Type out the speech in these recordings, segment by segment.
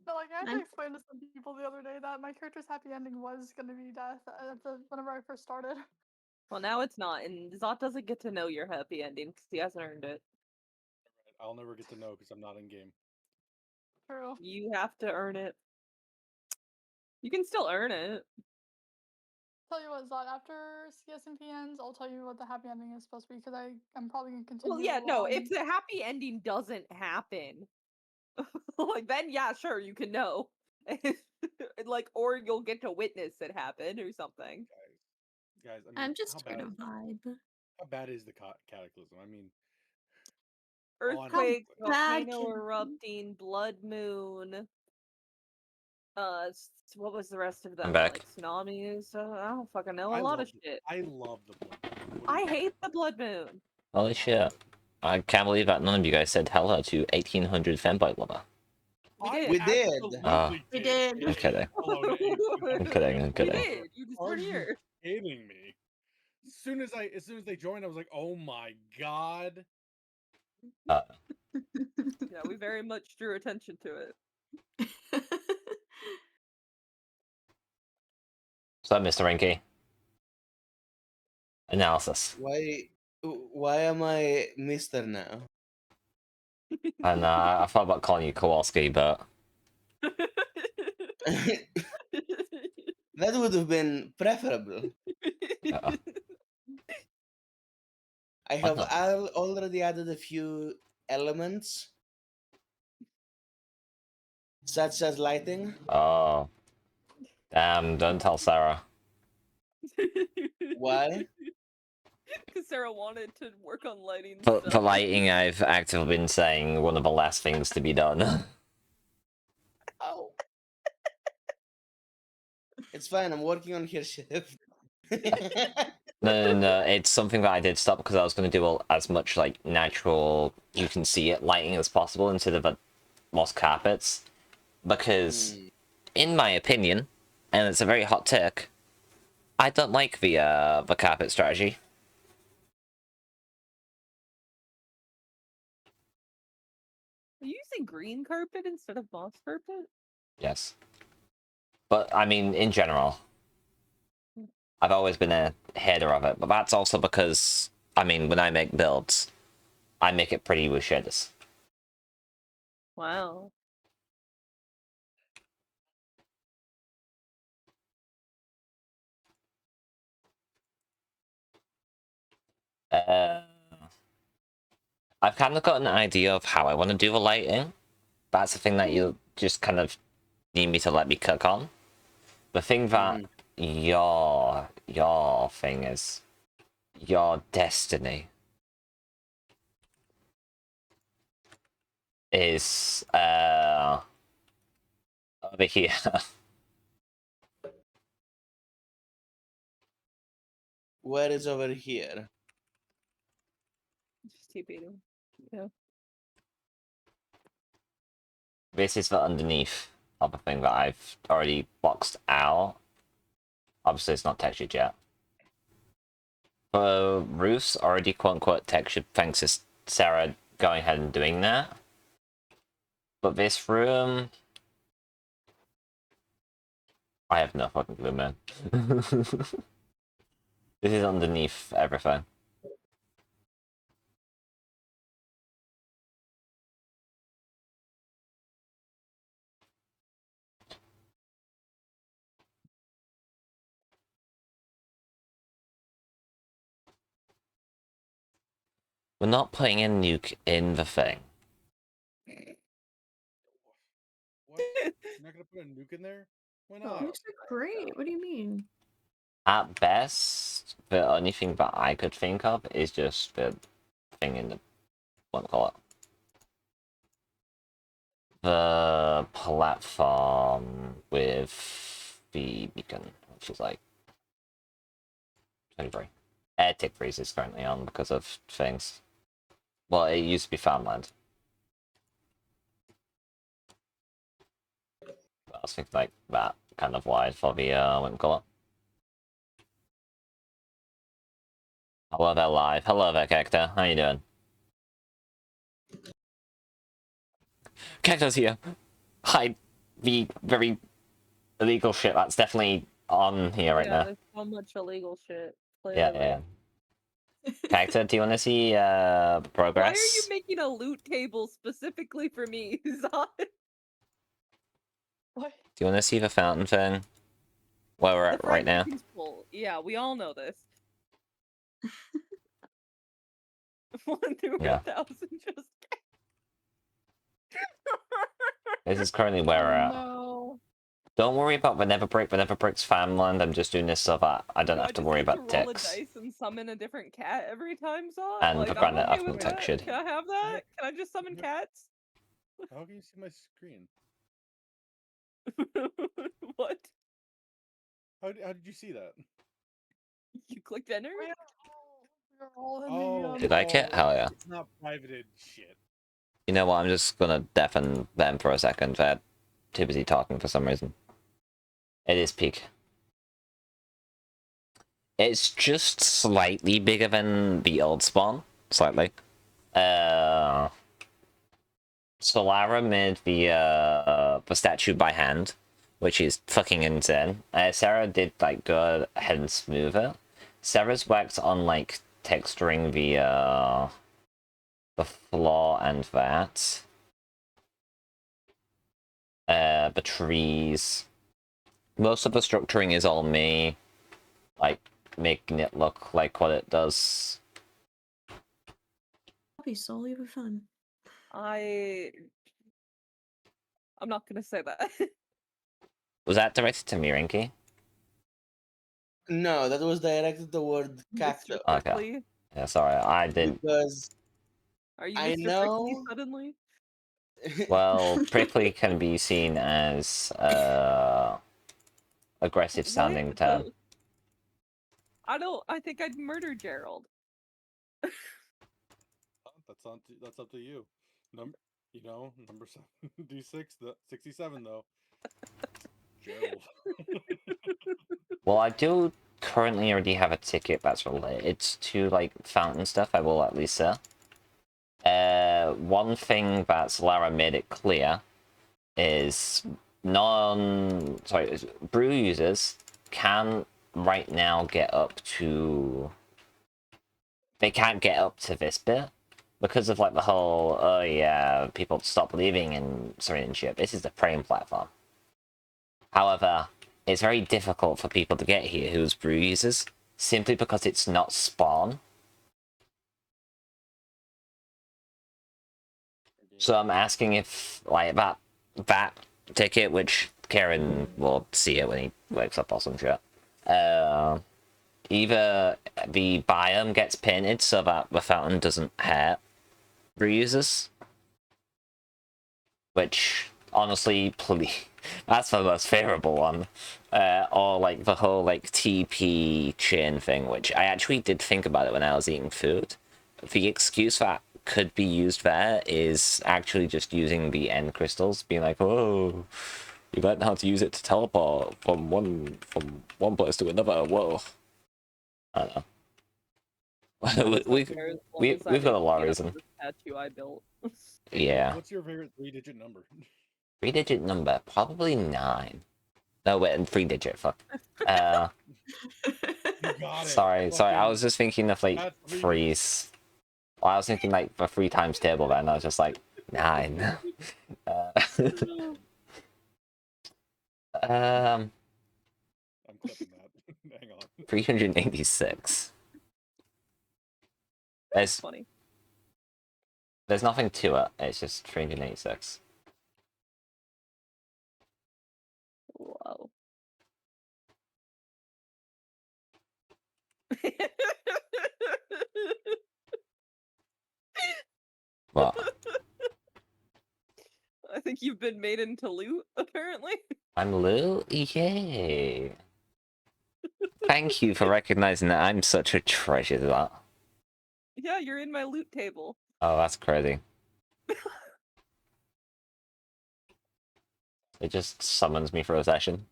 No, like, I had to I'm explain to some people the other day that my character's happy ending was gonna be death whenever I first started. Well, now it's not, and Zot doesn't get to know your happy ending because he hasn't earned it. I'll never get to know because I'm not in game. True. You have to earn it. You can still earn it. Tell you what, Zod, after CSMP ends, I'll tell you what the happy ending is supposed to be because I'm probably gonna Well, continue. yeah, no, if the happy ending doesn't happen, like then yeah, sure, you can know. Like, or you'll get to witness it happen or something. Guys, I mean, I'm just here to vibe. how bad is the cataclysm? I mean, How Earthquake, bad volcano can erupting, blood moon. What was the rest of I'm them? back. Like tsunamis? I don't fucking know. A I lot love of shit. I love the blood moon. I hate the blood moon. Holy shit. I can't believe that none of you guys said hello to 1800 Femboy Lover. We did. We did. Absolutely We did. I'm kidding. Hello to 1800. I'm kidding, I'm We kidding. did. You just Are weren't you here. kidding me? As soon as they joined, I was like, oh my god. Yeah, we very much drew attention to it. So, Mr. Rinky. Analysis. Why am I Mister now? And I thought about calling you Kowalski, but That would have been preferable. I have already added a few elements, such as lighting. oh, damn! Don't tell Sarah. Why? Because Sarah wanted to work on lighting For stuff. lighting, I've actively been saying one of the last things to be done. Oh. It's fine. I'm working on her shift. No, it's something that I did stop because I was going to do as much like natural, you can see it lighting as possible instead of moss carpets. Because, in my opinion, and it's a very hot take, I don't like the carpet strategy. Are you using green carpet instead of moss carpet? Yes. But, I mean, in general, I've always been a hater of it. But that's also because, I mean, when I make builds, I make it pretty with shaders. Wow. I've kind of got an idea of how I want to do the lighting. That's the thing that you just kind of need me to let me cook on. The thing that your thing is, your destiny is over here. Where is over here? Just keep eating. Yeah. This is the underneath of the thing that I've already boxed out. Obviously, it's not textured yet. The roof's already quote-unquote textured thanks to Sarah going ahead and doing that. But this room... I have no fucking clue, man. This is underneath everything. We're not putting a nuke in the thing. What? You're not gonna put a nuke in there? Why not? Nukes are great. What do you mean? At best, the only thing that I could think of is just the thing in the... what do you call it? The platform with the beacon, which is like 23. Air tick freeze is currently on because of things. Well, it used to be farmland. I was thinking like that kind of wide for the what do you call it? Hello there, live. Hello there, character. How you doing? Cactus here. Hide the very illegal shit that's definitely on here right Yeah, now. there's so much illegal shit. Yeah, Clearly. yeah. Cactus, do you want to see progress? Why are you making a loot table specifically for me, Zod? What? Do you want to see the fountain thing? Where we're The at right now? fragment's full. Yeah, we all know this. 1 through Yeah. 1,000 just. This is currently where we're at. No. Don't worry about the Neverbrick. The Neverbrick's farmland. I'm just doing this so that I don't Do have I to just worry get to about roll a ticks. dice and summon a different cat every time, Zod? And Like, the I'm granite okay I've with not that. textured. Can I have that? Can I just summon cats? How can you see my screen? What? How did you see that? You clicked enter? We're all in Oh, the Did I get? Hell yeah. It's not privated shit. You know what? I'm just gonna deafen them for a second. They're too busy talking for some reason. It is peak. It's just slightly bigger than the old spawn. Slightly. Solara made the statue by hand, which is fucking insane. Sarah did like go ahead and smooth it. Sarah's worked on like texturing the floor and that. The trees. Most of the structuring is all me, like making it look like what it does. Happy soul, you were fun. I'm not gonna say that. Was that directed to me, Rinky? No, that was directed toward Cacto. Mr. Okay. Prickly? Yeah, sorry, I did. Because Are you I Mr. Prickly know. suddenly? Well, prickly can be seen as aggressive sounding What? term. I think I'd murder Gerald. That's up to you. Number 76, the 67 though. Gerald. Well, I do currently already have a ticket that's related to like fountain stuff. I will at least say. One thing that Solara made it clear is brew users can right now get up to. They can't get up to this bit because of like the whole oh yeah, people stop believing in certain shit. This is the praying platform. However, it's very difficult for people to get here who's brew users simply because it's not spawn. So I'm asking if like that ticket, which Karen will see it when he wakes up or some shit. Either the biome gets painted so that the fountain doesn't hurt brew users, which honestly, please, that's the most favorable one. Or like the whole like TP chain thing, which I actually did think about it when I was eating food. The excuse that could be used there is actually just using the end crystals, being like, oh, you learned how to use it to teleport from one place to another. Whoa. I don't know. we've got a lot of reason. Statue I built. Yeah. What's your favorite 3-digit number? 3-digit number, probably 9. No, wait, and 3-digit. Fuck. You got it. Sorry. I Fucking- was just thinking of like That's three. threes. Well, I was thinking like the 3 times table, then I was just like 9. I'm clipping that. Hang on. 386. That's funny. There's nothing to it. It's just 386. Whoa. What? I think you've been made into loot, apparently. I'm Lou? Yay. Thank you for recognizing that I'm such a treasure to that. Yeah, you're in my loot table. Oh, that's crazy. It just summons me for a session.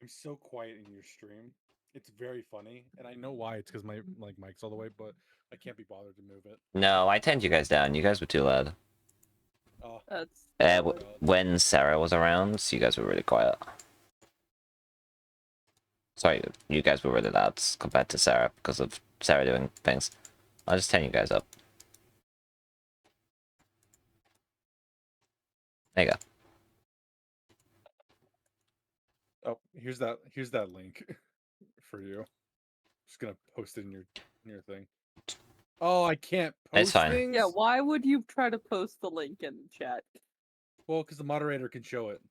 I'm so quiet in your stream. It's very funny, and I know why. It's because my mic's all the way, but I can't be bothered to move it. No, I turned you guys down. You guys were too loud. Oh, That's W- valid. when Sarah was around, you guys were really quiet. Sorry, you guys were really loud compared to Sarah because of Sarah doing things. I'll just turn you guys up. There you go. oh, here's that link for you. Just gonna post it in your thing. Oh, I can't It's post fine. things. Yeah, why would you try to post the link in the chat? Well, because the moderator can show it.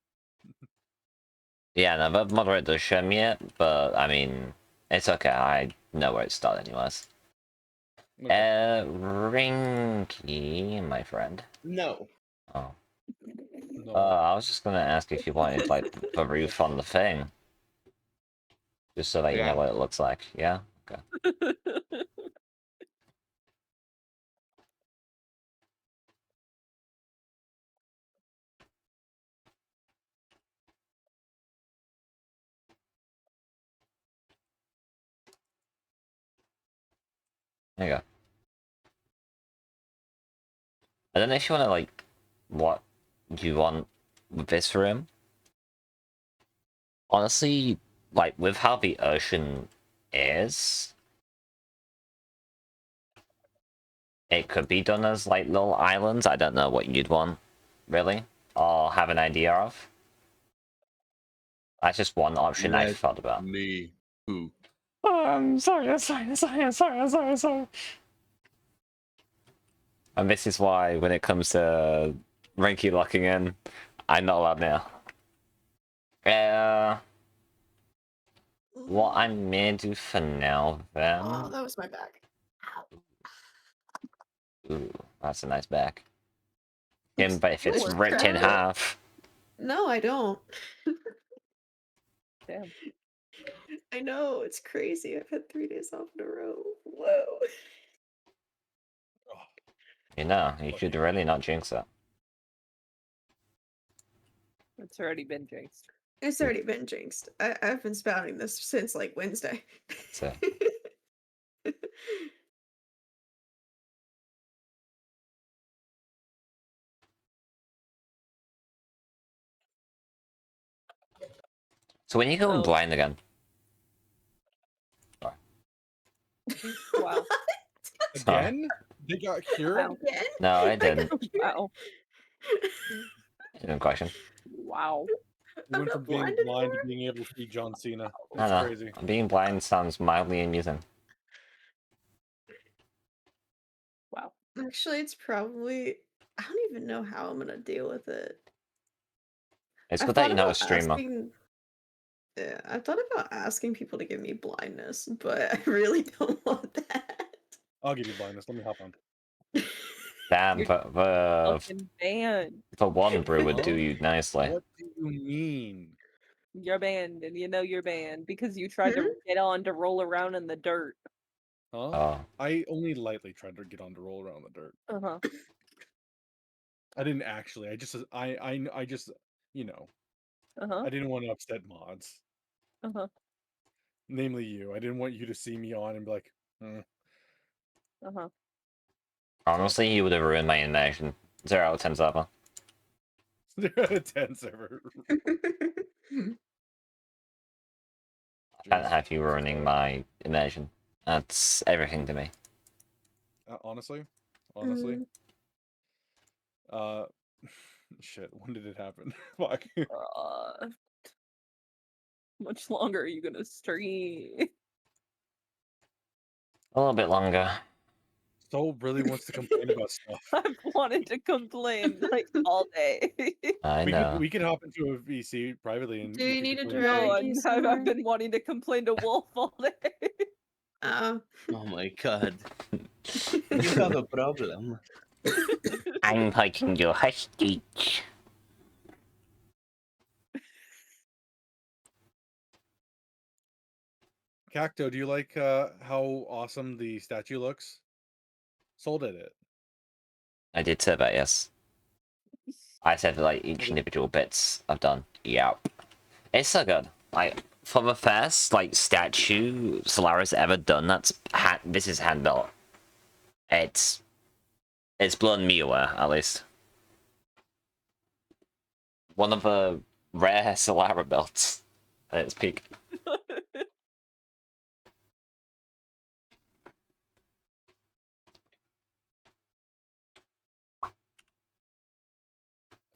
Yeah, no, the moderator does show me it, but I mean, it's okay. I know where it started anyways. Okay. Rinky, my friend. No. Oh. No. I was just gonna ask if you wanted, like, the roof on the thing. Just so that you Yeah. know what it looks like. Yeah? Okay. There you go. I don't know if you wanna, like, what you want with this room. Honestly, like, with how the ocean is, it could be done as, like, little islands. I don't know what you'd want, really, or have an idea of. That's just one option I Let thought about. me cook. Oh, I'm sorry. And this is why, when it comes to Rinky locking in, I'm not allowed now. What I may do for now, then... Oh, that was my back. Ooh, that's a nice back. Even if it's Yours. ripped in Crap. half. No, I don't. Damn. I know, it's crazy. I've had 3 days off in a row. Whoa. Oh, You know, you should really not jinx it. It's already been jinxed. It's already been jinxed. I've been spouting this since like Wednesday. So, so when you go Oh. blind again, Wow. again? They got cured? Wow. Again? no, I I didn't. got cured. Wow. Didn't question. Wow. We I'm went not from being blind blind to anymore. being able to see John Cena. I It's don't know. crazy. Being blind sounds mildly amusing. Wow. Actually, it's probably. I don't even know how I'm gonna deal with it. It's I've good that thought you're not a about streamer. asking. Yeah, I thought about asking people to give me blindness, but I really don't want that. I'll give you blindness. Let me hop on. Damn, You're the fucking banned. one brew would do Huh? you nicely. What do you mean? You're banned, and you know you're banned because you tried Hmm? to get on to roll around in the dirt. Huh? Oh, I only lightly tried to get on to roll around the dirt. Uh-huh. I didn't actually. I just, you know, Uh-huh. I didn't want to upset mods. Uh-huh. Namely you. I didn't want you to see me on and be like, Uh-huh. honestly, you would have ruined my immersion. 0 out of 10 server. 0 out of 10 server. Can't have you ruining my immersion. That's everything to me. Honestly? Mm. Shit, when did it happen? Fuck. Much longer are you gonna stream? A little bit longer. Soul really wants to complain about stuff. I've wanted to complain like all day. I know. We could hop into a VC privately and Do you need a complain No, drag? I've been wanting to complain to Wolf all day. Oh. Oh my god. You have a problem. I'm hiking your hostage. Cacto, do you like how awesome the statue looks? Soul did it. I did say that, yes. I said like each individual bits I've done. Yeah. It's so good. Like, for the first like statue Solaris ever done, this is hand built. It's blown me away, at least. One of the rare Solara builds at its peak.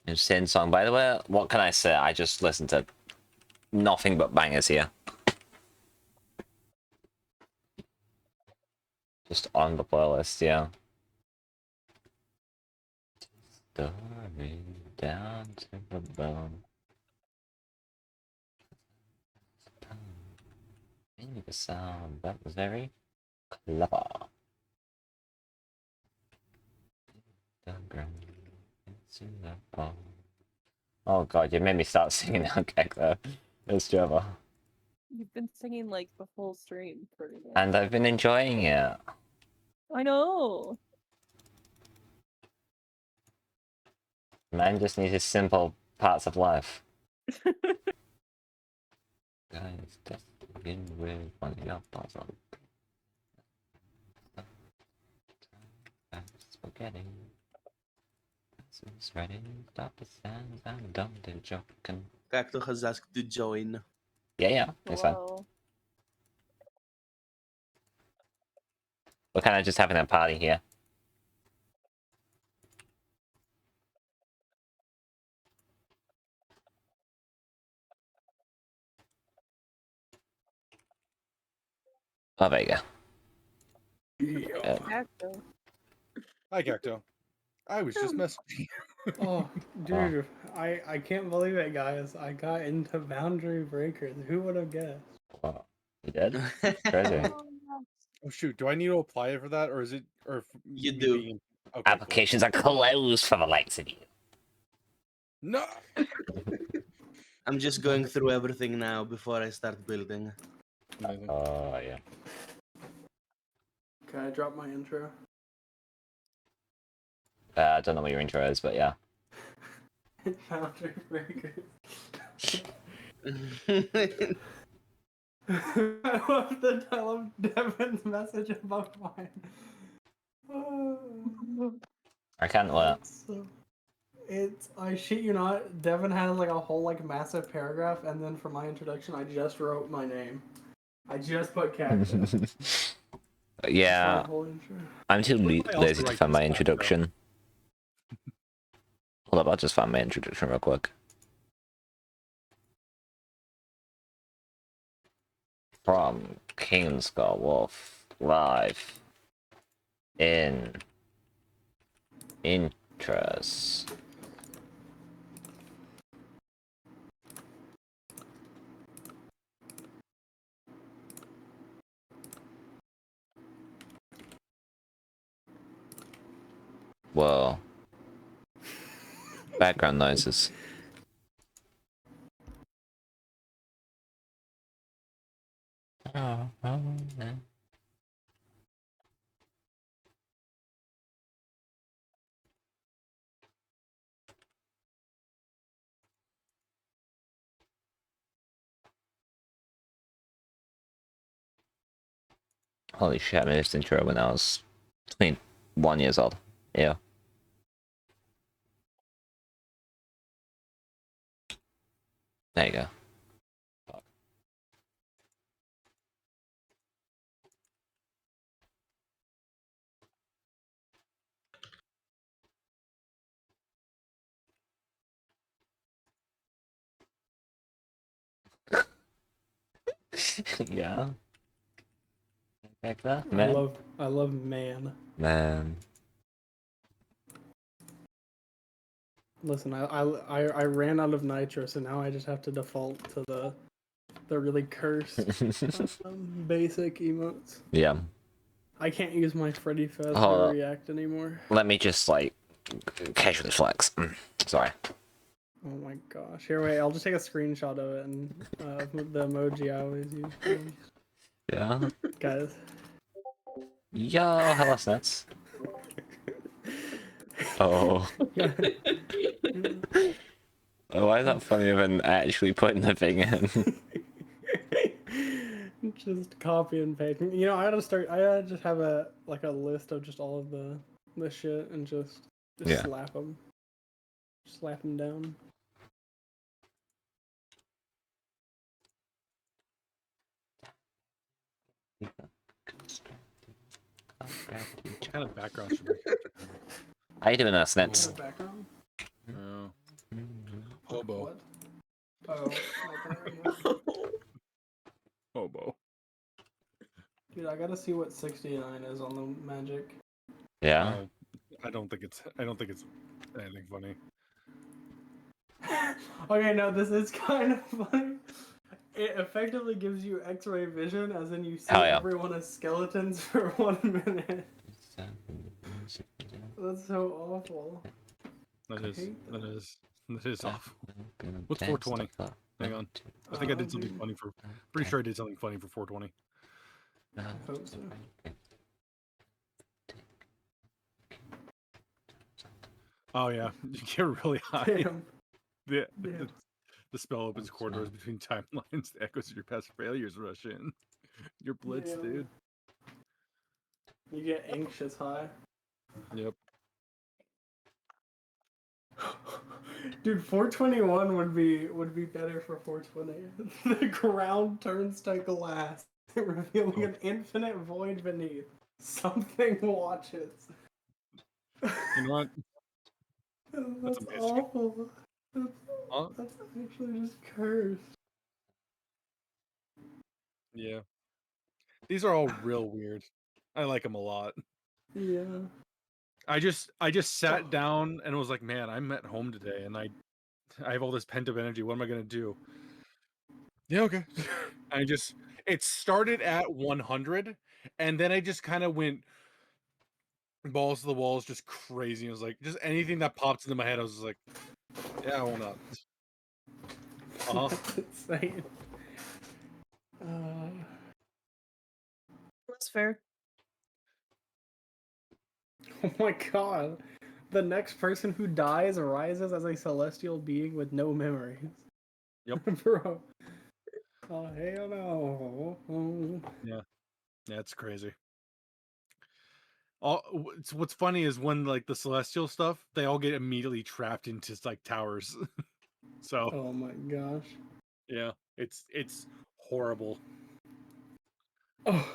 Insane song, by the way. What can I say? I just listened to nothing but bangers here. Just on the playlist, yeah. Story down to the bone. Maybe the sound that was very clever. The ground into the bone. Oh god, you made me start singing that gag though. It's Java. You've been singing like the full stream pretty much. And I've been enjoying it. I know. Man just needs his simple parts of life. Guys, just begin with one of your puzzle. Spaghetti. It's ready. Stop the sands. I'm done to joking. Cacto has asked to join. Yeah, it's fine. Hello. We're kind of just having a party here. Oh, there you go. Cacto. Hi, Cacto. I was just messaging. Oh, dude, I can't believe it, guys. I got into Boundary Breakers. Who would have guessed? Wow. You did? Crazy. Oh shoot, do I need to apply for that, or is it, You me do. being- Okay, cool. Applications are closed for the likes of you. No. I'm just going through everything now before I start building. Amazing. Oh, yeah. Can I drop my intro? I don't know what your intro is, but yeah. Boundary Breakers. I love Devin's message above mine. I can't wait. I shit you not, Devin has like a whole like massive paragraph, and then for my introduction I just wrote my name. I just put Cactus. Yeah, I'm too What if I also lazy to write find this my down, introduction. Hold up, I'll just find my introduction real quick. From Kingsgull Wolf, live in interest. Whoa. Background noises. Holy shit, I made this intro when I was 21 years old. Yeah. There you go. Yeah. Like that, man. I love man. Man. Listen, I ran out of nitro, so now I just have to default to the really cursed basic emotes. Yeah. I can't use my Freddy Fazbear Hold up. React anymore. Let me just like casually flex. Sorry. Oh my gosh. Here, wait, I'll just take a screenshot of it and the emoji I always use. Yeah. Guys. Yo, hello, Snets. Oh. Oh, why is that funnier than actually putting the thing in? Just copy and paste. You know, I gotta start. I gotta just have a list of just all of the shit and just Yeah. slap them down. What kind of background should we have? How you doing there, Snips? The background. Oh. Hobo. What? Oh, Hobo. dude, I gotta see what 69 is on the magic. Yeah. I don't think it's anything funny. Okay, no, this is kind of funny. It effectively gives you X-ray vision, as in you see Hell yeah. everyone as skeletons for 1 minute. That's so awful. That is that. awful. What's 420? Hang on. I think I did something funny for. Pretty sure I did something funny for 420. I hope so. Oh yeah, you get really high. Damn. The, Damn. the spell opens corridors between timelines. The echoes of your past failures rush in. You're blitzed, Damn. dude. You get anxious high. Yep. Dude, 421 would be better for 420. The ground turns to glass, revealing an infinite void beneath. Something watches. You know what? That's amazing. awful. Huh? That's actually just cursed. Yeah. These are all real weird. I like them a lot. Yeah. I just sat down and was like, man, I'm at home today and I have all this pent up energy. What am I gonna do? Yeah, okay. It started at 100 and then I just kind of went balls to the walls, just crazy. It was like just anything that popped into my head, I was just like, yeah, why not? Uh-huh. That's insane. That's fair. Oh my god. The next person who dies arises as a celestial being with no memories. Yep. Bro. Oh, hell no. Yeah, it's crazy. What's funny is when like the celestial stuff, they all get immediately trapped into like towers. So Oh my gosh. yeah, it's horrible. Oh,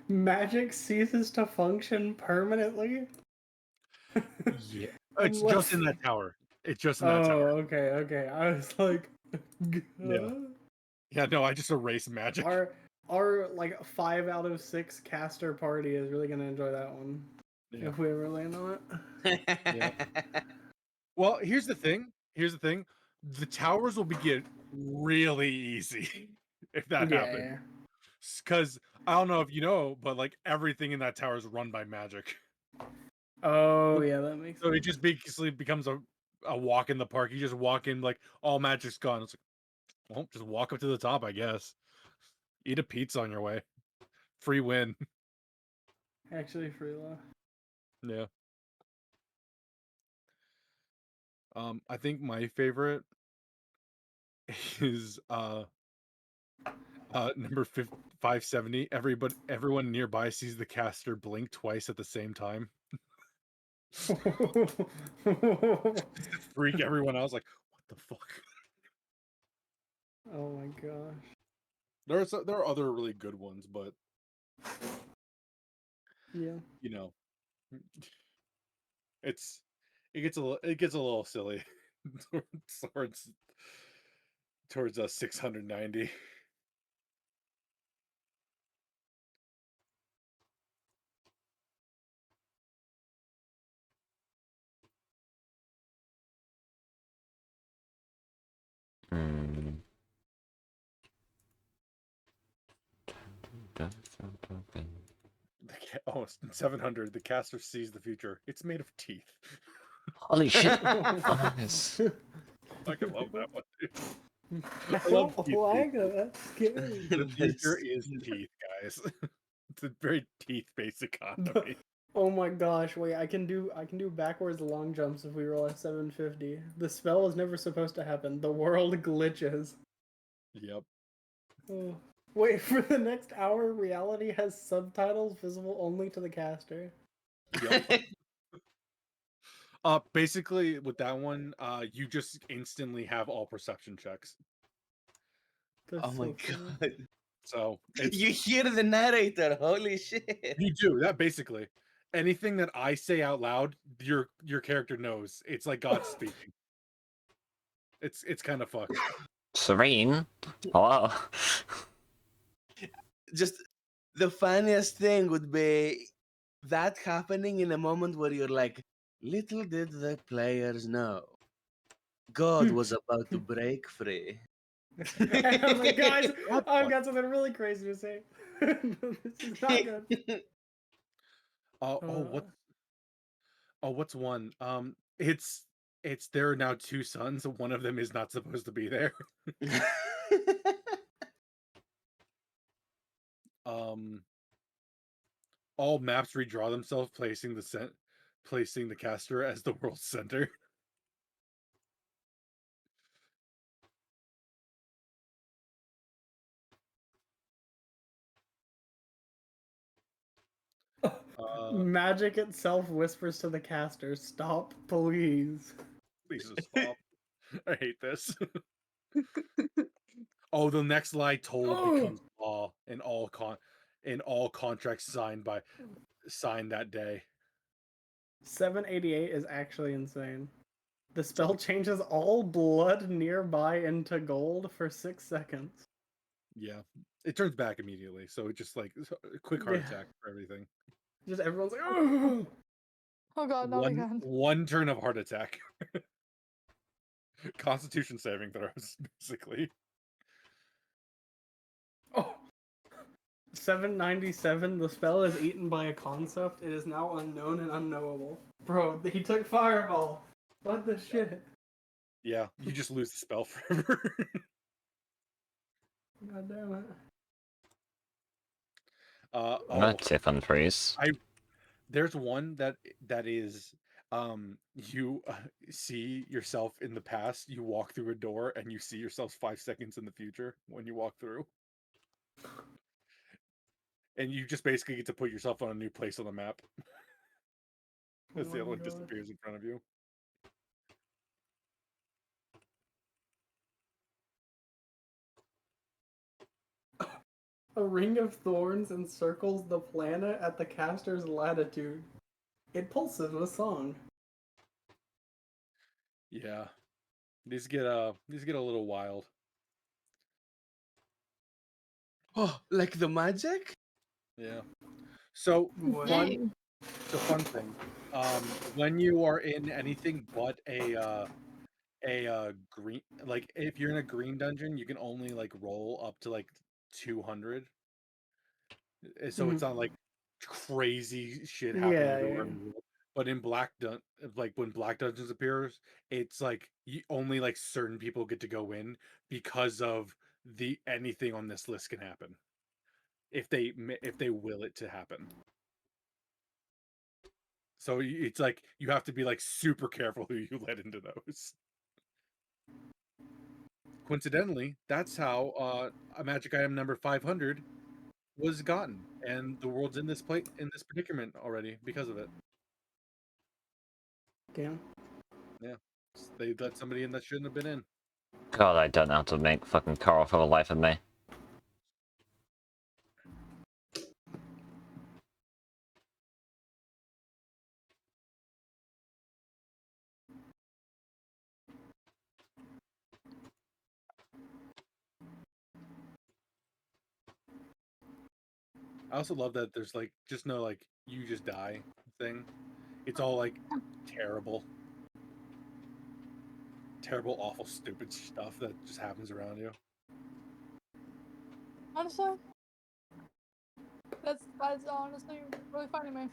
magic ceases to function permanently? Yeah, it's just in that tower. It's just in that tower. Okay. I was like, Yeah. Yeah, no, I just erased magic. our like 5 out of 6 caster party is really gonna enjoy that one. Yeah. If we ever land on it. Yeah. Well, here's the thing. The towers will get really easy if that happens. Because I don't know if you know, but like everything in that tower is run by magic. Oh yeah, that makes So sense. it just basically becomes a walk in the park. You just walk in, like all magic's gone. It's like, well, just walk up to the top, I guess. Eat a pizza on your way. Free win. Actually, Freela. Yeah. I think my favorite is number 570. Everyone nearby sees the caster blink twice at the same time. Freak everyone else like, what the fuck? Oh my gosh. There are other really good ones, but Yeah. you know, it gets a little silly towards 690. Oh, 700. The caster sees the future. It's made of teeth. Holy shit! Oh, nice. I can love that one, dude. I love don't teeth, like that. That's scary. The future is teeth, guys. It's a very teeth-based economy. Oh my gosh! Wait, I can do backwards long jumps if we roll a 750. The spell is never supposed to happen. The world glitches. Yep. Oh. Wait, for the next hour, reality has subtitles visible only to the caster. Yep. Basically with that one, you just instantly have all perception checks. That's Oh my so funny. god. So it's You hear the narrator, holy shit. you do that basically. Anything that I say out loud, your character knows. It's like God speaking. It's kind of fucked. Serene. Hello. Just the funniest thing would be that happening in a moment where you're like, little did the players know. God was about to break free. And I'm like, guys, What I've the- got something really crazy to say. This is not good. What's one? It's there are now two sons. One of them is not supposed to be there. Um, all maps redraw themselves, placing the caster as the world's center. Magic itself whispers to the caster, "Stop, please." Please just stop. I hate this. Oh, the next lie told becomes law in all contracts signed that day. 788 is actually insane. The spell changes all blood nearby into gold for 6 seconds. Yeah, it turns back immediately. So it just like a quick heart attack for everything. Just everyone's like, "Oh!" Oh god, not again. One turn of heart attack. Constitution saving throws, basically. Oh. 797, the spell is eaten by a concept. It is now unknown and unknowable. Bro, he took Fireball. What the shit? Yeah, you just lose the spell forever. God damn it. Not tip unfreeze. There's one that is you see yourself in the past, you walk through a door and you see yourself 5 seconds in the future when you walk through. And you just basically get to put yourself on a new place on the map. As the other one disappears in front of you. A ring of thorns encircles the planet at the caster's latitude. It pulses with song. Yeah. These get a little wild. Oh, like the magic? Yeah. So What? fun thing. When you are in anything but a green, like if you're in a green dungeon, you can only like roll up to like 200. So it's not like crazy shit happening Yeah, everywhere yeah. in the world. But in like when Black Dungeons appears, it's like only like certain people get to go in because of the anything on this list can happen if they will it to happen. So it's like you have to be like super careful who you let into those. Coincidentally, that's how a magic item number 500 was gotten, and the world's in this predicament already because of it. Damn. Yeah, they let somebody in that shouldn't have been in. God, I don't know how to make fucking Coral for the life of me. I also love that there's like just no like you just die thing. It's all like terrible, awful, stupid stuff that just happens around you. Honestly, that's honestly really funny to me.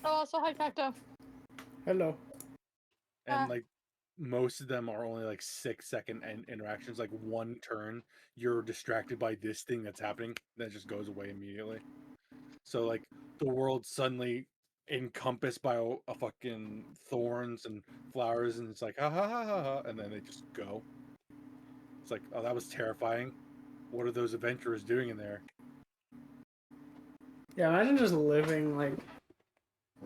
Oh, also hi Cacto. Hello. And like most of them are only like 6-second interactions, like one turn you're distracted by this thing that's happening that just goes away immediately. So like the world's suddenly encompassed by a fucking thorns and flowers, and it's like ha ha ha ha ha, and then they just go. It's like, oh, that was terrifying. What are those adventurers doing in there? Yeah, imagine just living like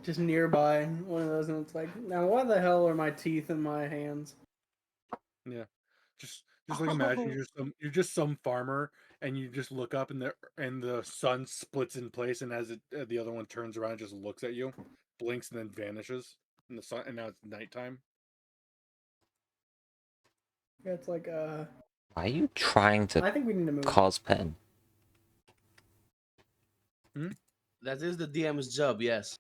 just nearby one of those, and it's like, now why the hell are my teeth in my hands? Yeah, just like imagine you're just some farmer, and you just look up, and the sun splits in place, and as the other one turns around, and just looks at you, blinks, and then vanishes in the sun, and now it's nighttime. Yeah, it's like Why are you trying to I think we need to move. cause pain? That is the DM's job, yes.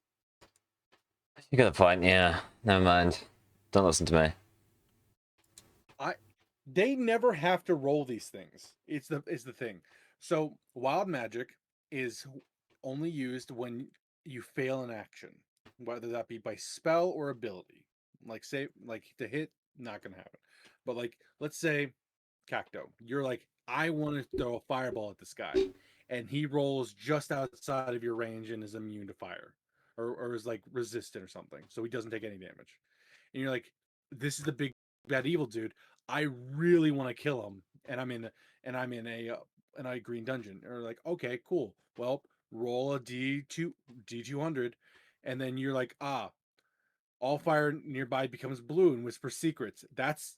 You got a point, yeah. Never mind. Don't listen to me. They never have to roll these things. It's the thing. So wild magic is only used when you fail an action, whether that be by spell or ability. Like say like to hit, not gonna happen. But like let's say Cacto, you're like, I want to throw a fireball at this guy, and he rolls just outside of your range and is immune to fire, or is like resistant or something, so he doesn't take any damage. And you're like, this is the big bad evil dude. I really want to kill him, and I'm in a green dungeon. Or like, okay, cool. Well, roll a D200, and then you're like, all fire nearby becomes blue and whispers secrets. That's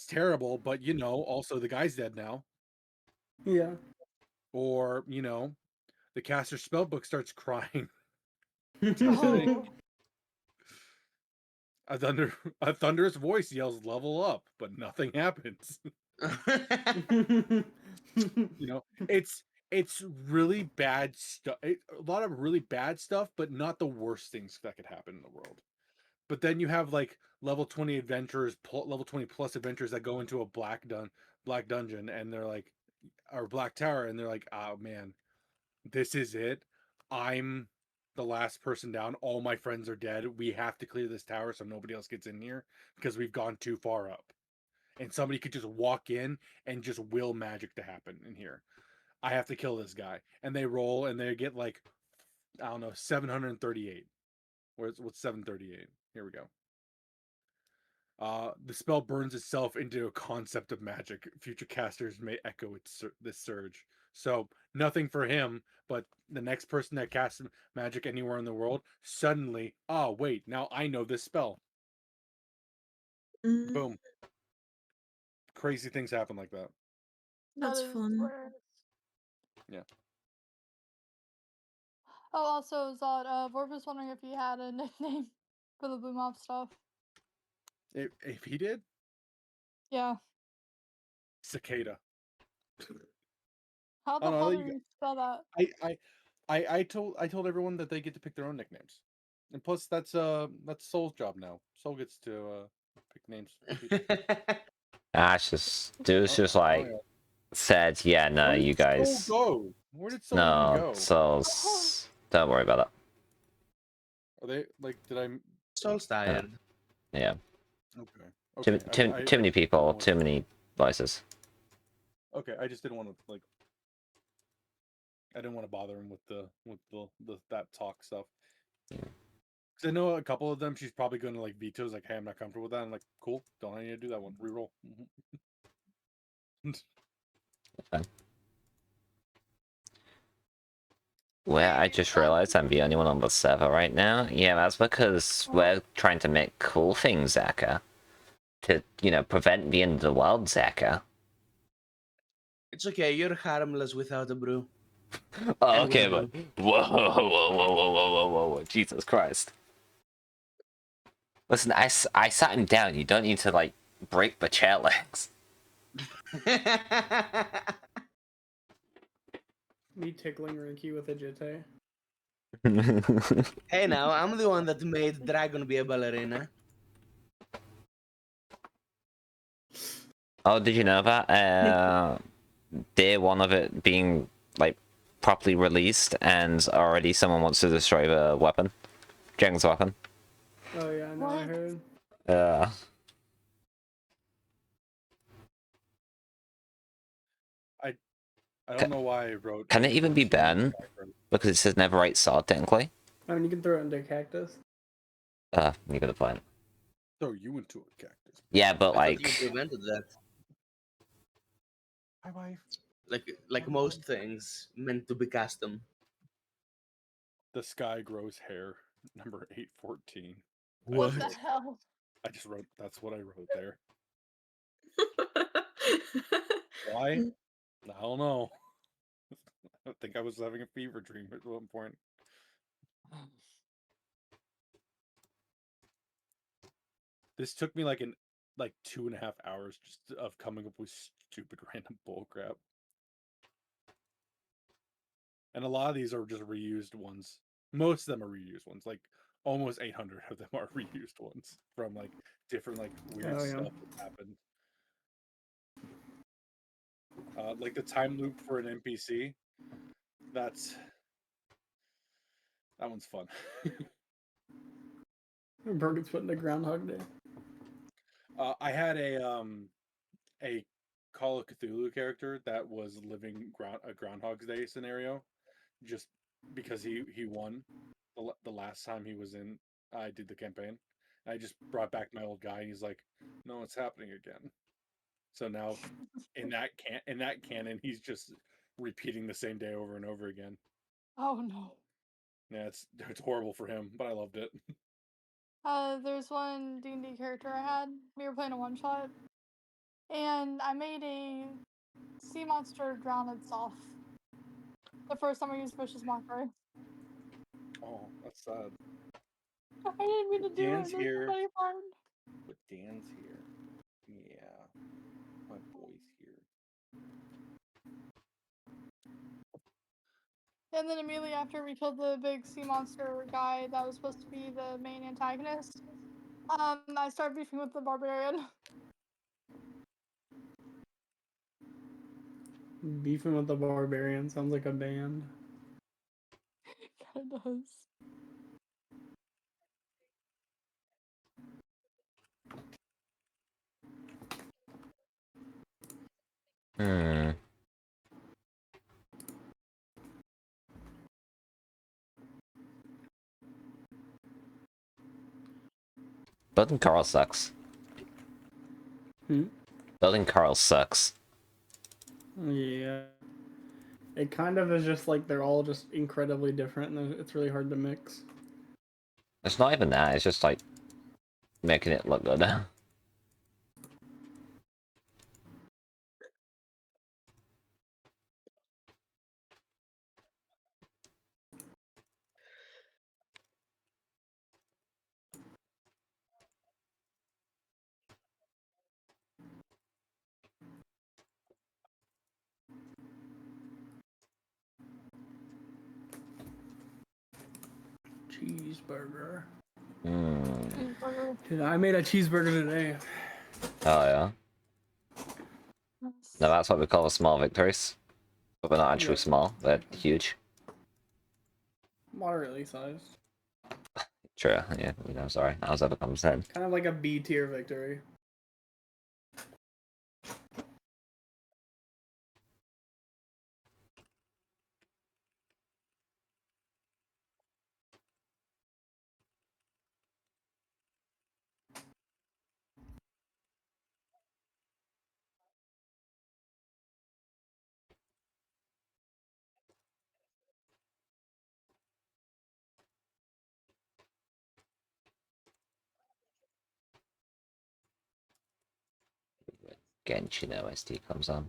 terrible, but also the guy's dead now. Yeah. Or the caster spellbook starts crying. Oh. A thunderous voice yells level up, but nothing happens. It's really bad stuff. A lot of really bad stuff, but not the worst things that could happen in the world. But then you have like level 20 adventurers, level 20 plus adventurers that go into a black dungeon, and they're like, or black tower, and they're like, oh man, this is it. I'm the last person down. All my friends are dead. We have to clear this tower so nobody else gets in here because we've gone too far up. And somebody could just walk in and just will magic to happen in here. I have to kill this guy. And they roll and they get like, I don't know, 738. What's 738? Here we go. The spell burns itself into a concept of magic. Future casters may echo this surge. So nothing for him, but the next person that casts magic anywhere in the world, suddenly, oh wait, now I know this spell. Boom. Crazy things happen like that. That's That is fun. hilarious. Yeah. Oh, also, Zod, Vorp was wondering if you had a nickname for the boom off stuff. If he did, Yeah. cicada. How Oh the no, hell do you spell that? I told everyone that they get to pick their own nicknames, and plus that's Soul's job now. Soul gets to pick names. For people. Ash just Oh, like yeah. said, yeah, no, Where did you guys. Soul go? Where did Soul even No, go? souls. Don't worry about that. Are they like? Did I? Soul's tired. Yeah. Okay. Too many people, want too many voices. Okay, I just didn't want to like. I didn't want to bother him with the that talk stuff. Because I know a couple of them, she's probably going to like veto. Like, hey, I'm not comfortable with that. I'm like, cool. Don't need to do that one. Reroll. Okay. Where I just realized I'm the only one on the server right now. Yeah, that's because we're trying to make cool things, Zaka. To, prevent the end of the world, Zaka. It's okay, you're harmless without a brew. Oh, And with okay, a but brew. whoa, Jesus Christ. Listen, I sat him down. You don't need to, like, break the chair legs. Me tickling Rinky with a jitte. Hey now, I'm the one that made Dragon be a ballerina. Oh, did you know that? Day one of it being, like, properly released, and already someone wants to destroy the weapon. Jeng's weapon. Oh yeah, I know, I heard. Yeah. I don't know why I wrote. Can it even be banned? Because it says never write sword, technically. I mean, you can throw it into cactus. You got a point. Throw you into a cactus. Yeah, but I thought you like, prevented that. Hi, wife. Like most things meant to be custom. The sky grows hair. Number 814. What What? the hell? I just wrote. That's what I wrote there. Why? I don't know. I think I was having a fever dream at one point. This took me like 2.5 hours just of coming up with stupid random bullcrap. And a lot of these are just reused ones. Most of them are reused ones. Like almost 800 of them are reused ones from like different like weird Oh, yeah. stuff that happened. Like the time loop for an NPC. That one's fun. Burgers put in the Groundhog Day. I had a Call of Cthulhu character that was living a Groundhog's Day scenario, just because he won the last time he was in. I did the campaign. I just brought back my old guy, and he's like, "No, it's happening again." So now, in that canon, he's just repeating the same day over and over again. Oh no. Yeah, it's horrible for him, but I loved it. There's one D&D character I had. We were playing a one shot, and I made a sea monster drown itself. The first time I used Vicious Mockery. Oh, that's sad. I didn't mean to do Dan's it. here. Very hard. But Dan's here. Yeah, my boy's here. And then immediately after we killed the big sea monster guy that was supposed to be the main antagonist, I started beefing with the barbarian. Beefing with the Barbarian sounds like a band. Kinda does. Hmm. Building Carl sucks. Hmm? Building Carl sucks. Yeah. It kind of is just like they're all just incredibly different, and it's really hard to mix. It's not even that, it's just like making it look good. Cheeseburger. Cheeseburger. Dude, I made a cheeseburger today. Oh yeah. Yes. No, that's what we call small victories. But they're not actually Yep. small, they're huge. Moderately sized. True, yeah, sorry. I was ever comes then. Kind of like a B tier victory. Genshin OST comes on.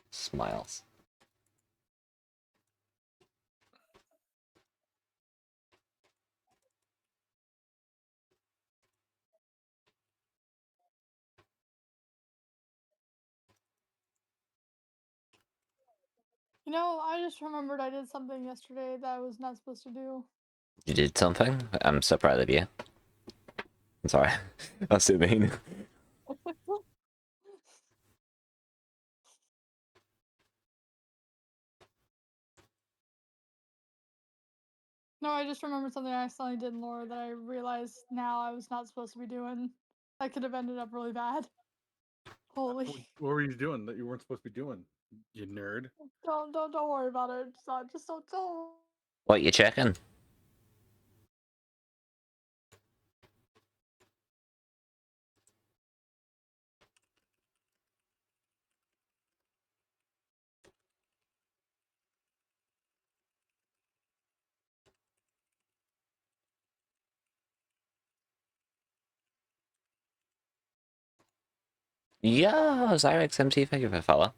Smiles. You know, I just remembered I did something yesterday that I was not supposed to do. You did something? I'm so proud of you. I'm sorry. That's too mean. No, I just remembered something I accidentally did in lore that I realized now I was not supposed to be doing. That could have ended up really bad. Holy. What were you doing that you weren't supposed to be doing? You nerd. Don't worry about it. Just don't. What, you checking? Yeah, CSMP, thank you for the follow.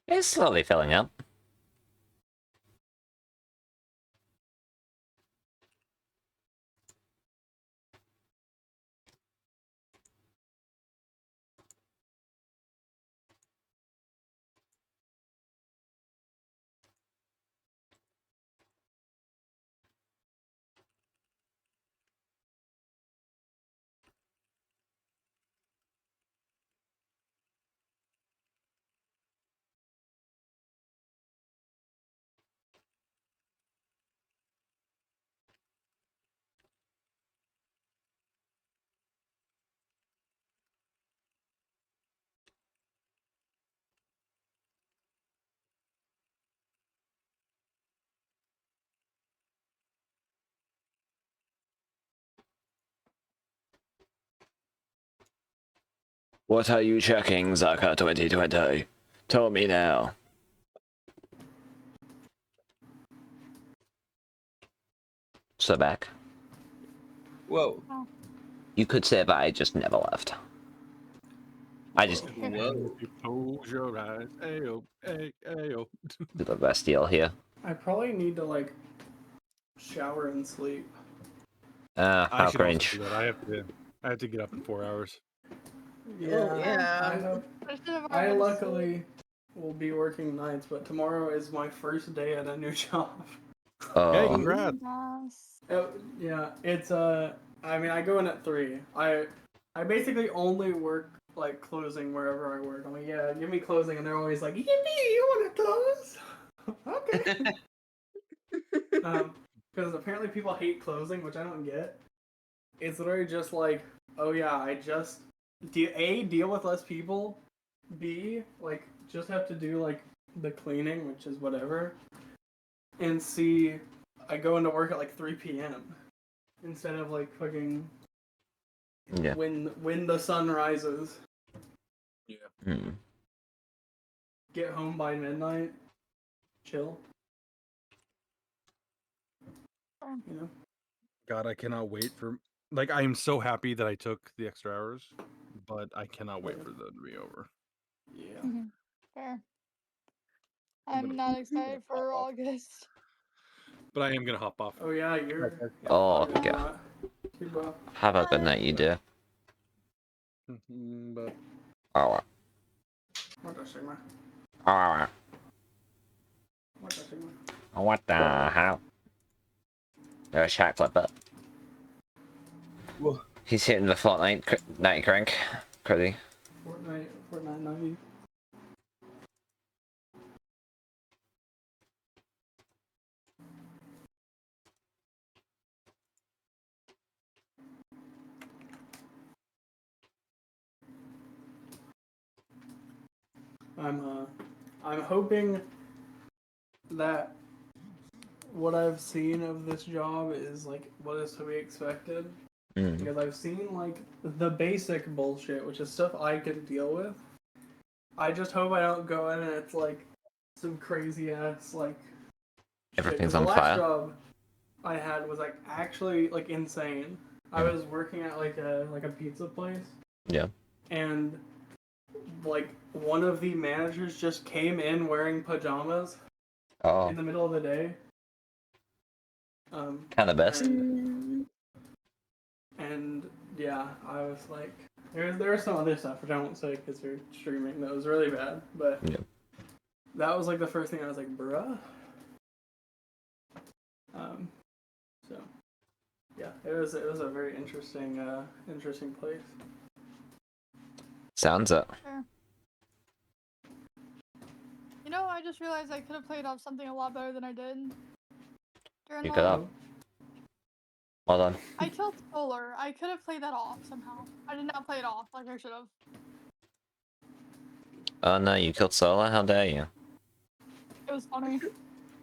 It's slowly filling up. What are you checking, Zaka 2020? Tell me now. So back. Whoa. You could say that I just never left. I just Whoa. You close your eyes. Ayo, ayo. do the best deal here. I probably need to like shower and sleep. I How should also cringe. do that. I have to get up in 4 hours. Oh, yeah. I have. I should have I already luckily will be working nights, but tomorrow is my first day at a new job. Hey, Oh, congrats. Yes. Oh, yeah, it's I mean, I go in at 3. I basically only work like closing wherever I work. I'm like, yeah, give me closing, and they're always like, yippee, you want to close? Okay. Because apparently people hate closing, which I don't get. It's literally just like, oh yeah, I just deal with less people. B, like, just have to do like the cleaning, which is whatever. And C, I go into work at like 3 p.m. instead of like fucking yeah. when the sun rises. Hmm. Get home by midnight. Chill. You know. God, I cannot wait for. Like, I am so happy that I took the extra hours, but I cannot wait for them to be over. Yeah. Fair. I'm I'm gonna- not excited for August. But I am gonna hop off. Oh yeah, you're. Yeah, Oh, probably yeah. not. Too rough. Have a good night, you do. But Oh, What the Sigma? oh, What the Sigma? what the hell? There's Shaq Flipper. Whoa. He's hitting the Fortnite night crank. Crazy. Fortnite 90. I'm hoping that what I've seen of this job is like what is to be expected. Mm. Because I've seen like the basic bullshit, which is stuff I can deal with. I just hope I don't go in and it's like some crazy ass like shit. 'Cause Everything's the on last fire. job I had was like actually like insane. I was working at like a pizza place. Yeah. And like one of the managers just came in wearing pajamas Oh, in the middle of the day. kind of best. And yeah, I was like, there was some other stuff which I won't say because you're streaming that was really bad, but Yeah. that was like the first thing I was like, bruh. So yeah, it was a very interesting place. Sounds it. Sure. You know, I just realized I could have played off something a lot better than I did. During You the could have. Well done. I killed Solar. I could have played that off somehow. I did not play it off like I should have. Oh no, you killed Solar? How dare you? It was funny.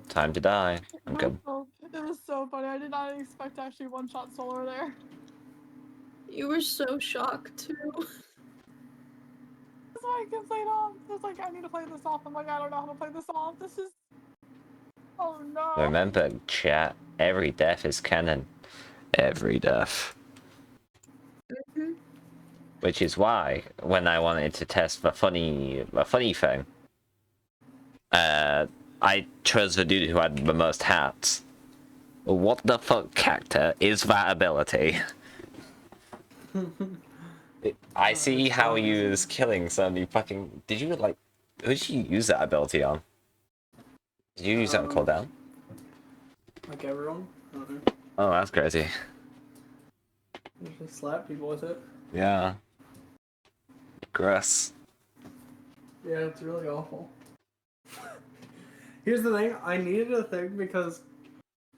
Time to die. I'm good. It was so funny. I did not expect to actually one-shot Solar there. You were so shocked too. That's why I kept playing off. It's like, I need to play this off. I'm like, I don't know how to play this off. This is... Oh no. Remember, chat, every death is canon. Every death. Mm-hmm. Which is why, when I wanted to test the funny thing, I chose the dude who had the most hats. What the fuck character is that ability? I see how you was killing so many fucking... Did you, like... Who did you use that ability on? Did you use that on cooldown? Like everyone? Oh, that's crazy. You just slap people with it. Yeah. Gross. Yeah, it's really awful. Here's the thing, I needed a thing because,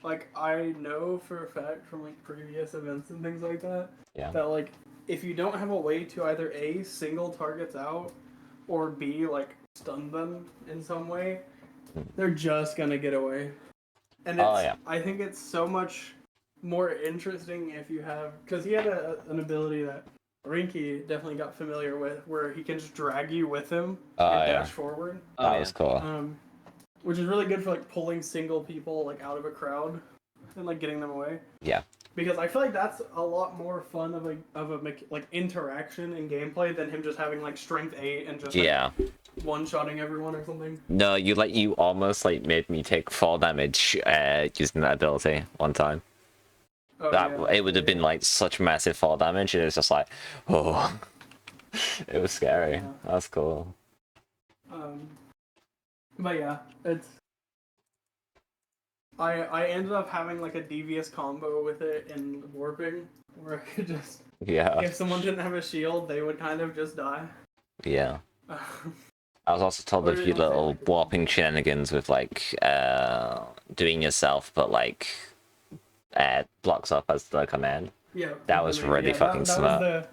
like, I know for a fact from, like, previous events and things like that, Yeah. that, like, if you don't have a way to either A, single targets out, or B, like, stun them in some way, they're just gonna get away. And it's, I think it's so much more interesting if you have, because he had an ability that Rinky definitely got familiar with, where he can just drag you with him and dash forward. That was cool. Which is really good for like pulling single people like out of a crowd and like getting them away. Yeah. Because I feel like that's a lot more fun of a like interaction in gameplay than him just having like strength 8 and just like, one-shotting everyone or something. No, you almost like made me take 4 damage using that ability one time. Oh, it would have been like such massive 4 damage, and it was just like, oh, it was scary. Yeah. That's cool. But yeah, it's. I ended up having like a devious combo with it in warping, where I could just. Yeah. If someone didn't have a shield, they would kind of just die. Yeah. I was also told a few little warping shenanigans with like doing yourself, but like blocks up as the command. Yeah. That was really fucking smart. That was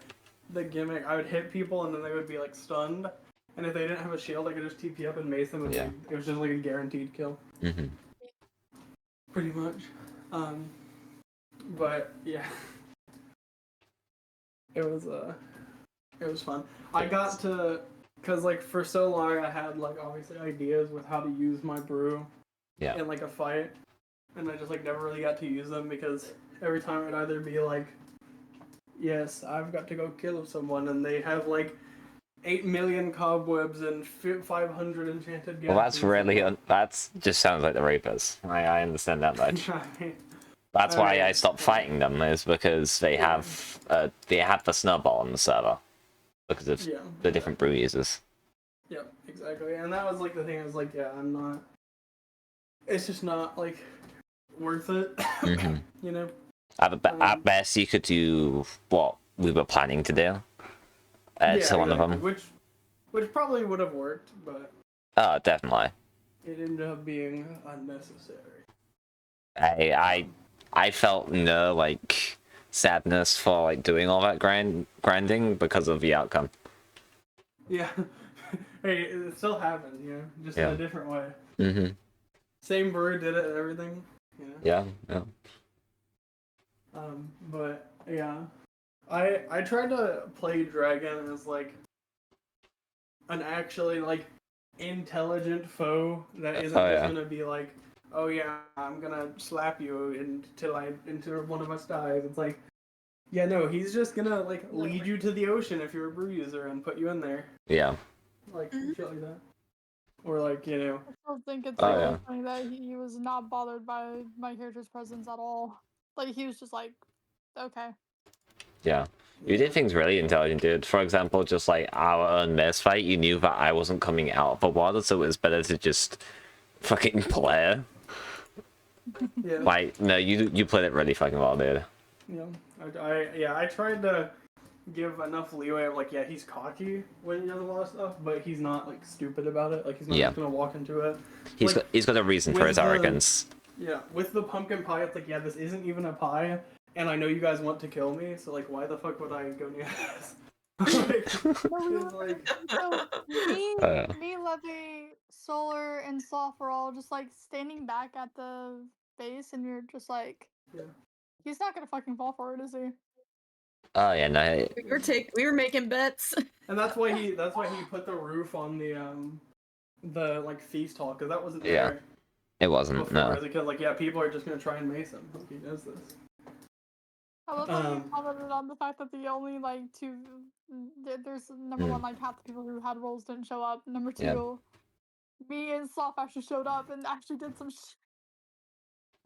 the gimmick. I would hit people and then they would be like stunned, and if they didn't have a shield, I could just TP up and mace them, and it was just like a guaranteed kill. Mm-hmm. Pretty much. But yeah, it was fun. I got to. Because, like, for so long, I had, like, obviously ideas with how to use my brew in, like, a fight. And I just, like, never really got to use them because every time it would either be, like, yes, I've got to go kill someone, and they have, like, 8 million cobwebs and 500 enchanted gases. Well, that's really... That's just sounds like the Reapers. I understand that much. That's why I stopped fighting them, is because they have the snowball on the server. Because of the different brew users. Yeah, exactly. And that was like the thing, I was like, yeah, I'm not... It's just not, like, worth it. Mm-hmm. You know? At best, you could do what we were planning to do. To one of them. Which probably would have worked, but... Oh, definitely. It ended up being unnecessary. I felt no, like... sadness for like doing all that grinding because of the outcome. Yeah. Hey, it still happened, you know, just in a different way. Mm-hmm. Same brew did it and everything, you know. Yeah. But yeah, I tried to play Dragon as like an actually like intelligent foe that isn't just gonna be like, oh yeah, I'm gonna slap you until one of us dies. It's like, yeah, no, he's just gonna like lead you to the ocean if you're a brew user and put you in there. Yeah. Like shit like that. Or like, you know. I still think it's really funny that he was not bothered by my character's presence at all. Like he was just like, okay. Yeah. You did things really intelligent, dude. For example, just like our own mess fight, you knew that I wasn't coming out of the water, so it was better to just fucking play. Yeah. Like, no, you played it really fucking well, dude. Yeah. I tried to give enough leeway of like, yeah, he's cocky when he does a lot of stuff, but he's not like stupid about it. Like he's not Yeah. just gonna walk into it. He's Like, got a reason for with his the- arrogance. Yeah, with the pumpkin pie, it's like, yeah, this isn't even a pie, and I know you guys want to kill me, so like, why the fuck would I go near this? It's like, So Uh. me, Levy, Solar, and Sloth were all just like standing back at the base, and you're just like, Yeah. he's not gonna fucking fall for it, is he? Oh yeah, no. We were making bets. and that's why he put the roof on the like feast hall, because that wasn't Yeah. there It wasn't. before. No. Because like, yeah, people are just gonna try and mace him. Like, he knows this. I love how you Um, commented on the fact that the only like two, there's number one, like half the people who had roles didn't show up. Number two, Yeah. me and Sloth actually showed up and actually did some shit.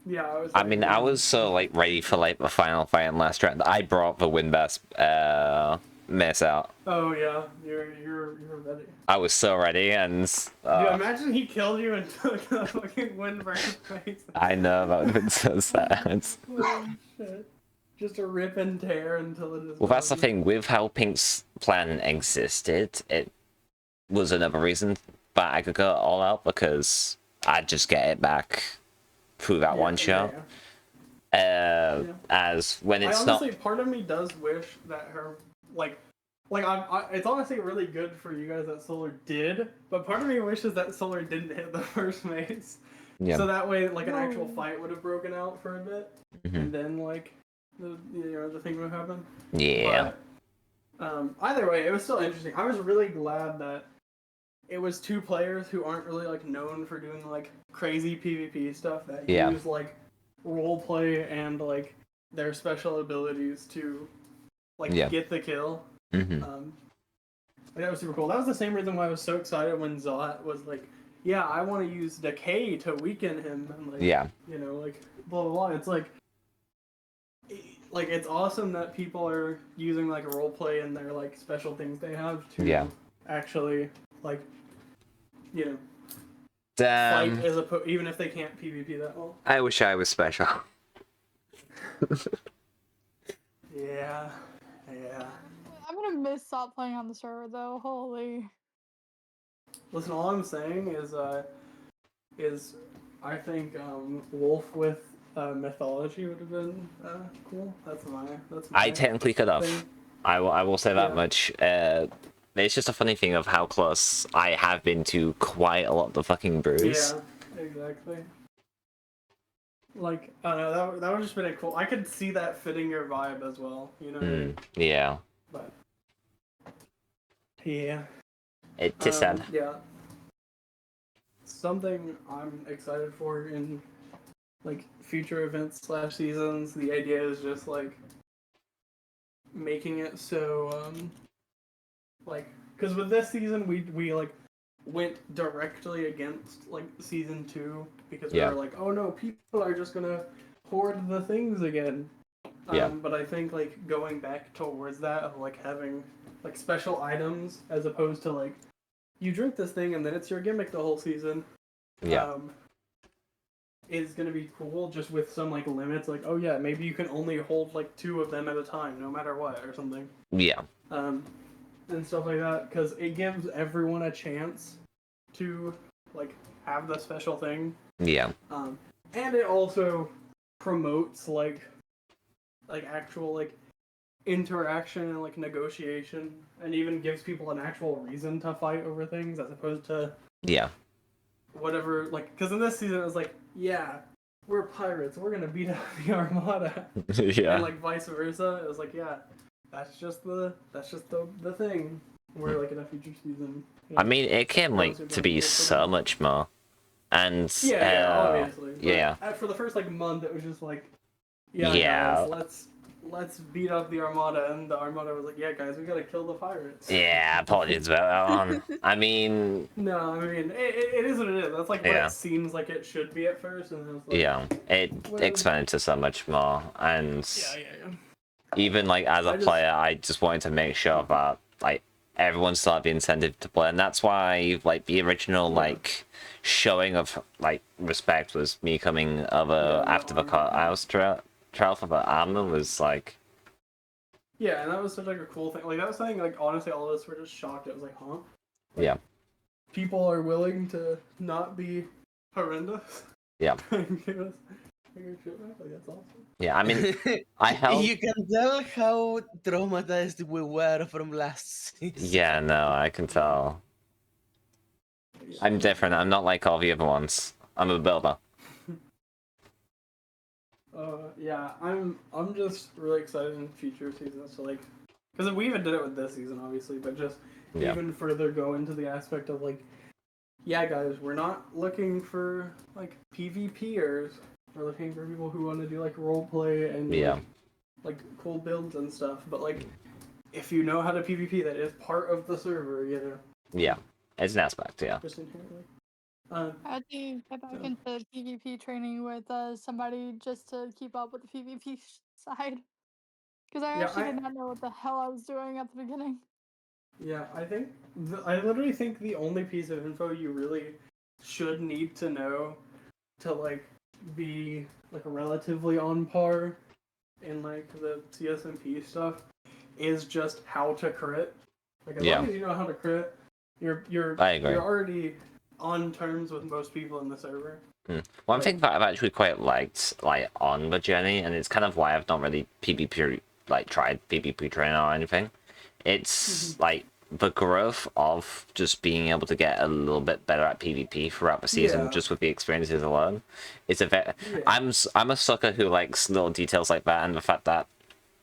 Yeah, I was. I mean, I was so like ready for like the final fight and last round. I brought the win best miss out. Oh yeah, you're ready. I was so ready, and Dude, imagine he killed you and took the fucking win versus face. I know that would have been so sad. Oh, shit. Just a rip and tear until it is. Well, that's the gone. thing with how Pink's plan existed. It was another reason that I could go all out because I'd just get it back through that one shot. Yeah. As when it's I honestly, not. part of me does wish that her, like it's honestly really good for you guys that Solar did, but part of me wishes that Solar didn't hit the first maze. Yeah. So that way, like, an actual Whoa. fight would have broken out for a bit, Mhm. and then, like, the thing would happen. Yeah. But, either way, it was still interesting. I was really glad that it was two players who aren't really, like, known for doing, like, crazy PvP stuff that Yeah. use, like, roleplay and, like, their special abilities to, like, Yeah. get the kill. Hmm. That was super cool. That was the same reason why I was so excited when Zot was like, yeah, I want to use Decay to weaken him. And, like, Yeah. you know, like, blah, blah, blah. It's like, it's awesome that people are using, like, roleplay and their, like, special things they have to actually, like, you know, Damn. fight even if they can't PvP that well. I wish I was special. Yeah. I'm gonna miss Stop playing on the server though. Holy. Listen, all I'm saying is I think Wolf with mythology would have been cool. That's my I technically could have. thing. I will say that Yeah. much. It's just a funny thing of how close I have been to quite a lot of the fucking brews. Yeah, exactly. Like, I don't know, that would just been a cool. I could see that fitting your vibe as well, you know. Yeah. But yeah, It is sad. Yeah. Something I'm excited for in like future events / seasons. The idea is just like making it so like, because with this season we like went directly against like season 2 because we Yeah. were like, oh no, people are just gonna hoard the things again. Yeah. But I think like going back towards that of like having like special items as opposed to like you drink this thing and then it's your gimmick the whole season. Yeah. Is gonna be cool just with some like limits, like, oh yeah, maybe you can only hold like 2 of them at a time no matter what or something. Yeah. And stuff like that, because it gives everyone a chance to like have the special thing. Yeah. And it also promotes like actual like interaction and like negotiation, and even gives people an actual reason to fight over things as opposed to Yeah. whatever. Like, because in this season it was like, yeah, we're pirates, we're gonna beat up the Armada, Yeah. and like vice versa. It was like, yeah, that's just the thing. We're like in a future season. You know? I mean, it came like Those are to be really cool for so them. much more, and Yeah, obviously. But yeah. For the first like month, it was just like, yeah, Yeah. guys, let's beat up the Armada, and the Armada was like, yeah, guys, we gotta kill the pirates. Yeah, apologies about that one. I mean, No, I mean it is what it is. That's like what Yeah. it seems like it should be at first, and then it's like, yeah, it Well- expanded to so much more, and yeah. even like as a I just- player, I just wanted to make sure that like everyone still had the incentive to play, and that's why like the original like showing of like respect was me coming over Yeah, after the armor. house trial for the armor was like Yeah, and that was such like a cool thing. Like that was something like honestly all of us were just shocked. It was like, huh? Like, Yeah. People are willing to not be horrendous. Yeah. And give us bigger shit back. Like that's awesome. Yeah, I mean, I held. You can tell how traumatized we were from last season. Yeah, no, I can tell. I'm different. I'm not like all the other ones. I'm a builder. Yeah, I'm just really excited in future seasons to like, because we even did it with this season, obviously, but just Yeah. even further go into the aspect of like, yeah, guys, we're not looking for like PvPers. We're looking for people who want to do like role play and Yeah. like cool builds and stuff. But like, if you know how to PvP, that is part of the server, you know. Yeah. It's an aspect, yeah. Just inherently. I had to get back into PvP training with somebody just to keep up with the PvP side. Because I actually did not know what the hell I was doing at the beginning. Yeah, I think I literally think the only piece of info you really should need to know to like be like relatively on par in like the CSMP stuff is just how to crit. Like as long as you know how to crit, you're I agree. you're already on terms with most people in the server. One thing that I've actually quite liked, like, on the journey, and it's kind of why I've not really PvP, like, tried PvP training or anything, it's, like, the growth of just being able to get a little bit better at PvP throughout the season, just with the experiences alone, is a very... I'm a sucker who likes little details like that, and the fact that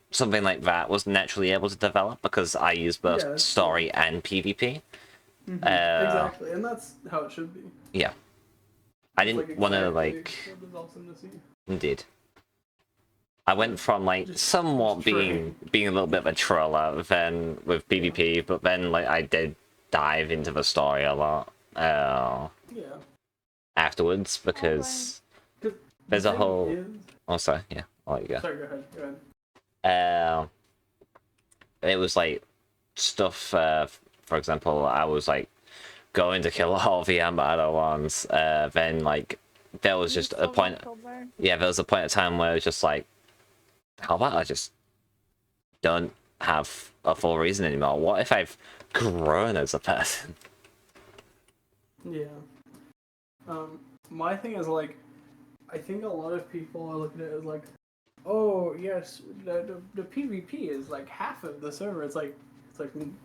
something like that was naturally able to develop, because I use both story and PvP. Exactly, and that's how it should be. Yeah. I didn't want to, like... It was awesome to see. Indeed. I went from, like, somewhat being a little bit of a troller then with PvP, but then, like, I did dive into the story a lot afterwards, because there's a whole... Oh, sorry, yeah, I'll let you go. Sorry, go ahead. It was, like, stuff, for example, I was, like, going to kill all the Amado ones, then, like, there was just a point... Yeah, there was a point of time where it was just like, how about I just don't have a full reason anymore? What if I've grown as a person? Yeah. My thing is like, I think a lot of people are looking at it as like, oh yes, the PvP is like half of the server. It's like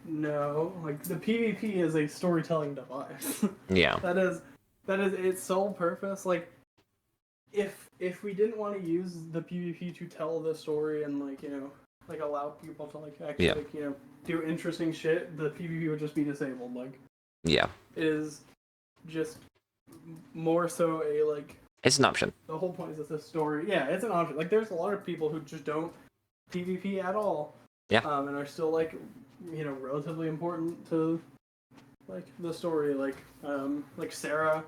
no, like the PvP is a storytelling device. Yeah. That is its sole purpose. Like, if we didn't want to use the PvP to tell the story and like, you know, like allow people to like actually like, you know, do interesting shit, the PvP would just be disabled. Like, yeah, it is just more so a like. It's an option. The whole point is it's a story. Yeah, it's an option. Like, there's a lot of people who just don't PvP at all. Yeah. And are still like, you know, relatively important to like the story. Like Sarah,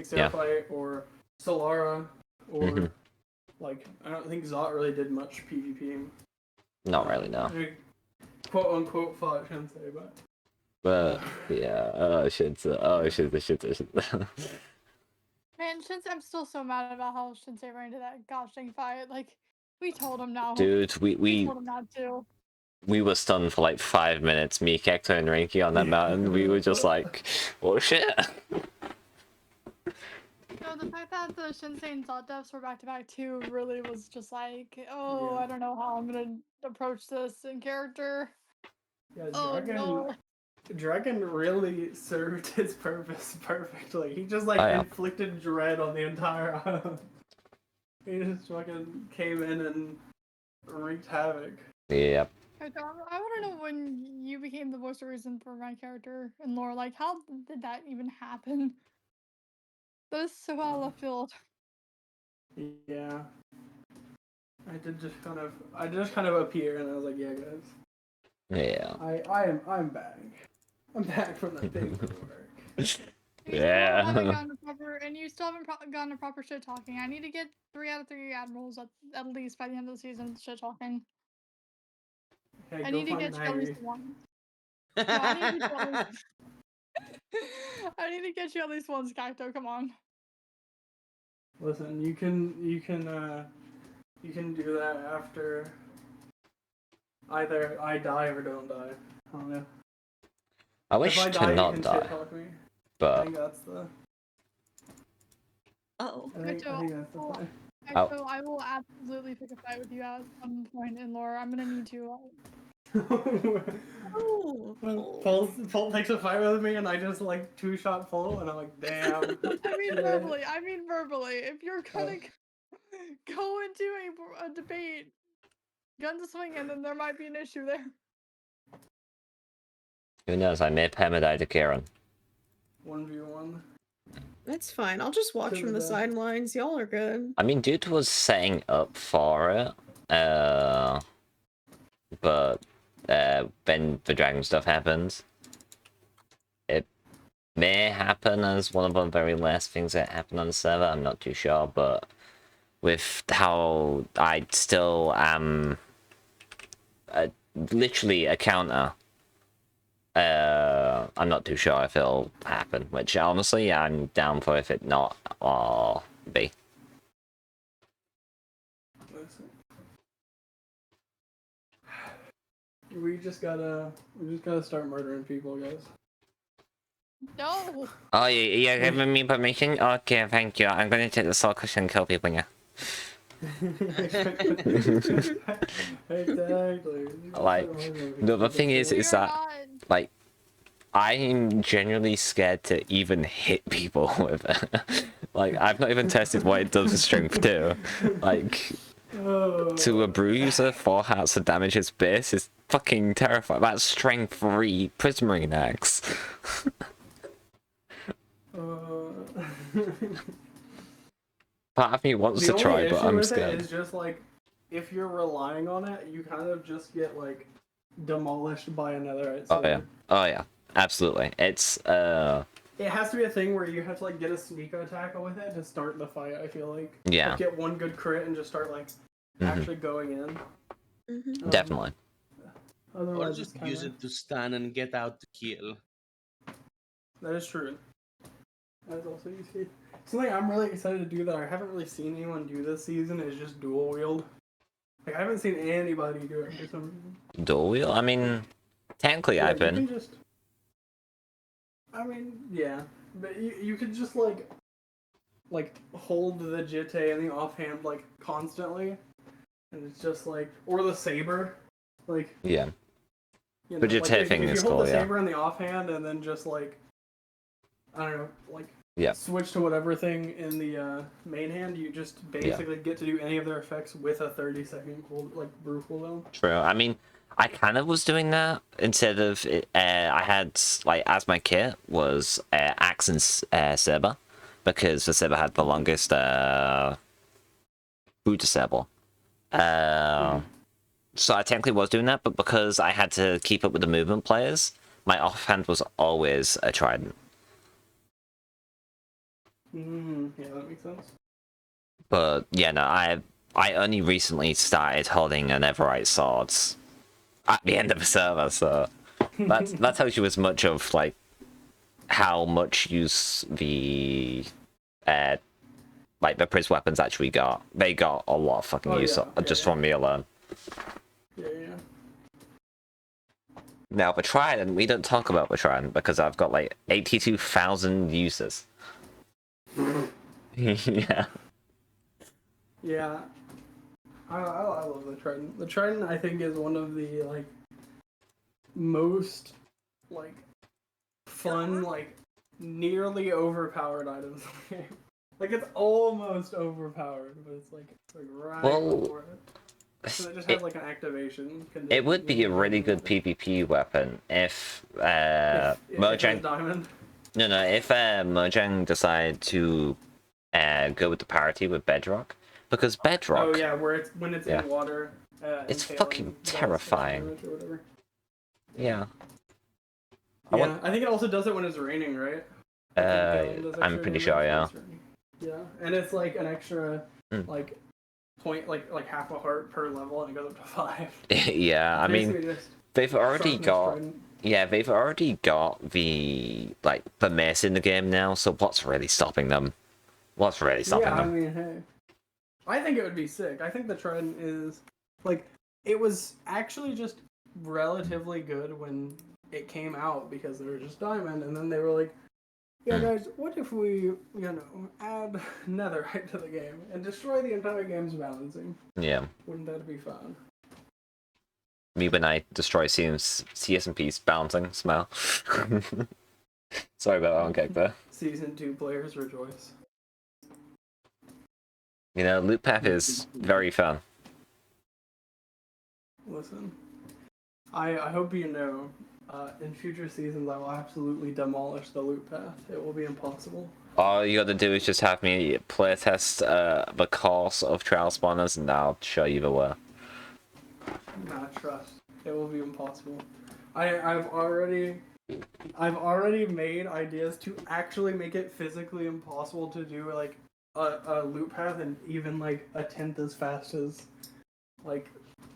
Seraphite, or Solara, or like I don't think Zot really did much PvPing. Not really, no. I mean, quote unquote fought Shinsei, but. But yeah, shit. Man, Shinsei, I'm still so mad about how Shinsei ran into that gosh dang fight. Like, we told him now. Dude, we told him not to. We were stunned for like 5 minutes, me, Kekto, and Rinky on that mountain. We were just like, oh shit. No, the fact that the Shinsei and Zot deaths were back to back too really was just like, oh, I don't know how I'm gonna approach this in character. Yeah, Dragon really served his purpose perfectly. He just like inflicted dread on the entire island. He just fucking came in and wreaked havoc. Yep. I want to know when you became the voice of reason for my character and lore. Like, how did that even happen? That is so out of left field. Yeah. I just kind of appear and I was like, yeah, guys. Yeah. I'm back. I'm back from that big work. Yeah. And you still haven't gotten a proper shit talking. I need to get 3 out of 3 admirals at least by the end of the season shit talking. Hey, I need to get you at least one. No, I need to get you at least one, Skyto. Come on. Listen, you can do that after either I die or don't die. I don't know. I If wish I to die, you not can die, shit talk me. I but think that's the. Oh. I think that's the play. Oh. So I will absolutely pick a fight with you at some point in lore. I'm gonna need you. Oh. Paul takes a fight with me, and I just like two-shot full, and I'm like, damn. I mean Yeah. verbally. I mean verbally. If you're gonna go into a debate, guns swinging, then there might be an issue there. who knows? I may permadeath to Kieran. 1v1. That's fine. I'll just watch To from the the death. sidelines. Y'all are good. I mean, dude was setting up for it, but when the dragon stuff happens, it may happen as one of the very last things that happen on the server. I'm not too sure, but with how I still am literally a counter, I'm not too sure if it'll happen, which honestly I'm down for if it not or be. We just gotta start murdering people, guys. No. Oh, you're giving me permission? Okay, thank you. I'm gonna take the soul cushion and kill people now. Exactly. Like, the thing is We are that, not. like, I'm genuinely scared to even hit people with it. Like, I've not even tested what it does with strength 2. Like, to a bruiser, 4 hearts of damage its base is fucking terrifying. That's strength 3 Prismarine axe. Part of me wants to try, but I'm scared. It's just like, if you're relying on it, you kind of just get like demolished by another. Oh yeah. Oh yeah. Absolutely. It's It has to be a thing where you have to like get a sneak attack with it to start the fight. I feel like. Yeah. Like, get one good crit and just start like actually going in. Definitely. Or Otherwise, just it's use kinda... it to stun and get out to kill. That is true. That is also easy. Something I'm really excited to do that I haven't really seen anyone do this season is just dual wield. Like, I haven't seen anybody do it for some reason. Dual wheel? I mean, technically Yeah, I've you been. can just... I mean, yeah. But you could just, like, hold the jitte and the offhand, like, constantly. And it's just, like... Or the saber. Like... Yeah. You know, The jitte like, thing if is you hold cool, the yeah. saber in the offhand and then just, like... I don't know, like... Yeah. Switch to whatever thing in the main hand, you just basically get to do any of their effects with a 30-second brew cooldown. True. I mean, I kind of was doing that instead of I had like as my kit was axe and saber, because the saber had the longest boot to saber. So I technically was doing that, but because I had to keep up with the movement players, my offhand was always a trident. Yeah, that makes sense. But yeah, no, I only recently started holding an Everite sword at the end of the server, so that tells you as much of like how much use the like the Priz weapons actually got. They got a lot of fucking use just from me alone. Yeah. Now the Trident, we don't talk about the Trident because I've got like 82,000 uses. Yeah. Yeah. I love the Trident. The Trident, I think, is one of the, like, most, like, fun, like, nearly overpowered items in the game. Like, it's almost overpowered, but it's, like right before it. So it just has, like, an activation condition. It would be a really good PvP weapon if Mojang... Diamond. No, if Mojang decide to go with the parity with Bedrock, because Bedrock... Oh yeah, when it's in water. It's fucking terrifying. Yeah. Yeah, I think it also does it when it's raining, right? I'm pretty sure, yeah. Yeah, and it's like an extra, like, point, like half a heart per level, and it goes up to 5. Yeah, I mean, they've already got... Yeah, they've already got the, like, the mace in the game now, so what's really stopping them? What's really stopping them? I mean, hey. I think it would be sick. I think the Trident is, like, it was actually just relatively good when it came out because they were just diamond, and then they were like, yeah, guys, what if we, add netherite to the game and destroy the entire game's balancing? Yeah. Wouldn't that be fun? Me when I destroy CSMP's balancing smell. Sorry about that one, Kekta. Season 2 players rejoice. You know, loot path is very fun. Listen, I hope you know, in future seasons I will absolutely demolish the loot path. It will be impossible. All you gotta do is just have me playtest the course of trial spawners, and I'll show you the way. Not trust. It will be impossible. I've already made ideas to actually make it physically impossible to do like a loop path and even like a tenth as fast as like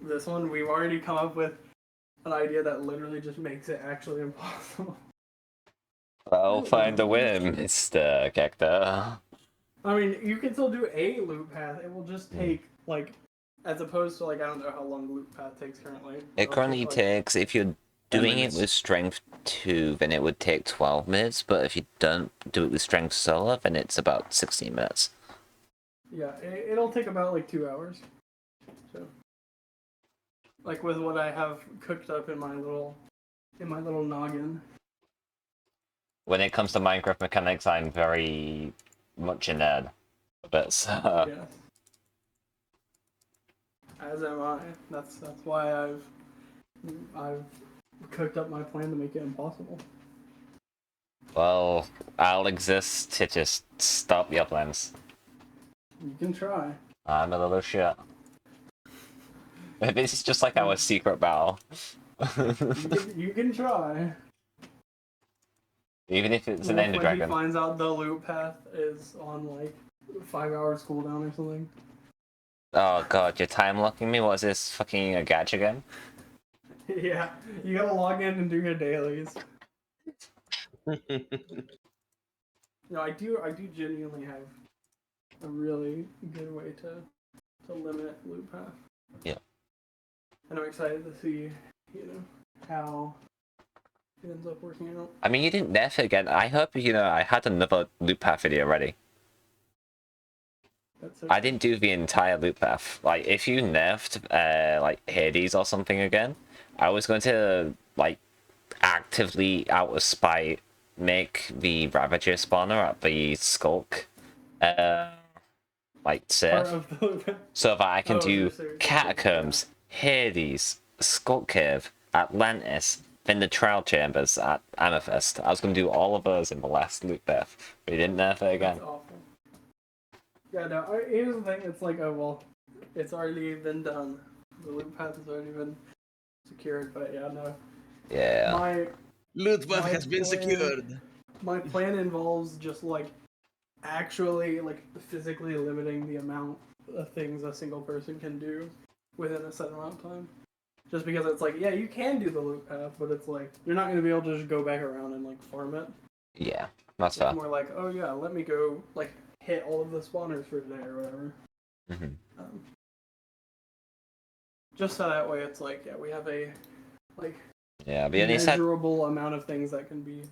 this one. We've already come up with an idea that literally just makes it actually impossible. I'll find a way, Mr. Kekta. I mean, you can still do a loop path. It will just take like, as opposed to like I don't know how long loop path takes currently. It currently takes, if you're doing it with strength 2, then it would take 12 minutes, but if you don't do it with strength solo, then it's about 16 minutes. Yeah, it'll take about like 2 hours. So, like with what I have cooked up in my little noggin. When it comes to Minecraft mechanics, I'm very much a nerd. But Yes. As am I. That's why I've cooked up my plan to make it impossible. well, I'll exist to just stop your plans. You can try. I'm a little shit. This is just like our secret battle. You can try. Even if it's an Ender When Dragon. he finds out the loop path is on like 5 hours cooldown or something. Oh god, you're time locking me? What is this, fucking a gacha again? Yeah, you gotta log in and do your dailies. No, I do genuinely have a really good way to limit loop path. Yeah. And I'm excited to see, how it ends up working out. I mean, you didn't nerf it again. I hope, I had another loop path video ready. That's I didn't do the entire loop path. Like, if you nerfed, like, Hades or something again, I was going to, like, actively, out of spite, make the Ravager spawner at the Skulk, like, safe. So that I can do Catacombs, Hades, Skulk Cave, Atlantis, then the Trial Chambers at Amethyst. I was going to do all of those in the last loop path, but you didn't nerf it again. That's awful. Yeah, no, here's the thing, it's like, oh well, it's already been done. The loop path has already been secured, but yeah, no. Yeah. My Loot path my has been plan- secured. My plan involves just like actually like physically limiting the amount of things a single person can do within a set amount of time. Just because it's like, yeah, you can do the loop path, but it's like you're not going to be able to just go back around and like farm it. Yeah, that's It's fair. more like, oh yeah, let me go like hit all of the spawners for today or whatever. Mm-hmm. Just so that way it's like, yeah, we have a like Yeah, the only sad, measurable amount of things that can be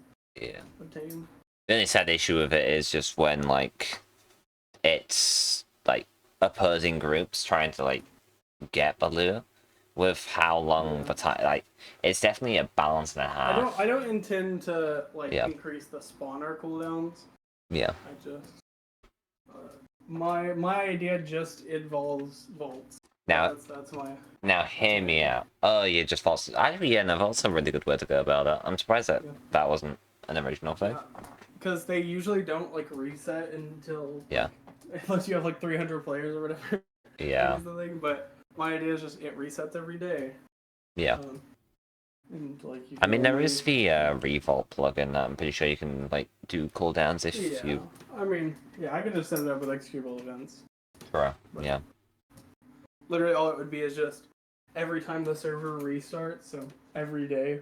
yeah. obtained. The only sad issue with it is just when, like, it's, like, opposing groups trying to, like, get the loot with how long the time, like, it's definitely a balance and a half. I don't intend to like Yeah. increase the spawner cooldowns. Yeah. I just my idea just involves vaults. Now, That's my now hear me out. Oh, yeah, just vaults. Actually, yeah, no, vaults are a really good way to go about it. I'm surprised that that wasn't an original thing. because they usually don't like reset until Yeah. unless you have like 300 players or whatever. Yeah. Is the thing, but my idea is just it resets every day. Yeah. And like you I can mean, there only- is the Revolt plugin that I'm pretty sure you can, like, do cooldowns if Yeah, you... I mean, yeah, I can just set it up with executable events. Bro, yeah. Literally, all it would be is just every time the server restarts, so every day,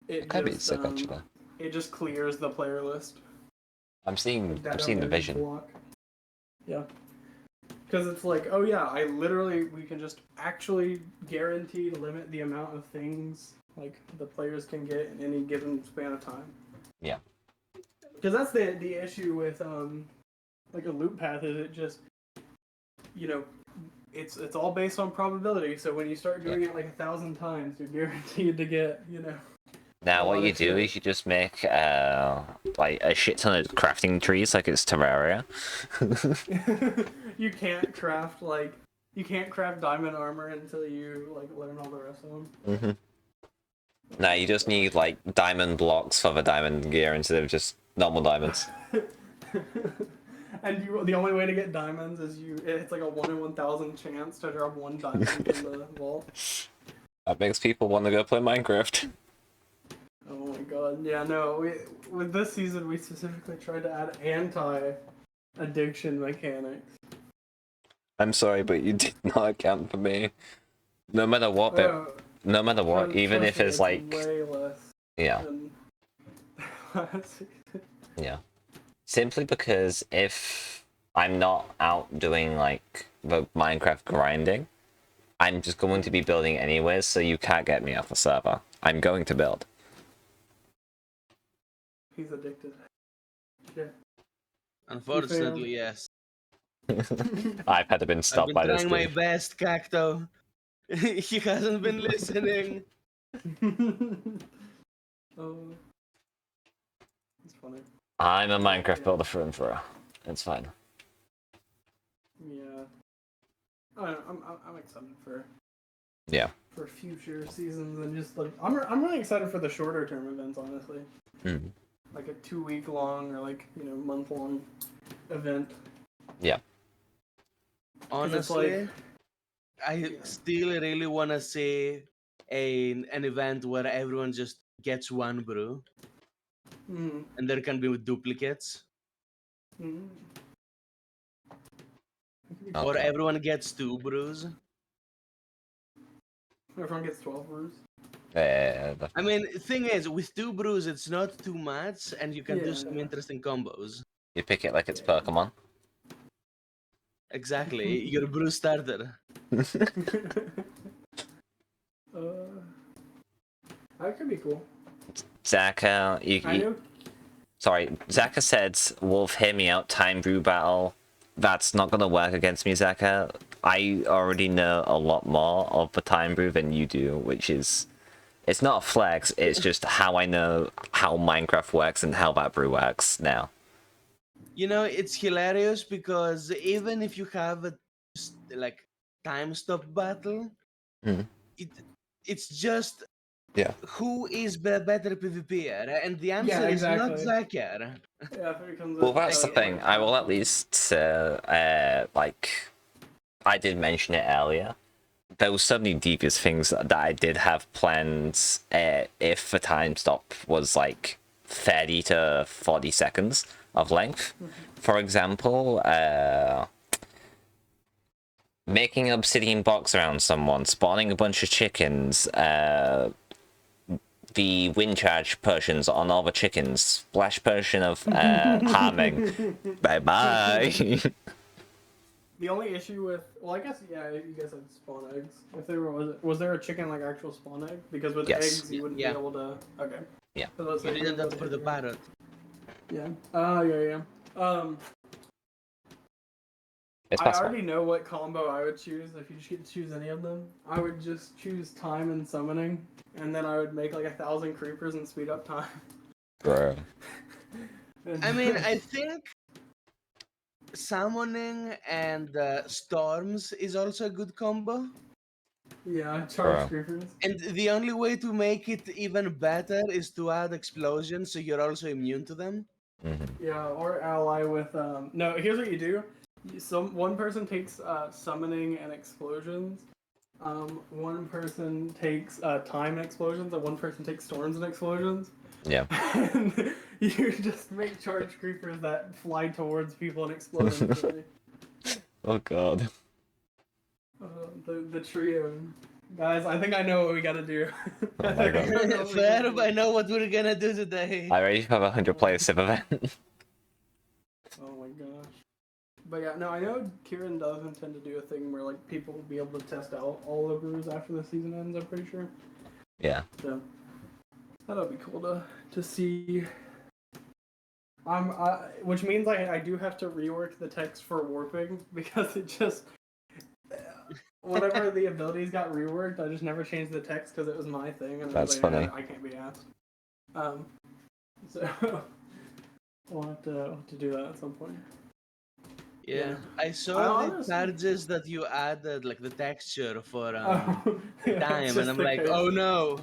it That'd be just sick, actually. it just clears the player list. I'm seeing the vision. Block. Yeah, Because it's like, oh yeah, we can just actually guarantee to limit the amount of things like the players can get in any given span of time. Yeah. Because that's the issue with like a loop path is it just, you know, it's all based on probability. So when you start doing it like 1,000 times, you're guaranteed to get, you know. Now what you do is you just make like a shit ton of crafting trees like it's Terraria. You can't craft diamond armor until you like learn all the rest of them. Mm-hmm. Now you just need like diamond blocks for the diamond gear instead of just normal diamonds. And the only way to get diamonds is it's like a 1 in 1,000 chance to drop 1 diamond in the vault. That makes people want to go play Minecraft. Oh my god, yeah, no, with this season we specifically tried to add anti-addiction mechanics. I'm sorry, but you did not account for me. No matter what, no matter what, even if it's like... way less Yeah. than last season. Yeah. Simply because if I'm not out doing like the Minecraft grinding, I'm just going to be building anyways, so you can't get me off the server. I'm going to build. He's addicted. Yeah. Unfortunately, yes. I've had to been stopped by this I've been trying dude. my best, Cacto. He hasn't been listening. Oh, it's funny. I'm a Minecraft builder through and through. It's fine. Yeah. I'm excited for future seasons and just like I'm really excited for the shorter term events, honestly. Mm. Like a 2-week long or like, you know, month long event. Yeah. Honestly, I still really want to see an event where everyone just gets 1 brew. Mm. And there can be duplicates. Mm. Or everyone gets 2 brews. Everyone gets 12 brews. I mean, thing is, with 2 brews, it's not too much, and you can do some interesting combos. You pick it like it's Pokemon. Exactly, your brew starter. That could be cool. Zaka, sorry, Zaka said, Wolf, hear me out, time brew battle. That's not gonna work against me, Zaka. I already know a lot more of the time brew than you do, which is... It's not a flex, it's just how I know how Minecraft works and how that brew works now. You know, it's hilarious because even if you have a like time stop battle, it's just who is the better PvPer, and the answer is not Zakir. Well, that's the thing. I will at least like I did mention it earlier. There were so many devious things that I did have planned if the time stop was like 30 to 40 seconds of length. For example, making an obsidian box around someone, spawning a bunch of chickens, the wind charge potions on all the chickens, splash potion of harming. Bye-bye. The only issue with, well, I guess, yeah, you guys had spawn eggs. If there was there a chicken like actual spawn egg? Because with eggs, you wouldn't be able to. Okay. Yeah. You didn't have to put the parrot. Yeah. Yeah. I already know what combo I would choose if you just get to choose any of them. I would just choose time and summoning, and then I would make like 1,000 creepers and speed up time. Bro. I mean, I think summoning and storms is also a good combo. Yeah, charge creepers. And the only way to make it even better is to add explosions, so you're also immune to them. Yeah, or ally with no. Here's what you do. One person takes summoning and explosions. One person takes time and explosions, and one person takes storms and explosions. Yeah. And you just make charge creepers that fly towards people and explode instantly. Oh god. The trio. Guys, I think I know what we gotta do. Oh my god. Fair, I know what we're gonna do today. I already have a 100 player civ event. Oh my gosh. But yeah, no, I know Kieran does intend to do a thing where like people will be able to test out all the brews after the season ends. I'm pretty sure. Yeah. So that'll be cool to see. Which means I do have to rework the text for warping because it just whenever the abilities got reworked, I just never changed the text because it was my thing, and I was That's like, funny. I can't be asked. So we'll have to do that at some point. Yeah, I saw I the honestly- charges that you added, like the texture for Yeah, it's time, just and I'm the like, case. oh no,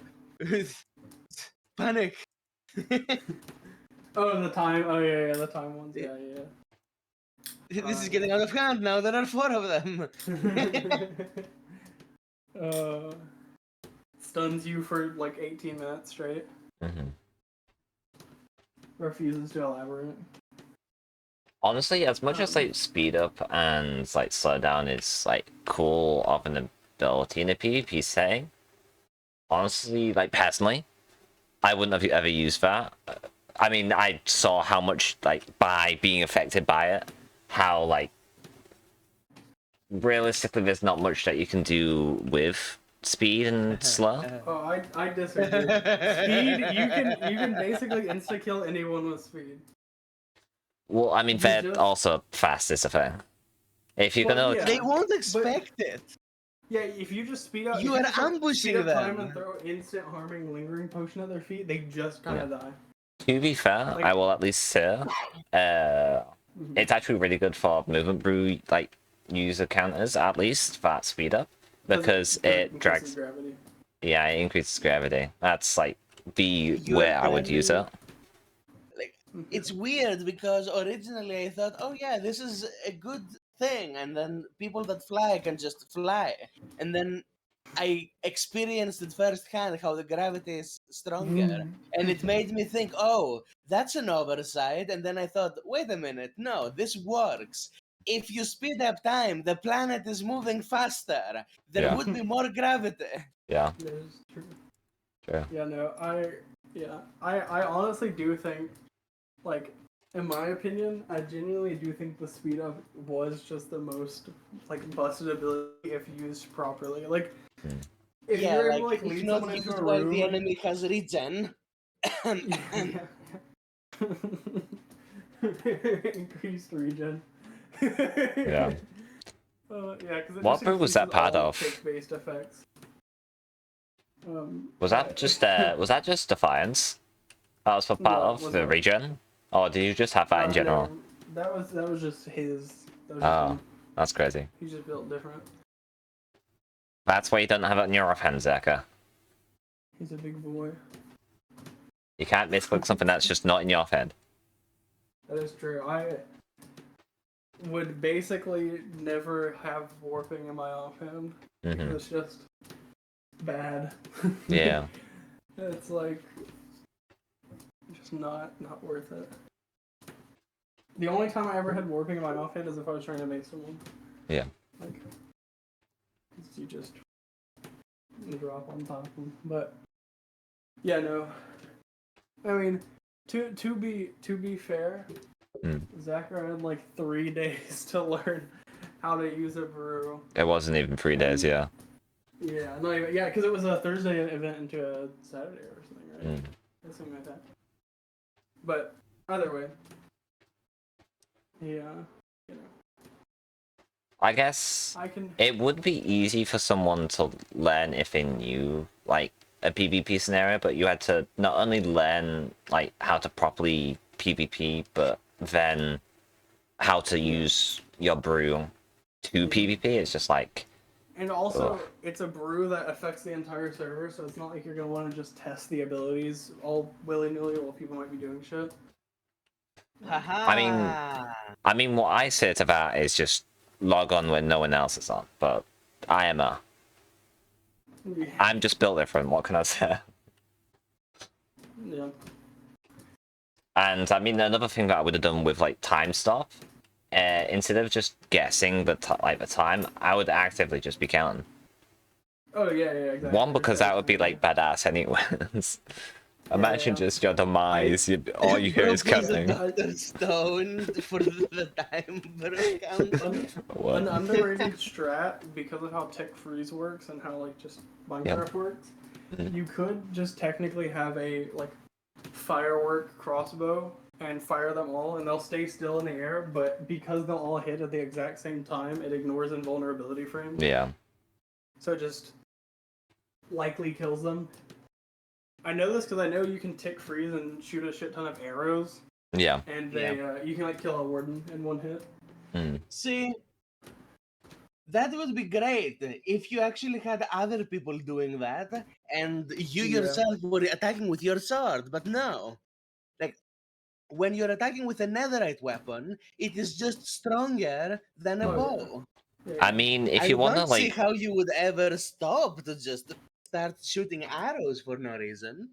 panic. Oh, the time. Oh yeah, the time ones. Yeah, This is getting out of hand now. There are 4 of them. yeah. Stuns you for like 18 minutes straight. Mm-hmm. Refuses to elaborate. Honestly, as much as like speed up and like slow down is like cool of an ability in a PvP setting, honestly, like personally, I wouldn't have ever used that. I mean, I saw how much like by being affected by it, how like realistically there's not much that you can do with speed and slow. Oh, I disagree. Speed, you can basically insta kill anyone with speed. Well, I mean, You they're just- also fast is a thing. If you're Well, gonna, yeah. They won't expect it. Yeah, if you just speed up, You if are just, like, ambushing speed up time them. and throw instant harming lingering potion at their feet, they just kind of die. to be fair, Like- I will at least say, it's actually really good for movement brew like user counters at least that speed up because it increases drags. gravity. Yeah, it increases gravity. That's like the You where are I would telling use me- it. Like, it's weird because originally I thought, oh yeah, this is a good thing, and then people that fly can just fly, and then I experienced it firsthand how the gravity is stronger, and it made me think, oh, that's an oversight. And then I thought, wait a minute, no, this works. If you speed up time, the planet is moving faster. There Yeah. would be more gravity. Yeah, That is true. true. Yeah, no, I honestly do think, like, in my opinion, I genuinely do think the speed up was just the most, like, busted ability if used properly. Like, if Yeah, you're like, able to, like, if lead not someone into used a while room, the enemy has regen. increased regen. Yeah. Yeah, because What brew was that part of? Tick-based effects. Was that just Defiance? That was for part No, it of the wasn't. regen, or did you just have that in general? No, that was just his. That was just Oh, him. that's crazy. He's just built different. That's why you don't have it in your offhand, Zeka. He's a big boy. You can't misclick something that's just not in your offhand. That is true. I would basically never have warping in my offhand. Mm-hmm. It's just bad. Yeah. It's like just not worth it. The only time I ever had warping in my offhand is if I was trying to make someone. Yeah. Like, you just drop on top of them. But yeah, no. I mean, to be fair, Zachary had like 3 days to learn how to use a brew. It wasn't even 3 days, yeah. Yeah, not even, yeah, because it was a Thursday event into a Saturday or something, right? Something like that. But either way, yeah, you know, I guess I can. it would be easy for someone to learn if they knew like a PvP scenario, but you had to not only learn like how to properly PvP, but then how to use your brew to PvP. It's just like, And also, it's a brew that affects the entire server, so it's not like you're gonna want to just test the abilities all willy-nilly while people might be doing shit. I mean, what I say to that is just log on when no one else is on. But I'm just built different. What can I say? Yeah. And I mean, another thing that I would have done with like time stop, instead of just guessing the time, I would actively just be counting. Oh yeah, exactly. One, because that would be like badass anyways. Imagine yeah. just your demise. All you hear is Propose a counting. Dr. Stone for the time for counting. What? An underrated strat, because of how Tick Freeze works and how like just Minecraft works, Mhm. you could just technically have a like firework crossbow and fire them all, and they'll stay still in the air. But because they'll all hit at the exact same time, it ignores invulnerability frames. Yeah. So it just likely kills them. I know this because I know you can Tick Freeze and shoot a shit ton of arrows, Yeah. and they you can like kill a warden in one hit. See, that would be great if you actually had other people doing that, and you Yeah. yourself were attacking with your sword. But no, like when you're attacking with a netherite weapon, it is just stronger than a Oh, yeah. bow. Yeah, I mean, if I you want to don't see like, how you would ever stop to just start shooting arrows for no reason.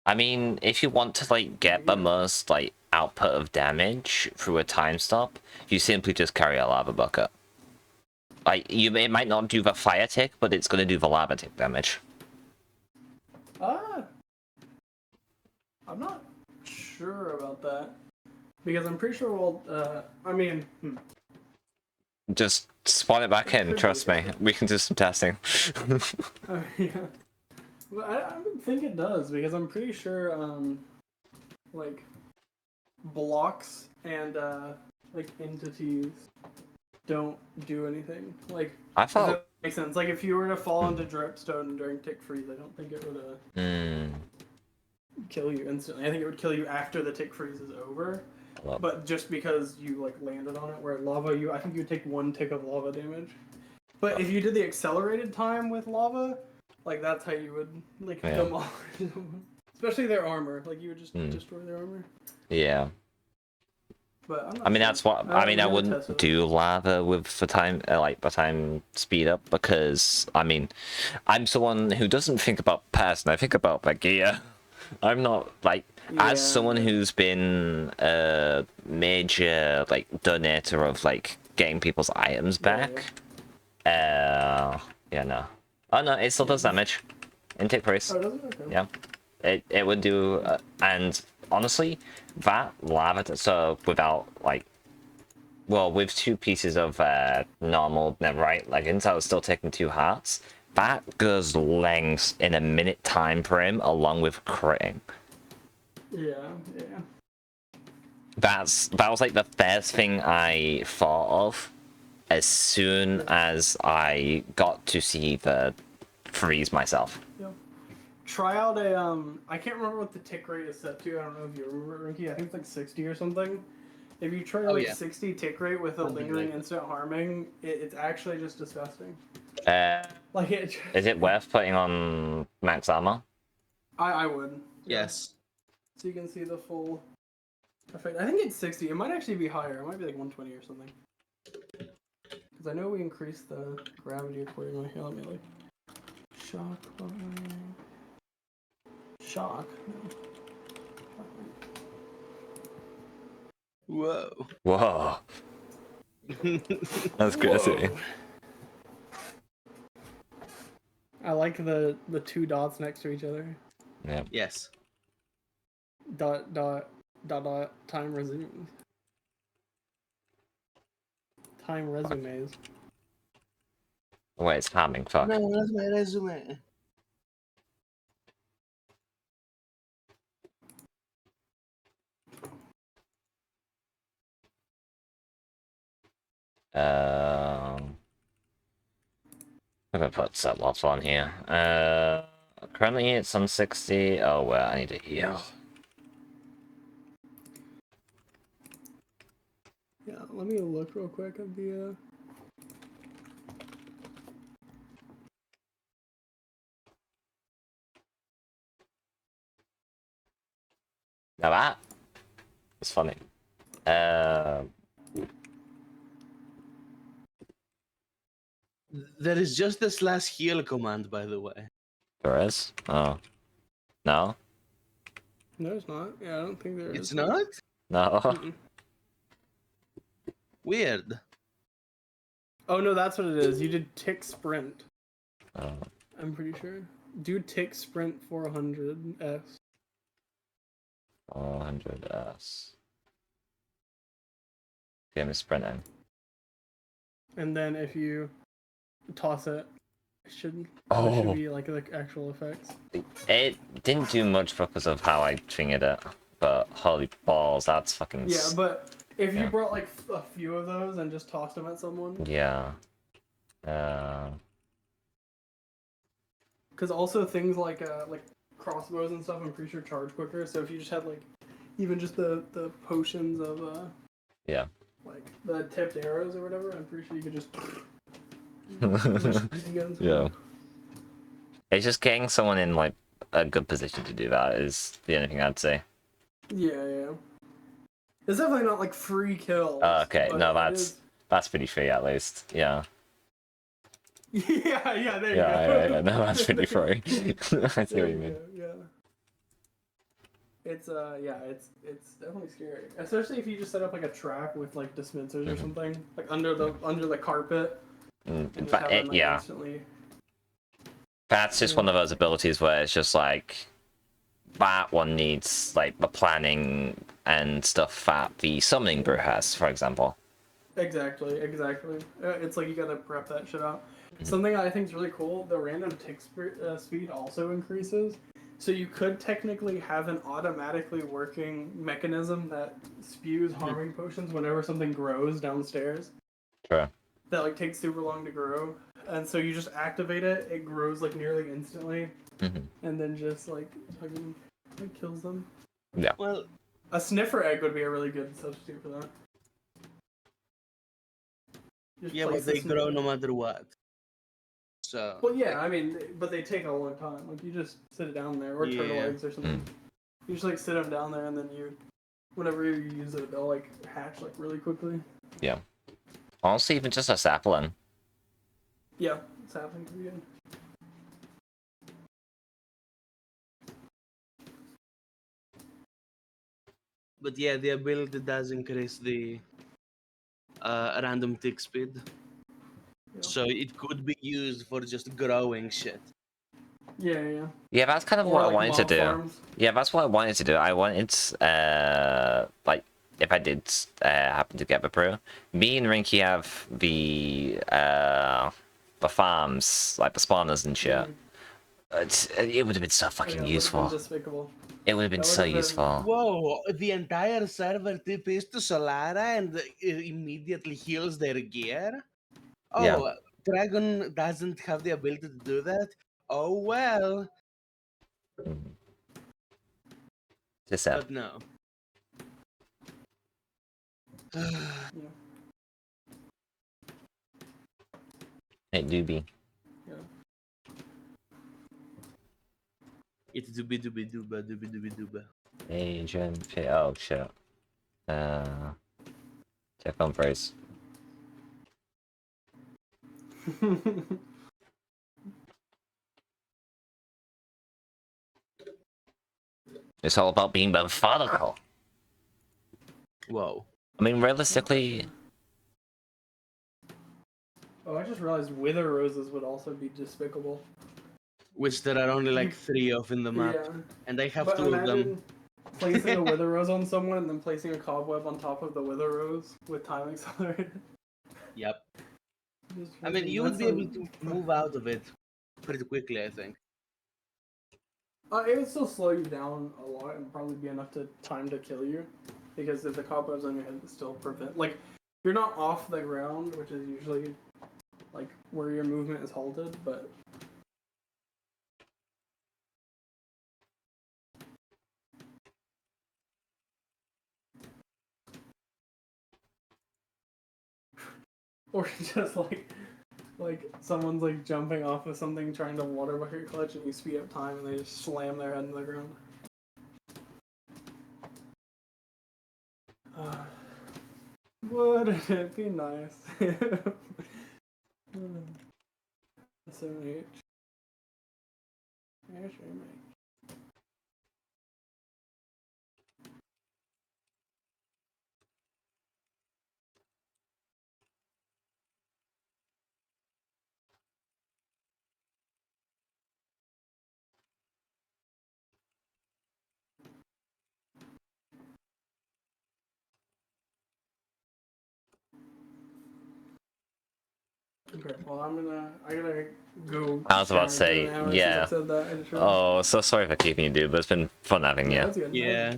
I mean, if you want to like get the most like output of damage through a time stop, you simply just carry a lava bucket. Like it might not do the fire tick, but it's gonna do the lava tick damage. I'm not sure about that because I'm pretty sure we'll. I mean, Just spawn it back in. Trust me, we can do some testing. yeah. Well, I don't think it does because I'm pretty sure like blocks and like entities don't do anything. Like I if thought. that makes sense. Like if you were to fall into dripstone during Tick Freeze, I don't think it would kill you instantly. I think it would kill you after the Tick Freeze is over. But just because you like landed on it, where lava, I think you would take 1 tick of lava damage. But if you did the accelerated time with lava, like that's how you would like demolish them. Especially their armor. Like you would just destroy their armor. Yeah. But I'm not I mean, sure. that's what I mean. I wouldn't do lava with the time, like the time speed up, because I mean, I'm someone who doesn't think about person. I think about the gear. I'm not like as someone who's been a major like donator of like getting people's items back. Yeah, no. Oh no, it still does damage. Intake price. Oh, does it? Okay. Yeah, it would do, and honestly, that lava. So without like, well, with 2 pieces of normal netherite leggings, I was still taking 2 hearts. That goes lengths in a minute time frame, along with critting. Yeah. That was like the first thing I thought of as soon as I got to see the freeze myself. Yep. Try out a I can't remember what the tick rate is set to. I don't know if you remember, Rinky. I think it's like 60 or something. If you try 60 tick rate with a lingering instant harming, it's actually just disgusting. Like it. Is it worth putting on max armor? I would. Yes. So you can see the full effect. I think it's 60. It might actually be higher. It might be like 120 or something. Because I know we increased the gravity accordingly. Here, let me like shock. Whoa. Whoa. That's crazy. I like the 2 dots next to each other. Yeah. Yes. Dot, time resumes. Time resumes. Wait, it's harming. Fuck. No, that's my resume. I'm gonna put set lots on here. Currently it's on 60. Oh, well, I need to heal. Yeah, let me look real quick at the Now that is funny. There is just a /heal command, by the way. There is? Oh. No? No, it's not. Yeah, I don't think there is. It's not? No? Weird. Oh no, that's what it is. You did tick sprint. Oh. I'm pretty sure. Do tick sprint 400 S. 400s. Game is sprinting. And then if you toss it, it should Oh. be like the actual effects. It didn't do much because of how I fingered it, but holy balls, that's fucking. Yeah, but if you Yeah. brought like a few of those and just tossed them at someone, Yeah. because also things like crossbows and stuff, I'm pretty sure charge quicker. So if you just had like even just the potions of Yeah. like the tipped arrows or whatever, I'm pretty sure you could just Yeah. It's just getting someone in like a good position to do that is the only thing I'd say. Yeah. It's definitely not like free kills. Okay, but no, it that's pretty free at least. Yeah. is... yeah, there you Yeah, go. yeah, no, that's pretty free. I see what you mean. Yeah. It's it's definitely scary, especially if you just set up like a trap with like dispensers or something like under the carpet. And just have them, like, Yeah. instantly... That's just one of those abilities where it's just like that one needs like the planning and stuff that the summoning brew has, for example. Exactly. It's like you gotta prep that shit out. Something I think is really cool, the random tick speed also increases. So you could technically have an automatically working mechanism that spews harming potions whenever something grows downstairs. True. That like takes super long to grow. And so you just activate it, it grows like nearly instantly, and then just like fucking kills them. Yeah. Well, A sniffer egg would be a really good substitute for that. Just yeah, place but they the grow sniffer- no matter what. So. Well, yeah, I mean, but they take a long time. Like you just sit it down there, or turtle Yeah. eggs or something. You just like sit them down there, and then whenever you use it, they'll like hatch like really quickly. Yeah. Honestly, even just a sapling. Yeah, it's happening to be good. But yeah, the ability does increase the random tick speed. Yeah. So it could be used for just growing shit. Yeah. Yeah, that's kind of Or what I like wanted to mob do. farms. Yeah, that's what I wanted to do. I wanted, like, if I did happen to get the brew, me and Rinky have the farms, like the spawners and shit. It would have been so fucking Yeah, it would've useful. been despicable. It would have been That so would've been- useful. Whoa, the entire server TPs to Solara and it immediately heals their gear? Oh, Yeah. Dragon doesn't have the ability to do that? Oh well. Just that. But no. Hey, doobie. It's dooby dooby dooba dooby dooby dooba. Agent. Oh shit. Check on phrase. It's all about being methodical. Whoa. I mean, realistically, Oh, I just realized wither roses would also be despicable. Which there are only like 3 of in the map. Yeah. And I have But 2 of them. imagine placing a wither rose on someone and then placing a cobweb on top of the wither rose with time accelerated. Yep. Just I mean, fucking- you would that's be able a- to move out of it pretty quickly, I think. It would still slow you down a lot and probably be enough time to kill you. Because if the cobwebs on your head still prevent... Like, you're not off the ground, which is usually, like, where your movement is halted, but... Or just, like someone's, like, jumping off of something, trying to water bucket clutch, and you speed up time, and they just slam their head in the ground. Wouldn't it be nice? SMH. Okay, well I gotta go. I was about to shower. It's been say, an hour since yeah. I said that intro. Oh, so sorry for keeping you, dude, but it's been fun having No, you. that's good. Yeah.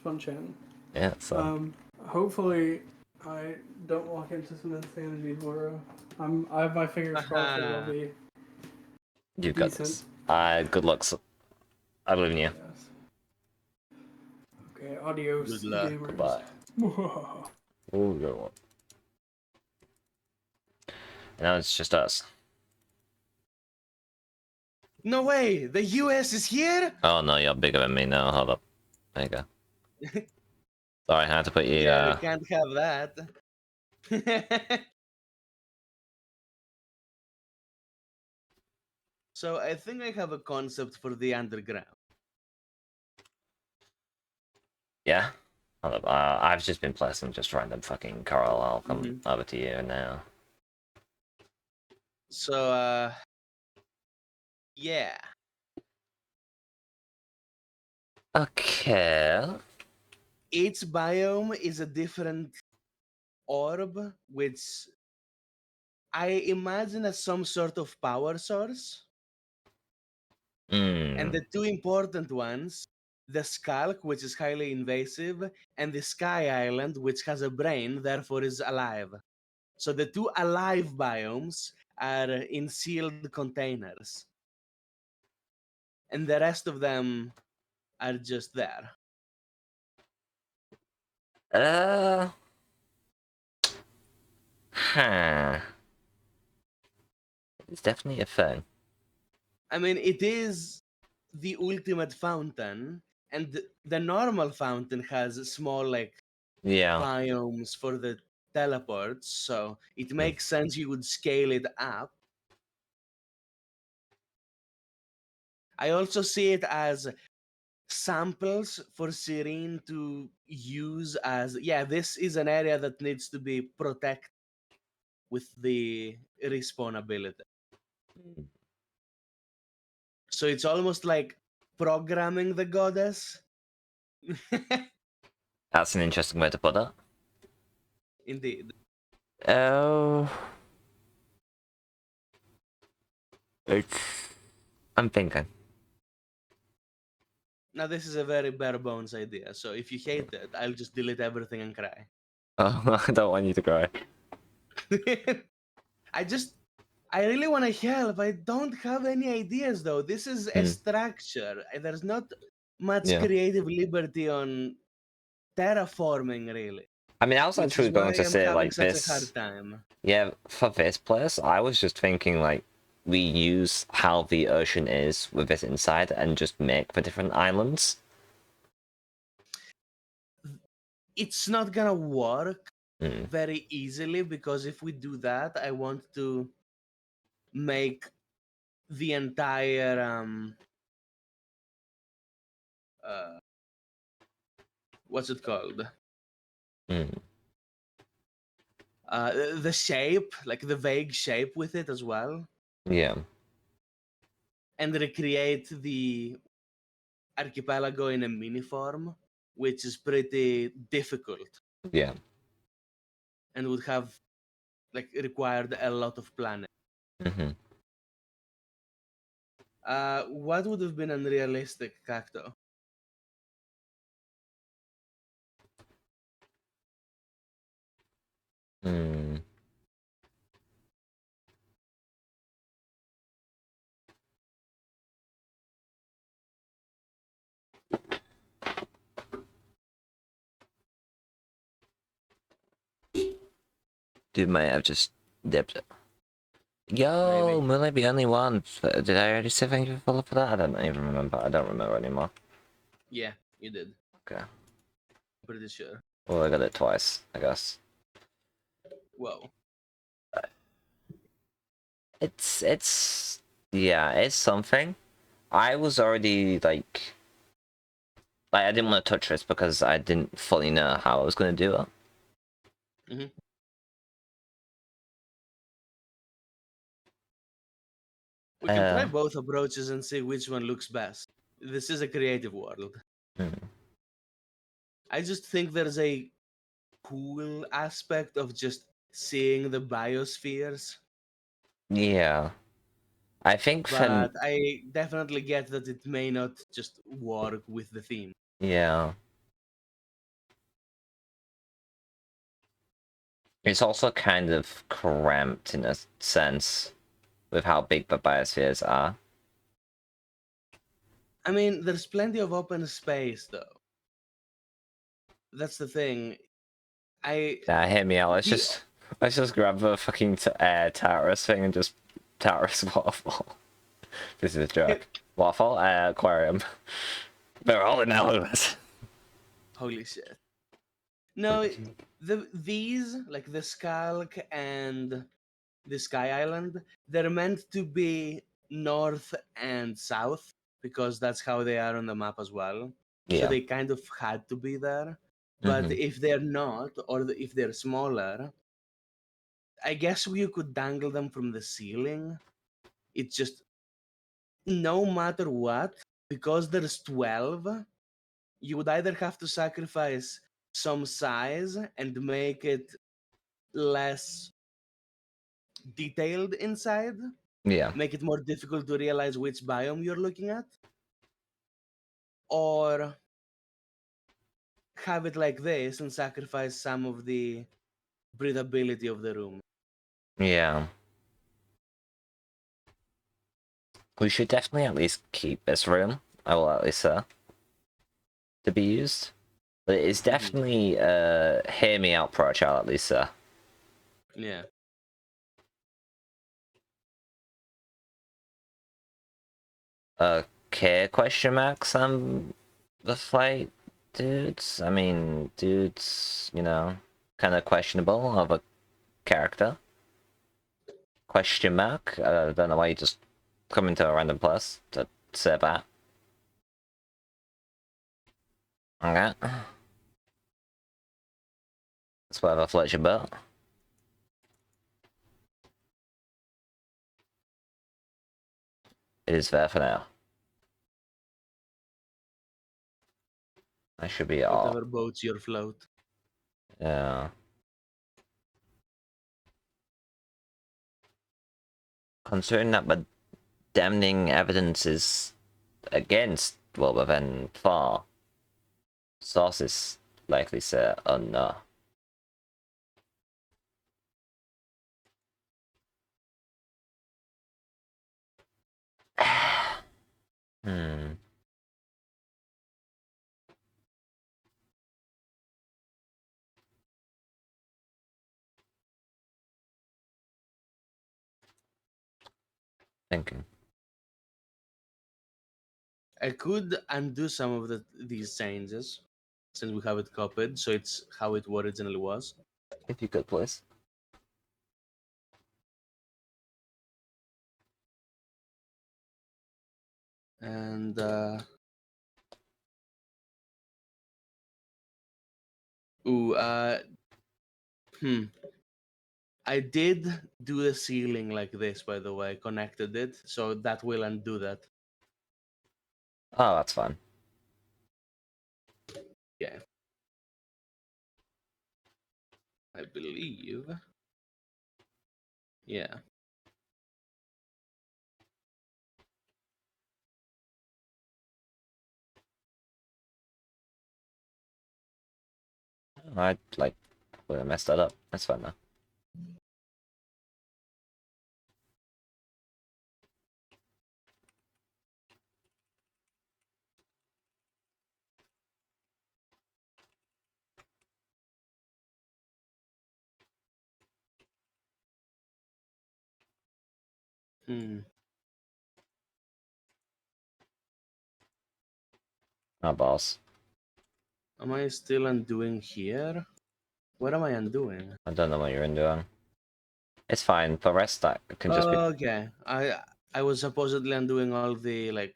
Fun chatting. Yeah, so. Hopefully I don't walk into some insanity tomorrow. I have my fingers crossed that it'll be You've got decent. this. Good luck. I believe in you. Yes. Okay, adios, Good luck. gamers. Bye. Oh, good one. Now it's just us. No way! The US is here? Oh no, you're bigger than me now. Hold up. There you go. Sorry, I had to put you. Yeah, we can't have that. So I think I have a concept for the underground. Yeah. Hold up. I've just been placing just random fucking coral. I'll come over to you now. So yeah. Okay. Each biome is a different orb, which I imagine as some sort of power source. And the two important ones, the Skulk, which is highly invasive, and the Sky Island, which has a brain, therefore is alive. So the two alive biomes are in sealed containers. And the rest of them are just there. Huh. It's definitely a thing. I mean, it is the ultimate fountain, and the normal fountain has small, like, Yeah. biomes for the teleports, so it makes sense you would scale it up. I also see it as samples for Serene to use as, yeah, this is an area that needs to be protected with the respawn ability. So it's almost like programming the goddess. That's an interesting way to put it. Indeed. Oh. I'm thinking. Now, this is a very bare bones idea, so if you hate it, I'll just delete everything and cry. Oh, I don't want you to cry. I really want to help. I don't have any ideas, though. This is a structure. There's not much creative liberty on terraforming, really. I mean, I was actually going to say, like, such this. a hard time. Yeah, for this place, I was just thinking, like, we use how the ocean is with it inside and just make the different islands. It's not gonna work very easily, because if we do that, I want to make the entire what's it called? The shape, like the vague shape with it as well. Yeah. And recreate the archipelago in a mini form, which is pretty difficult. Yeah. And would have, like, required a lot of planning. What would have been unrealistic, Cacto? Dude might have just dipped it. Yo, Moonlight the only one. Did I already say thank you for that? I don't even remember. I don't remember anymore. Yeah, you did. Okay. Pretty sure. Well, I got it twice, I guess. Whoa. It's yeah, it's something. I was already like I didn't want to touch this because I didn't fully know how I was going to do it. We can try both approaches and see which one looks best. This is a creative world. I just think there's a cool aspect of just seeing the biospheres Yeah. I think But I definitely get that it may not just work with the theme. yeah. It's also kind of cramped in a sense with how big the biospheres are. I mean, there's plenty of open space, though. That's the thing. Nah, hear me out. The- Let's just grab the fucking Taurus thing and just Taurus waterfall. This is a joke. Waterfall? Aquarium. They're all in elements. Holy shit. No, these, like the Skulk and the Sky Island, they're meant to be north and south because that's how they are on the map as well. So Yeah. they kind of had to be there. But if they're not, or if they're smaller, I guess you could dangle them from the ceiling. It's just no matter what, because there's 12, you would either have to sacrifice some size and make it less detailed inside, Yeah. make it more difficult to realize which biome you're looking at, or have it like this and sacrifice some of the breathability of the room. Yeah. We should definitely at least keep this room. I will at least say. To be used. But it is definitely hear me out approach, I'll at least say. Yeah. Okay, question marks on the flight dudes. I mean, dudes, you know, kind of questionable of a character. Question mark. I don't know why you just come into a random place to say that. Okay. That's whatever floats your boat. It is there for now. I should be all. Whatever boats your float. Yeah. Considering that the damning evidence is against Wilbur, then far sources likely say, oh no. Hmm. Thinking. I could undo some of these changes since we have it copied, so it's how it originally was. If you could, please. And ooh, I did do the ceiling like this, by the way. Connected it, so that will undo that. Oh, that's fine. Yeah. I believe. Yeah. I like would have messed that up. That's fine though. Oh, boss. Am I still undoing here? What am I undoing? I don't know what you're doing. It's fine. The rest that can just be. Okay. I was supposedly undoing all the like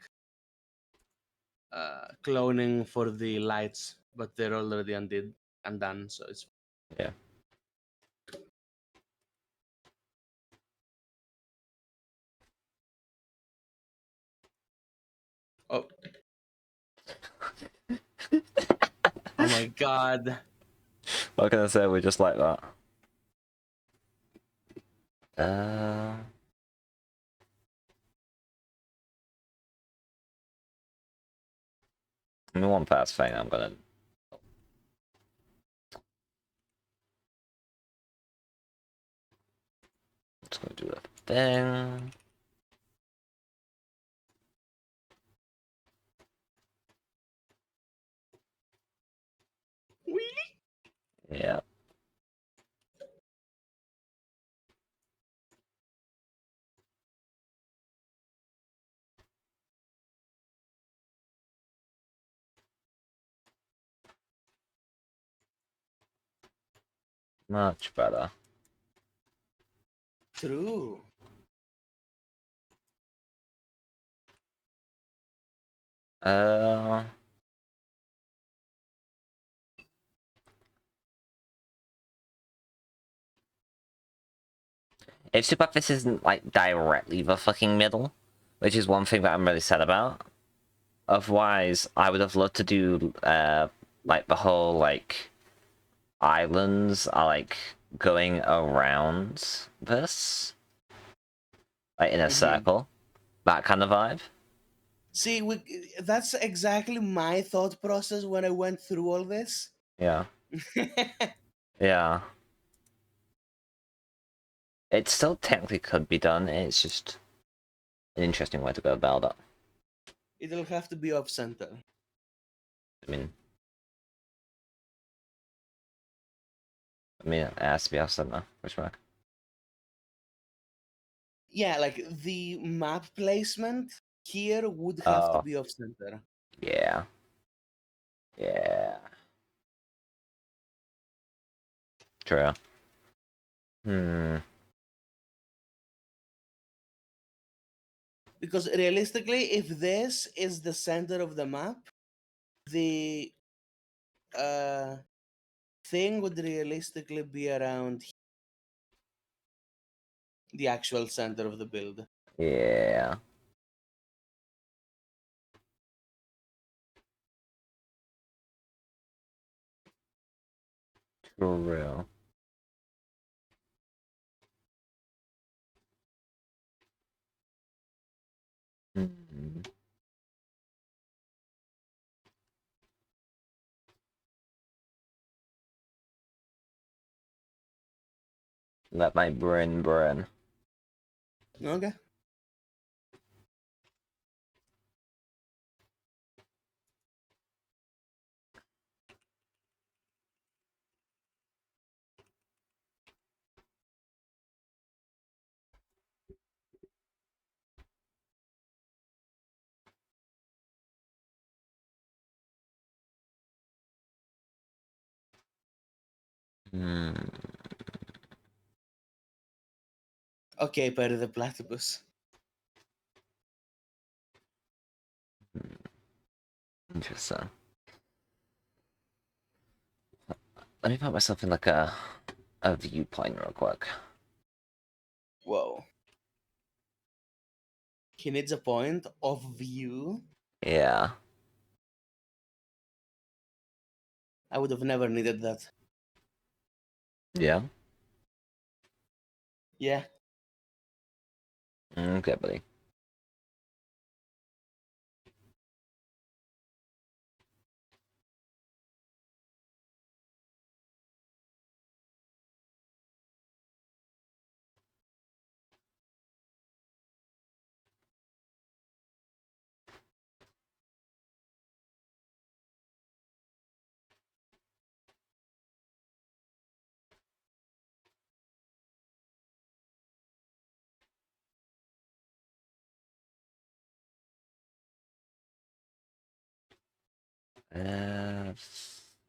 cloning for the lights, but they're already undone, so it's Yeah. oh. Oh my god. What can I say? We're just like that. I mean, one fast thing I'm gonna... Just gonna do a thing. Yeah. Much better. True. Uh... If Superfice isn't, like, directly the fucking middle, which is one thing that I'm really sad about. Otherwise, I would have loved to do, like, the whole, like, islands are, like, going around this. Like, in a circle. That kind of vibe. See, that's exactly my thought process when I went through all this. Yeah. Yeah. It still technically could be done, it's just an interesting way to go about it. It'll have to be off center. I mean, it has to be off center. Which one? Yeah, like the map placement here would have to Oh. be off center. Yeah. Yeah. True. Because realistically, if this is the center of the map, the thing would realistically be around the actual center of the build. Yeah. True. Let my brain burn. Okay. Okay, Perry the Platypus. Interesting. Let me put myself in like a viewpoint real quick. Whoa. He needs a point of view. Yeah. I would have never needed that. Yeah. Yeah. Okay, buddy.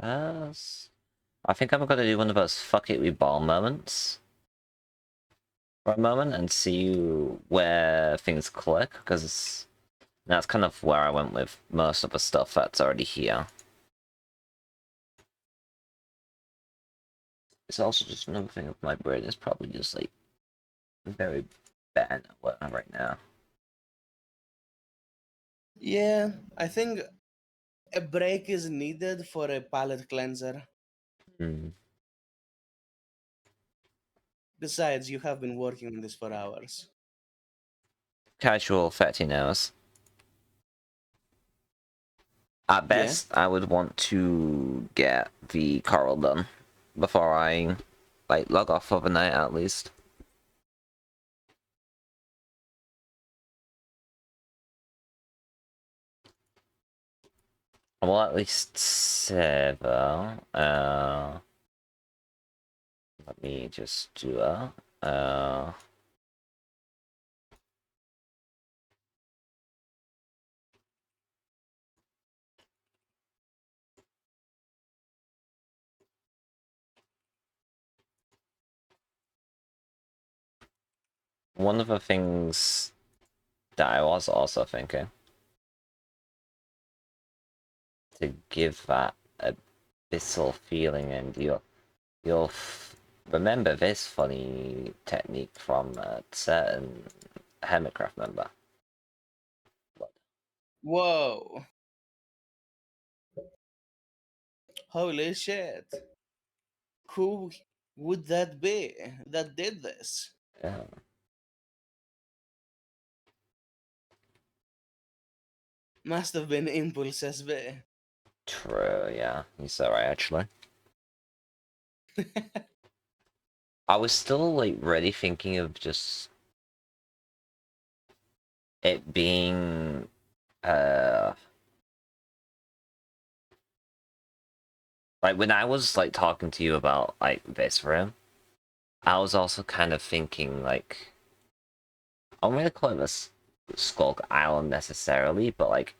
First, I think I'm gonna do one of those fuck it we ball moments for a moment and see where things click, because that's kind of where I went with most of the stuff that's already here. It's also just another thing of my brain is probably just like very bad at what I'm right now. Yeah, I think a break is needed for a palate cleanser. Besides, you have been working on this for hours. Casual 13 hours. At Yeah. best, I would want to get the coral done before I like log off for the night at least. Well, at least several. Let me just do a. One of the things that I was also thinking to give that abyssal feeling, and you'll remember this funny technique from a certain Hermitcraft member. Whoa. Holy shit. Who would that be that did this? Yeah. Must have been Impulse SB. True, yeah. You're so right, actually. I was still, like, really thinking of just it being, like, when I was, like, talking to you about, like, this room, I was also kind of thinking, like, I don't really call it a Skulk Island necessarily, but, like,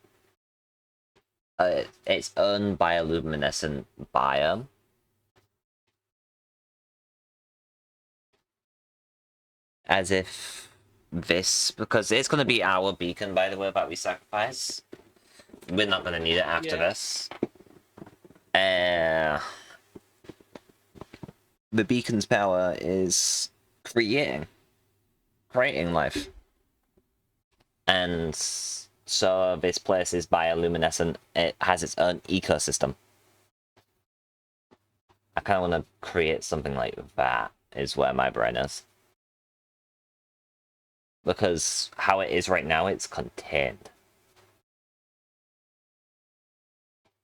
its own bioluminescent biome. As if this, because it's going to be our beacon, by the way, that we sacrifice. We're not going to need it after Yeah. this. The beacon's power is creating life. And so this place is bioluminescent. It has its own ecosystem. I kind of want to create something like that, is where my brain is. Because how it is right now, it's contained.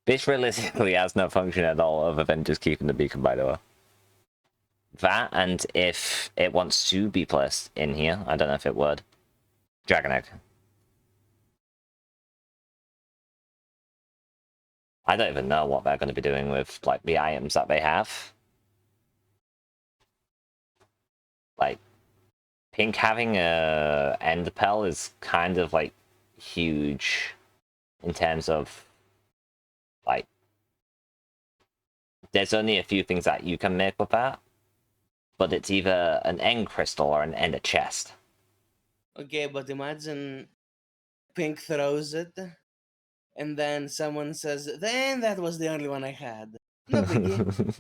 This realistically has no function at all other than just keeping the beacon, by the way. That, and if it wants to be placed in here, I don't know if it would. Dragon Egg. I don't even know what they're going to be doing with, like, the items that they have. Like, Pink having a Enderpell is kind of, like, huge in terms of, like, there's only a few things that you can make with that, but it's either an End Crystal or an Ender Chest. Okay, but imagine Pink throws it, and then someone says, "Then that was the only one I had." No biggie.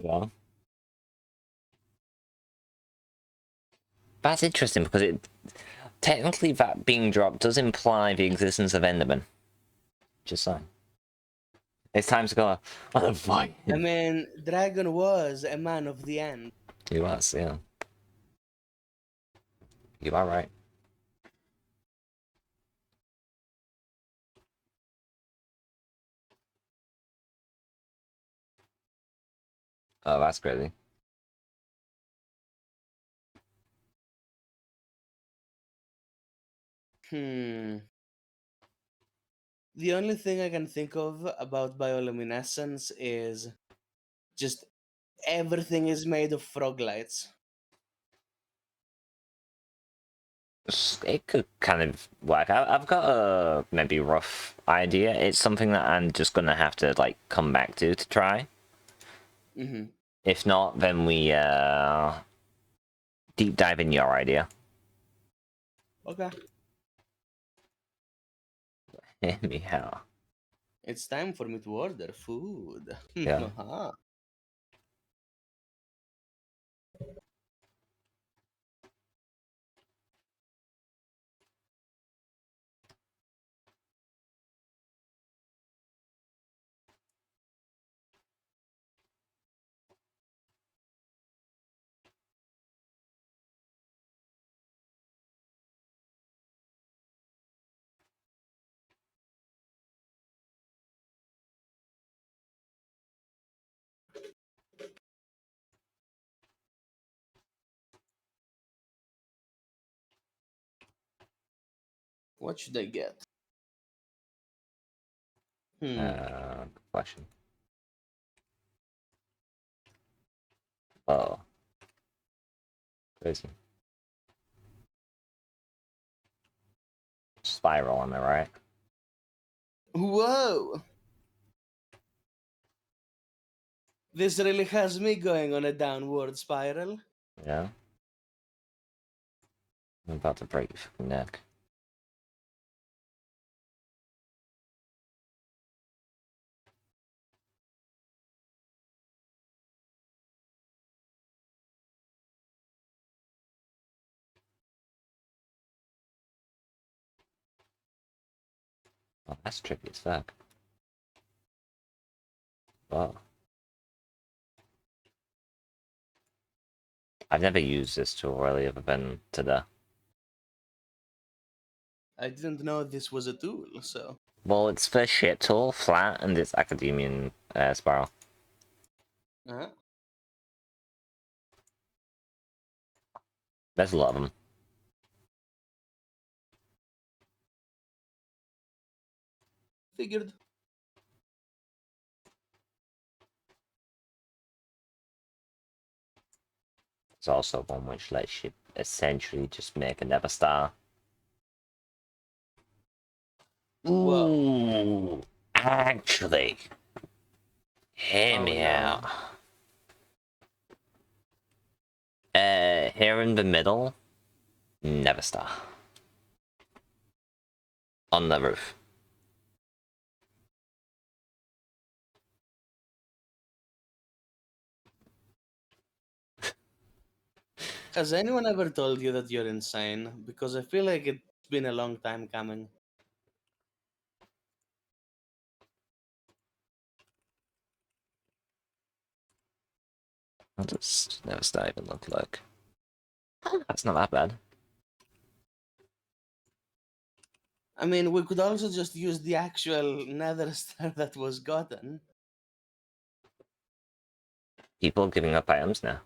Yeah. That's interesting because it technically that being dropped does imply the existence of Enderman. Just saying. It's time to go on a fight. I mean, Dragon was a man of the end. He was, yeah. You are right. Oh, that's crazy. The only thing I can think of about bioluminescence is just everything is made of frog lights. It could kind of work. I've got a maybe rough idea. It's something that I'm just gonna have to like come back to try. Mm-hmm. If not, then we deep dive in your idea. Okay. Anyhow, It's time for me to order food. yeah. What should I get? Good question. Oh. Crazy. Spiral, am I right? Whoa! This really has me going on a downward spiral. Yeah. I'm about to break your fucking neck. Oh, that's tricky as fuck. Wow. I've never used this tool really other than today. I didn't know this was a tool, so. Well, it's the shit tool, flat, and it's academian spiral. Uh-huh. There's a lot of them. Figured. There's also one which lets you essentially just make another star. Whoa. Ooh, actually, hear Oh, me no. out. Here in the middle, never star. On the roof. Has anyone ever told you that you're insane? Because I feel like it's been a long time coming. What does never star even look like? That's not that bad. I mean, we could also just use the actual nether star that was gotten. People giving up items now.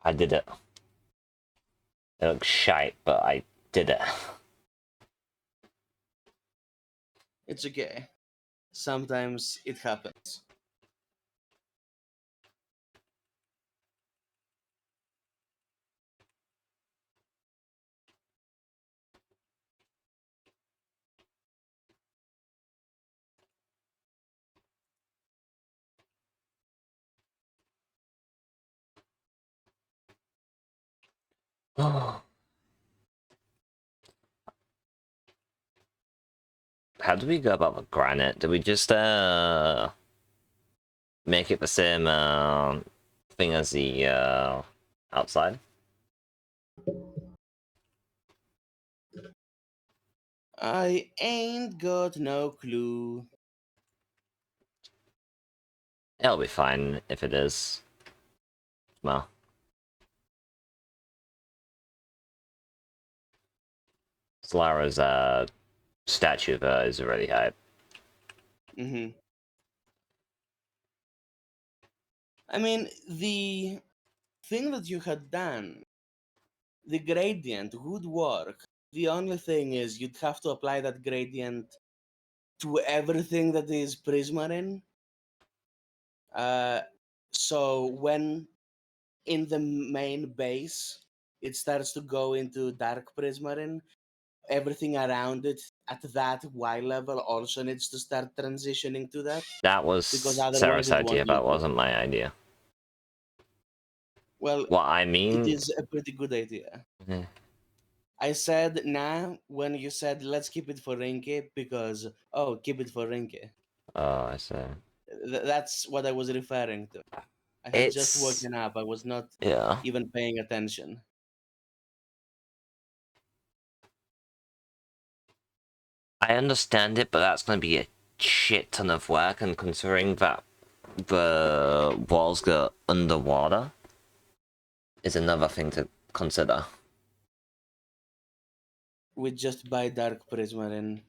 I did it. It looks shite, but I did it. It's okay. Sometimes it happens. How do we go about the granite? Do we just make it the same thing as the outside? I ain't got no clue. It'll be fine if it is. Well, Solara's statue is already high. Mm-hmm. I mean, the thing that you had done, the gradient would work. The only thing is you'd have to apply that gradient to everything that is prismarine. So when in the main base it starts to go into dark prismarine, everything around it at that Y level also needs to start transitioning to that. That Because was otherwise Sarah's it idea, won't but look it good. wasn't my idea. Well, What I it mean, is a pretty good idea. eh, I said nah when you said let's keep it for Rinky because keep it for Rinky. oh, I see. That's what I was referring to. I had just It's woken up. I was not yeah. even paying attention. I understand it, but that's going to be a shit ton of work, and considering that the walls go underwater is another thing to consider. We just buy dark prismarine.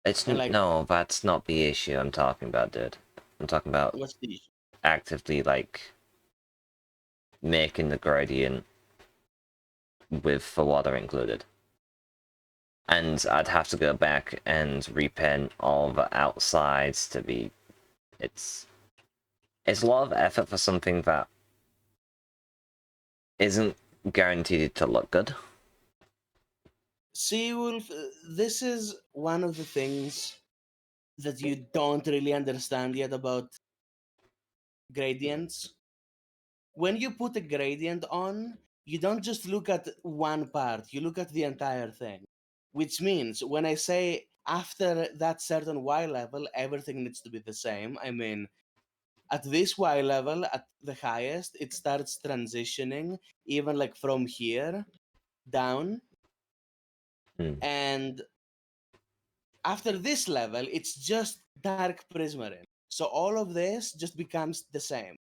It's And like, no, that's not the issue I'm talking about, dude. I'm talking about what's the issue? actively like making the gradient with the water included. And I'd have to go back and repaint all the outsides to be. It's a lot of effort for something that isn't guaranteed to look good. See, Wolf, this is one of the things that you don't really understand yet about gradients. When you put a gradient on, you don't just look at one part, you look at the entire thing. Which means when I say after that certain Y level, everything needs to be the same, I mean, at this Y level, at the highest, it starts transitioning, even like from here down. Hmm. And after this level, it's just dark prismarine. So all of this just becomes the same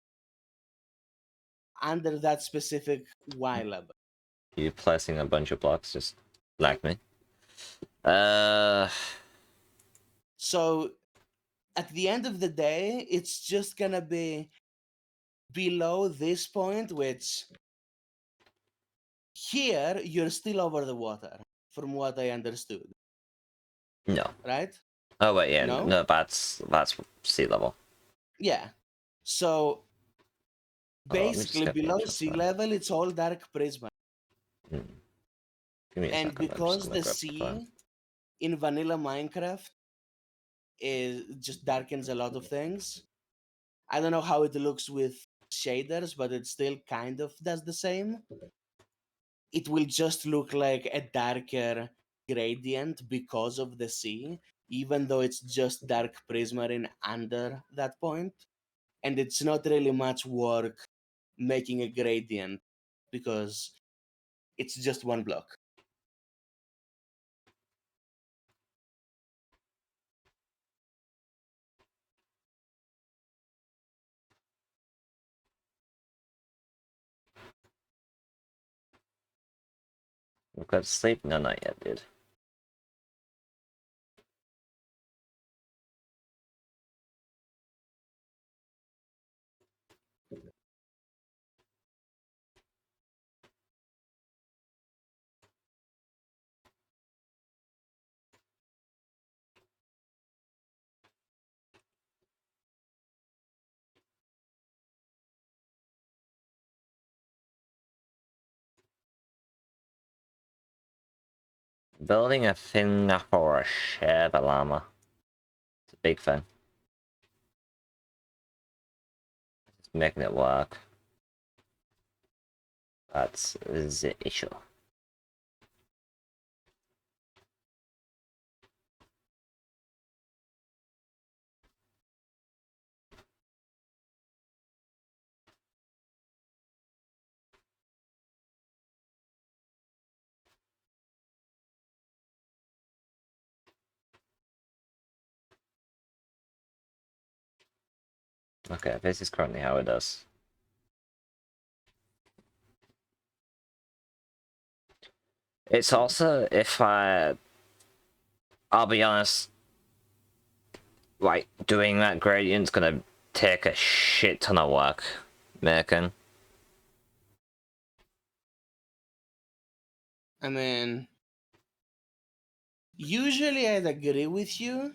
under that specific Y level. You placing a bunch of blocks just like me. Uh, So at the end of the day, it's just gonna be below this point, which here you're still over the water, from what I understood, no. right? Oh wait, yeah, No? no, that's sea level. Yeah. So Oh, let me just basically get the below actual sea plan. level, it's all dark prisma. Hmm. Give me a And second. I'm just because gonna the grab the plan. sea in vanilla Minecraft is just darkens a lot of things. I don't know how it looks with shaders, but it still kind of does the same. It will just look like a darker gradient because of the sea, even though it's just dark prismarine under that point. And it's not really much work making a gradient because it's just one block. We've got to sleep? No, not yet, dude. Building a thing for a shared llama. It's a big thing. Just making it work. That's the issue. Okay, this is currently how it does. It's also, if I'll be honest, like, doing that gradient's gonna take a shit ton of work making. I mean, usually I'd agree with you.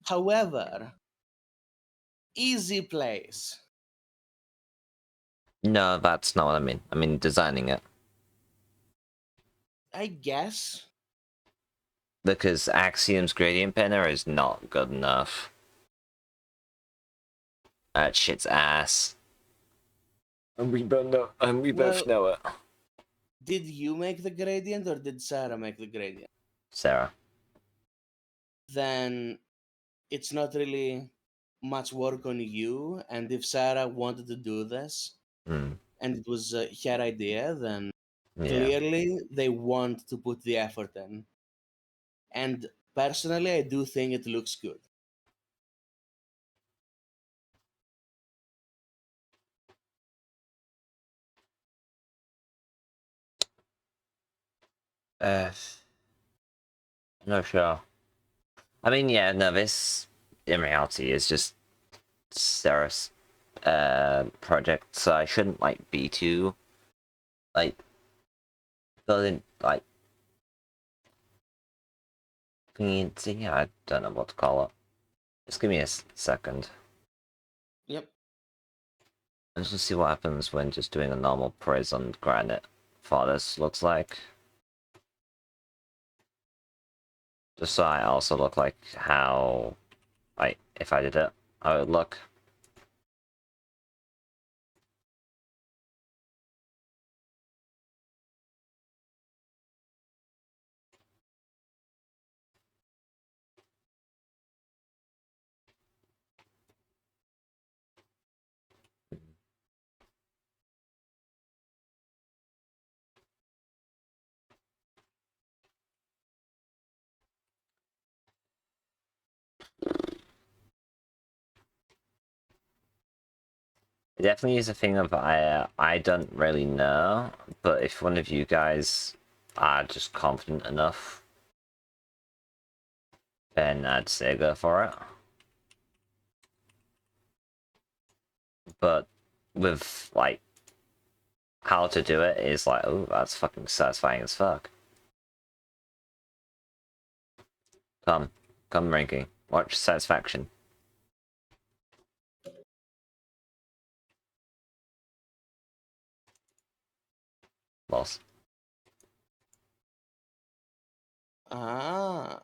However, easy place. No, that's not what I mean. I mean designing it. I guess. Because Axiom's gradient painter is not good enough. That shit's ass. And we both know, Well- know it. Did you make the gradient or did Sarah make the gradient? Sarah. Then it's not really much work on you. And if Sarah wanted to do this Hmm. and it was her idea, then Yeah. clearly they want to put the effort in. And personally, I do think it looks good. No sure. I mean, yeah, no, this in reality is just Sarah's project, so I shouldn't like be too like building like fancy. I don't know what to call it. Just give me a second. Yep. Let's just see what happens when just doing a normal prism granite this looks like. Just so I also look like how, like, if I did it, I would look. It definitely is a thing of I don't really know, but if one of you guys are just confident enough, then I'd say go for it. But with like how to do it is like, oh, that's fucking satisfying as fuck. Come, ranking. Watch satisfaction. Boss. Ah.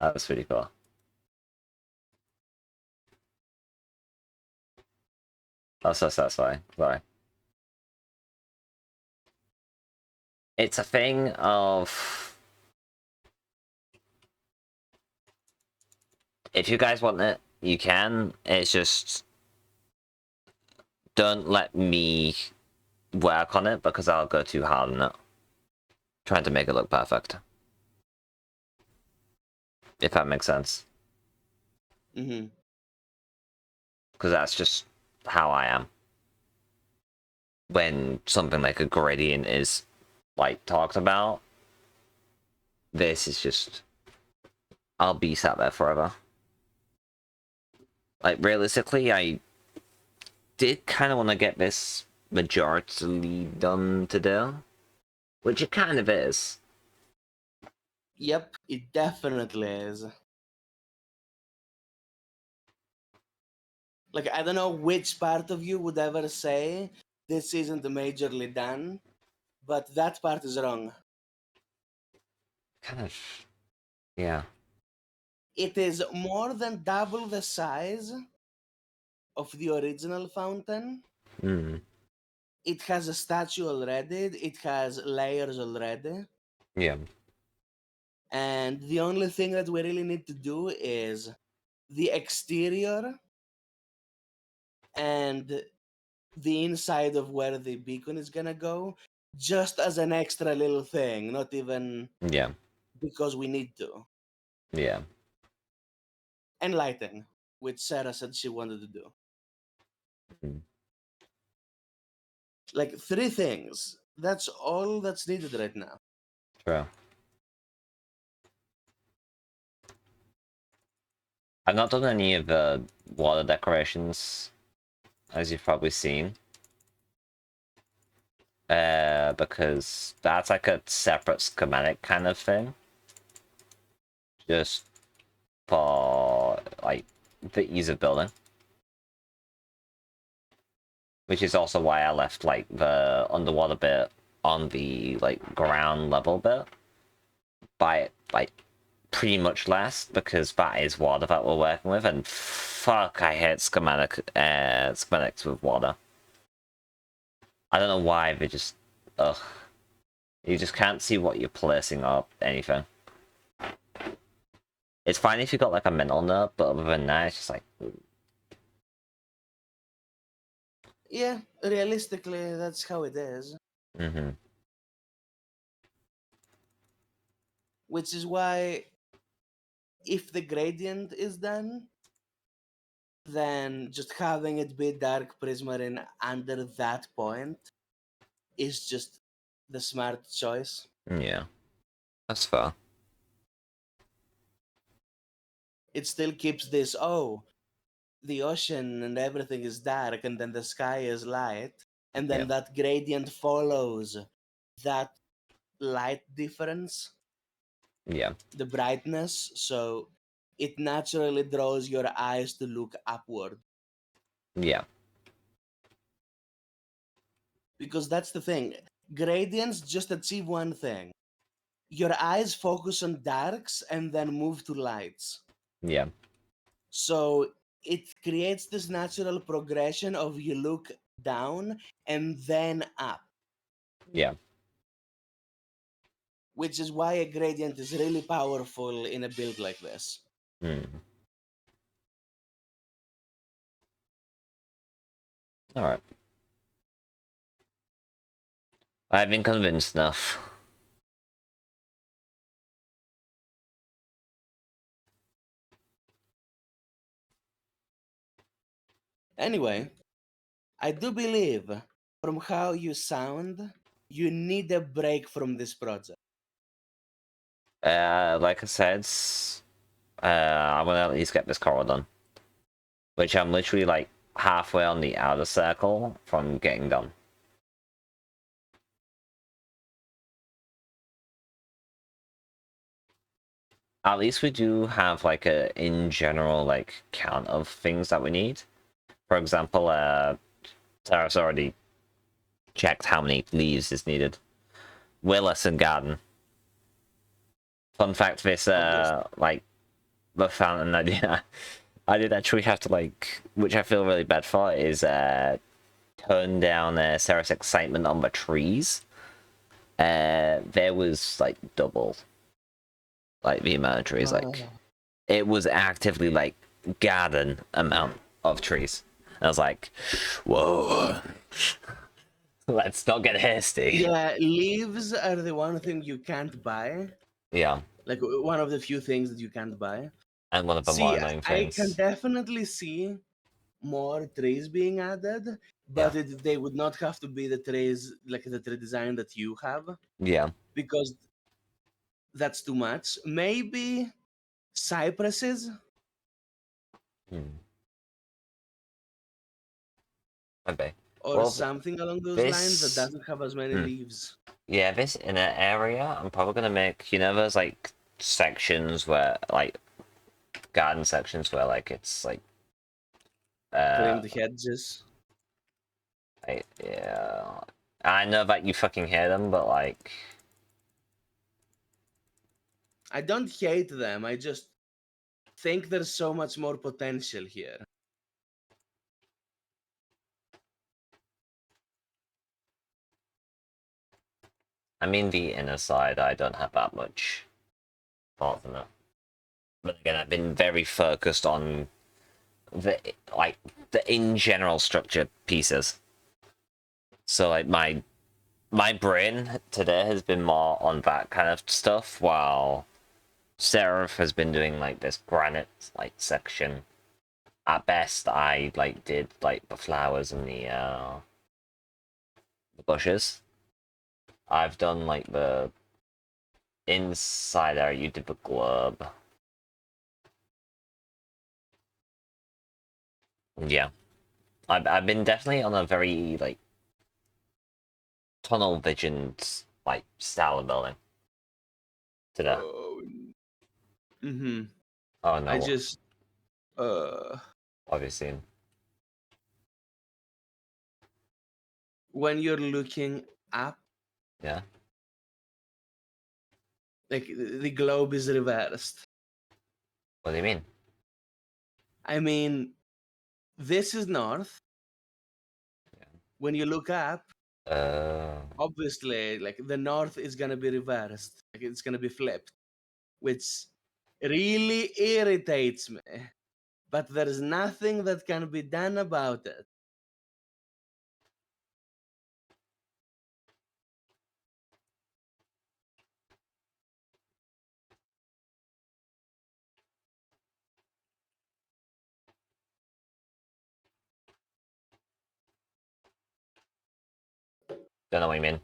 That was pretty cool. That's so satisfying. Sorry. It's a thing of if you guys want it, you can. It's just don't let me work on it because I'll go too hard on it. Trying to make it look perfect. If that makes sense. Mm-hmm. Because that's just how I am. When something like a gradient is like talked about, this is just I'll be sat there forever. Like realistically, I did kind of want to get this majority done today, which it kind of is. Yep, it definitely is. Like, I don't know which part of you would ever say this isn't majorly done, but that part is wrong. kind of, yeah. It is more than double the size of the original fountain. Mm, It has a statue already. It has layers already. yeah. And the only thing that we really need to do is the exterior and the inside of where the beacon is gonna go, just as an extra little thing, not even Yeah. because we need to. Yeah. And lighting, which Sarah said she wanted to do. Mm. Like 3 things. That's all that's needed right now. True. I've not done any of the water decorations, as you've probably seen. Because that's like a separate schematic kind of thing. Just for like the ease of building. Which is also why I left like the underwater bit on the like ground level bit by like pretty much last, because that is water that we're working with, and fuck, I hate schematics with water. I don't know why, they just ugh. You just can't see what you're placing or anything. It's fine if you got like a mental note, but other than that, it's just like Yeah, realistically, that's how it is. mm-hmm. Which is why, if the gradient is done, then just having it be dark prismarine under that point is just the smart choice. Yeah. That's fair. It still keeps this, oh, the ocean and everything is dark and then the sky is light, and then Yeah. that gradient follows that light difference, Yeah. the brightness, so it naturally draws your eyes to look upward. Yeah. Because that's the thing, gradients just achieve one thing. Your eyes focus on darks and then move to lights. Yeah. So it creates this natural progression of you look down and then up, Yeah. which is why a gradient is really powerful in a build like this. Mm. Alright. I've been convinced enough. Anyway, I do believe from how you sound, you need a break from this project. Like I said, I want to at least get this coral done. Which I'm literally like halfway on the outer circle from getting done. At least we do have like a in general like count of things that we need. For example, Sarah's already checked how many leaves is needed. Willis and garden. Fun fact: this like the fountain idea, I did actually have to like, which I feel really bad for, is turn down Sarah's excitement on the trees. There was like double, like the amount of trees. Like it was actively like garden amount of trees. I was like, whoa. Let's not get hasty. Yeah, leaves are the one thing you can't buy. Yeah. Like one of the few things that you can't buy. And one of the See, more annoying I can things. definitely see more trees being added, but Yeah. they would not have to be the trees like the tree design that you have, Yeah. because that's too much. Maybe cypresses. Hmm. Okay. Or Well, something along those lines that this doesn't have as many leaves. yeah, this inner area, I'm probably gonna make, you know, there's like sections where like garden sections where like it's like Trimmed hedges. yeah, I know that you fucking hear them, but like I don't hate them. I just think there's so much more potential here. I mean, the inner side, I don't have that much thoughts on it. But again, I've been very focused on the in general structure pieces. So like my brain today has been more on that kind of stuff, while Seraph has been doing like this granite like section. At best, I like did like the flowers and the bushes. I've done like the inside area. You did the globe. Yeah, I've been definitely on a very like tunnel vision like style of building today. Mm-hmm. Oh no, I just obviously. when you're looking up, Yeah. like the globe is reversed. What do you mean? I mean, this is north. When you look up, obviously, like the north is gonna be reversed. Like it's gonna be flipped, which really irritates me. But there's nothing that can be done about it. Don't know what you mean.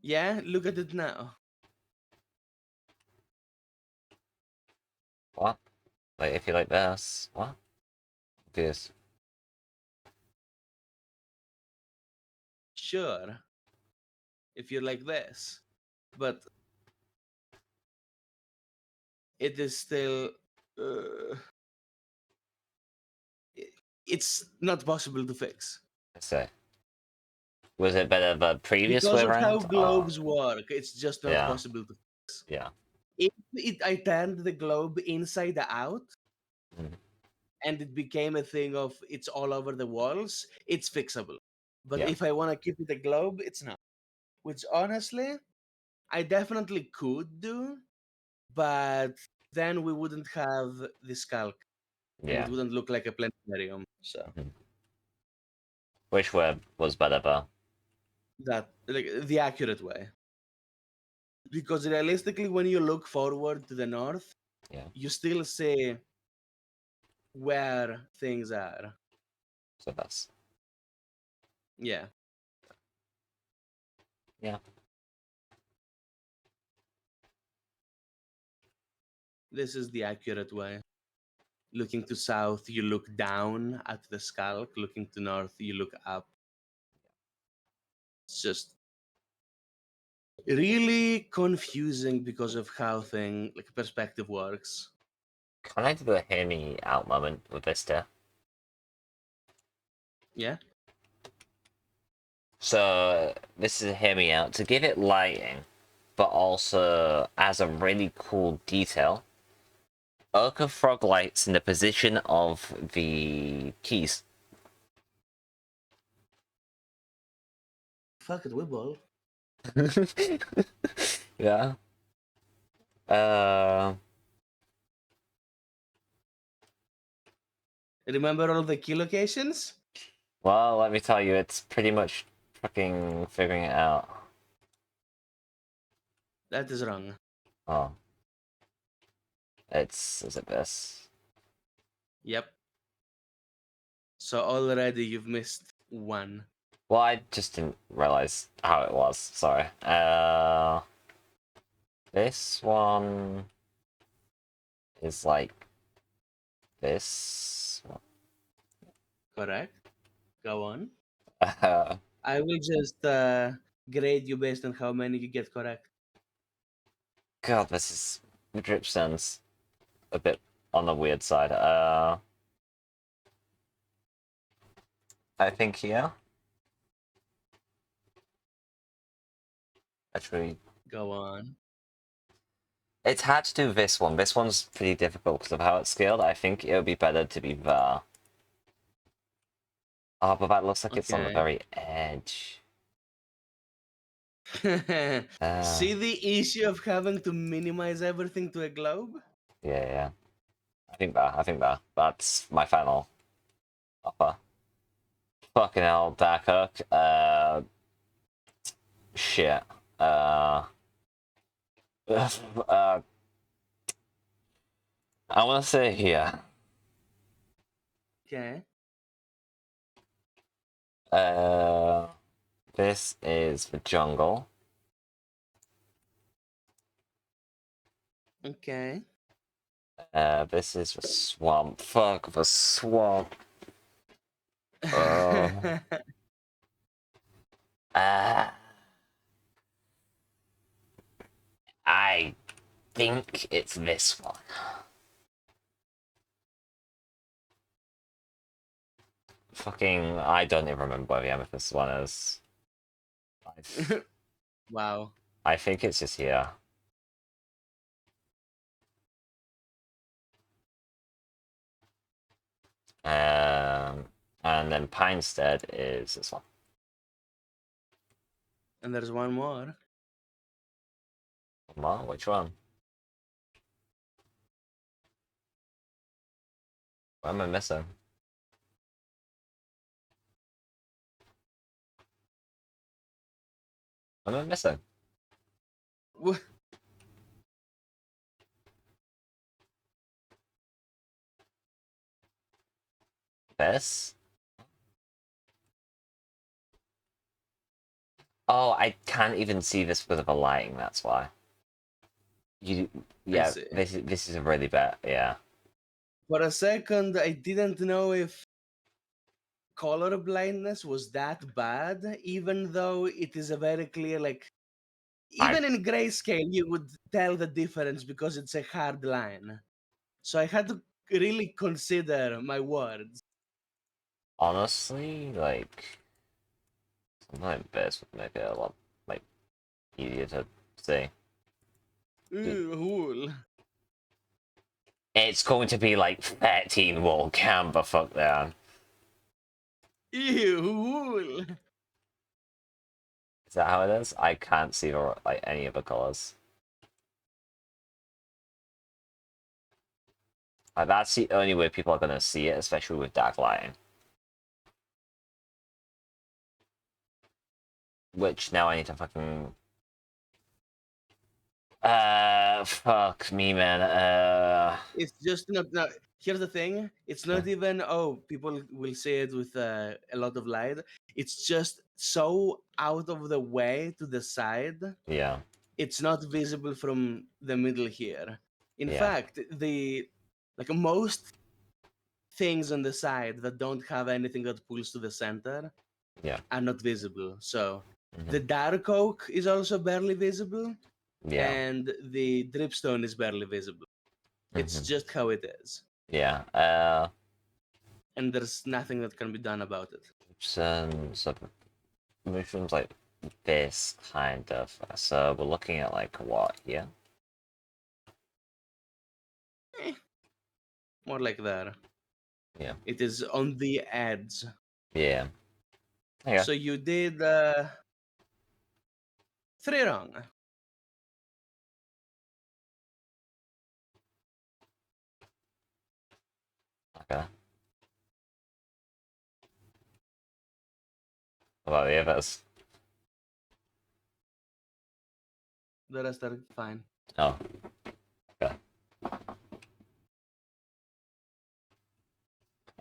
Yeah, look at it now. What? Like if you like this, what? This. Sure, if you're like this, but it is still. It's not possible to fix. I say. Was it better the previous Because way of how around? globes work, it's just not Yeah. possible to fix. Yeah. If I turned the globe inside out, Mhm. and it became a thing of it's all over the walls, it's fixable. But Yeah. if I want to keep it a globe, it's not. Which honestly, I definitely could do, but then we wouldn't have the skulk, and Yeah. it wouldn't look like a planetarium. So Mhm. Which way was better though? that like the accurate way. Because realistically, when you look forward to the north, Yeah. you still see where things are. So that's Yeah. yeah. This is the accurate way. Looking to south, you look down at the skulk. Looking to north, you look up. It's just really confusing because of how perspective works. Can I do the hear me out moment with this too? Yeah. So this is a hear me out to give it lighting, but also as a really cool detail. Ochre frog lights in the position of the keys. Fuck it, we ball. Yeah. Remember all the key locations? Well, let me tell you, it's pretty much fucking figuring it out. That is wrong. Oh. Is it this? Yep. So already you've missed one. Well, I just didn't realize how it was, sorry. This one is like this. Correct. Go on. Uh, I will just grade you based on how many you get correct. God, this is the dripstone's a bit on the weird side. I think here. Actually, Go on. It's hard to do this one. This one's pretty difficult because of how it's scaled. I think it would be better to be there. Oh, but that looks like it's on the Okay. very edge. See the issue of having to minimize everything to a globe? Yeah. I think that. That's my final offer. Fucking hell, Dark Hook. Shit. I want to say here. Okay. This is the jungle. Okay. This is the swamp. Fuck the swamp. Uh, I think it's this one. Fucking, I don't even remember where the amethyst one is. Wow. I think it's just here. And then Pinestead is this one. And there's one more. What? Which one? What am I missing? What am I missing? Wh- This? Oh, I can't even see this because of the lighting, that's why. Yeah, see. this is a really bad, yeah. For a second, I didn't know if color blindness was that bad, even though it is a very clear, like, even in grayscale, you would tell the difference because it's a hard line. So I had to really consider my words. Honestly, like, sometimes this would make it a lot, like, easier to see. Ooh, It's going to be like 13 wall cam, but fuck that. ew. Is that how it is? I can't see like any of the colors. Like, that's the only way people are gonna see it, especially with dark lighting. Which now I need to fucking. Fuck me, man. It's just not. No, here's the thing. It's not even. Oh, people will say it with a lot of light. It's just so out of the way to the side. Yeah. It's not visible from the middle here. In Yeah. fact, most things on the side that don't have anything that pulls to the center Yeah. are not visible. So Mhm. the dark oak is also barely visible, Yeah. and the dripstone is barely visible. It's Mhm. just how it is, Yeah. and there's nothing that can be done about it. Some mushrooms like this kind of. So we're looking at like what here? More like that. Yeah. It is on the edge. Yeah. Yeah. So you did 3 wrong. Okay. What about the others? The rest are fine. Oh. Okay.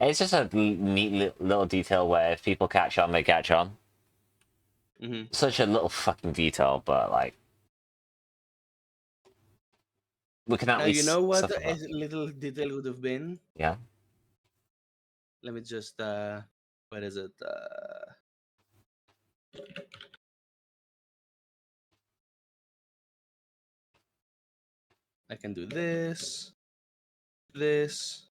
It's just a neat little detail where if people catch on, they catch on. Mm-hmm. Such a little fucking detail, but like we can at Now least you know what suffer a that. little detail would have been. Yeah. Let me just where is it? I can do this, this.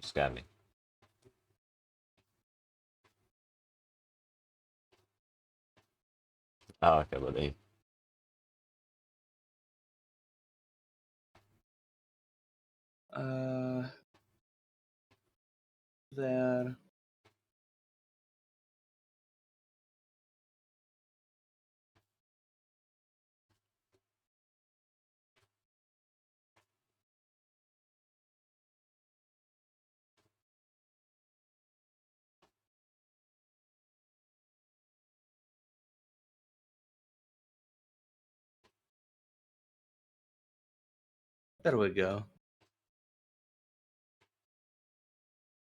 Scared me. Oh, okay, buddy. There. There we go.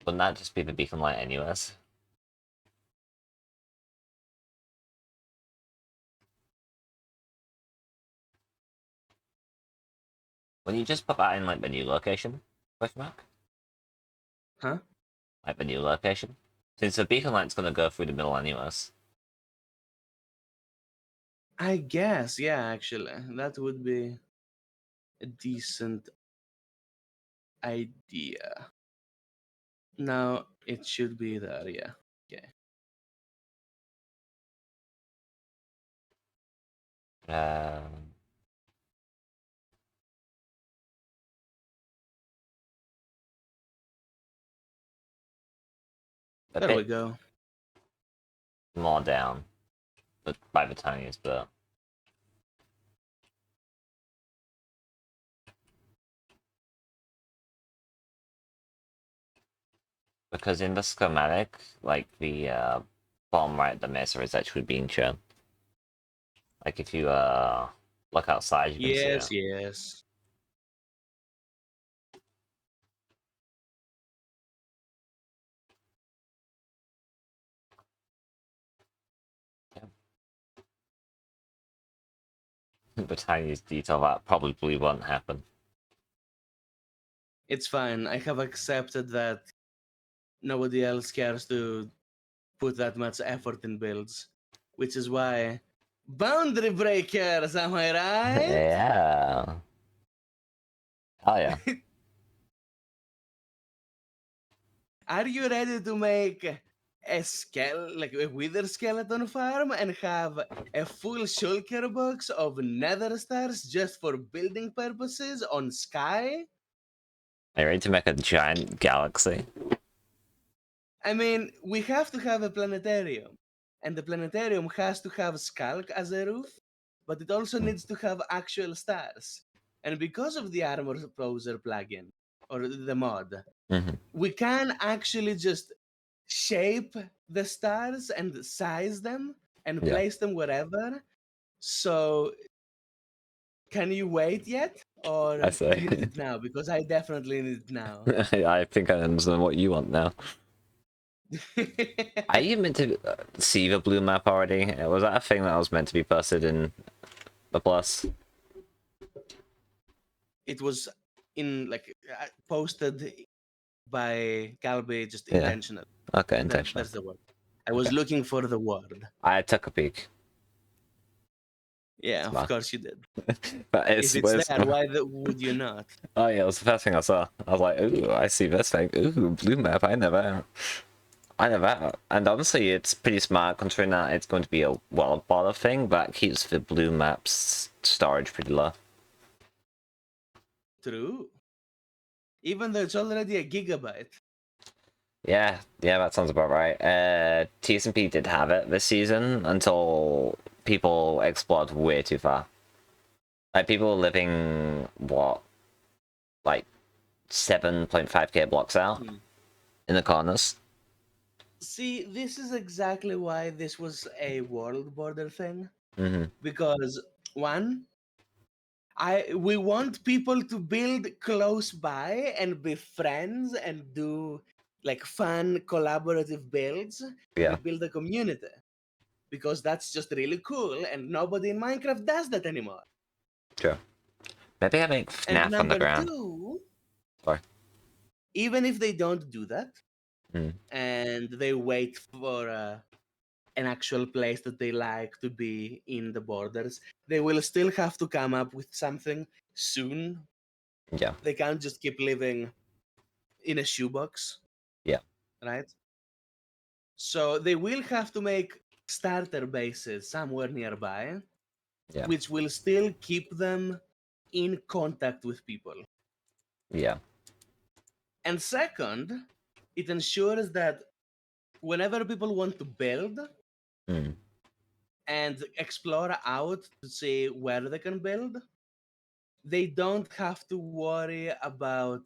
Wouldn't that just be the beacon light anyways? Wouldn't you just put that in like the new location? Question mark? Huh? Like the new location? Since the beacon light's gonna go through the middle anyways. I guess, yeah, actually. That would be a decent idea. Now it should be there, yeah. Okay. Um, a There we bit go. more down, but by the tiniest bit. Because in the schematic, like the bottom right, the mesa is actually being shown. Like if you look outside, you can see Yes, it. yes. The tiniest detail that probably won't happen. It's fine. I have accepted that nobody else cares to put that much effort in builds, which is why boundary breakers, am I right? Yeah. Oh yeah. Are you ready to make like a wither skeleton farm and have a full shulker box of nether stars just for building purposes on Sky? Are you ready to make a giant galaxy? I mean, we have to have a planetarium, and the planetarium has to have Skulk as a roof, but it also needs to have actual stars. And because of the Armor Poser plugin, or the mod, we can actually just shape the stars and size them and Yeah. place them wherever. So, can you wait yet? Or I do say. you need it now? Because I definitely need it now. I think I understand what you want now. Are you meant to see the blue map already? Was that a thing that was meant to be posted in the plus? It was in like posted by Galby just Yeah. intentional. Okay, intentional. That's the word. I was looking for the word. I took a peek. Yeah, Smart. of course you did. But If it's there, why would you not? Oh yeah, it was the first thing I saw. I was like, ooh, I see this thing. Ooh, blue map. I never. And honestly, it's pretty smart considering that it's going to be a world border thing, but keeps the blue map's storage pretty low. True. Even though it's already a gigabyte. Yeah, that sounds about right. CSMP did have it this season until people explored way too far. Like people living like 7.5k blocks out in the corners. See, this is exactly why this was a world border thing. Mm-hmm. Because one, we want people to build close by and be friends and do like fun collaborative builds and build a community. Because that's just really cool and nobody in Minecraft does that anymore. Sure. Maybe I make And FNAF number Underground. two, Sorry. even if they don't do that Mm. and they wait for an actual place that they like to be in the borders, they will still have to come up with something soon. Yeah. They can't just keep living in a shoebox. Yeah. Right? So they will have to make starter bases somewhere nearby, Yeah. which will still keep them in contact with people. Yeah. And second, it ensures that whenever people want to build Mm. and explore out to see where they can build, they don't have to worry about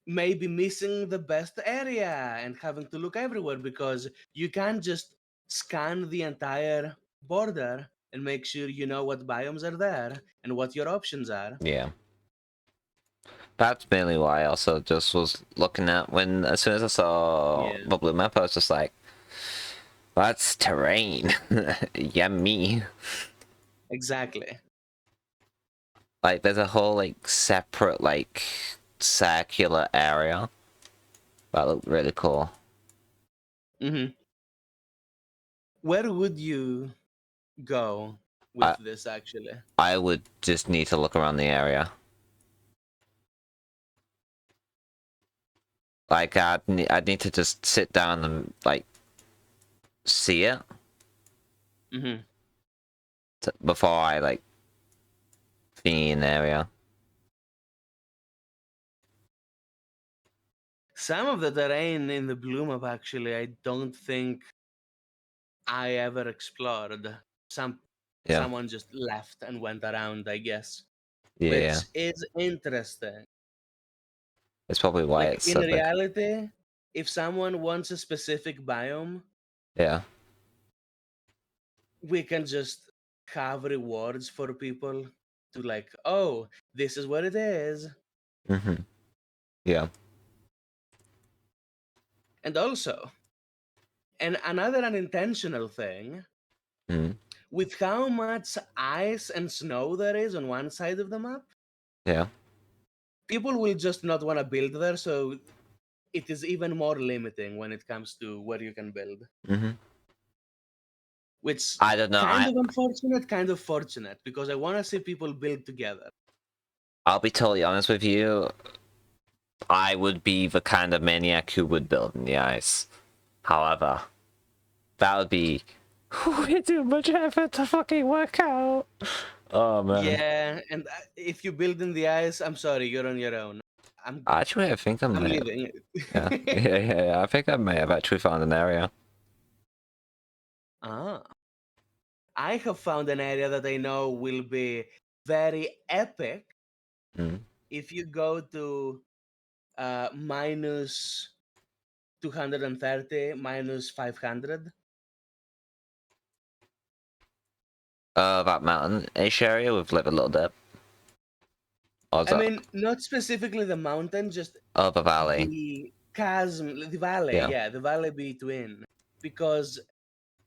maybe missing the best area and having to look everywhere, because you can just scan the entire border and make sure you know what biomes are there and what your options are. Yeah. That's mainly why I also just was looking at when, as soon as I saw Yeah. the blue map, I was just like, that's terrain. Yummy. Exactly. Like, there's a whole, like, separate, like, circular area. That looked really cool. Mm-hmm. Where would you go with I- this, actually? I would just need to look around the area. Like, I'd need to just sit down and, like, see it Mm-hmm. before I, like, be in the area. Some of the terrain in the blue map, actually, I don't think I ever explored. Yeah. Someone just left and went around, I guess, Yeah. which is interesting. It's probably why Like, it's in so big. reality, if someone wants a specific biome, Yeah. we can just have rewards for people to, like, oh, this is what it is. Mm-hmm. Yeah. And also, and another unintentional thing, Mm. with how much ice and snow there is on one side of the map, Yeah. people will just not want to build there, so it is even more limiting when it comes to where you can build. Mm-hmm. Which I don't know. kind of unfortunate, kind of fortunate, because I want to see people build together. I'll be totally honest with you. I would be the kind of maniac who would build in the ice. However, that would be way too much effort to fucking work out. Oh man. Yeah, and if you build in the ice, I'm sorry, you're on your own. Actually, I think I I'm might. leaving. Yeah. Yeah. I think I may have actually found an area. Ah. I have found an area that I know will be very epic Mm. if you go to minus 230, minus 500. That mountain-ish area with like a little dip. Or is I that... mean, not specifically the mountain, just Oh, the valley. the chasm, the valley, Yeah. yeah, the valley between. Because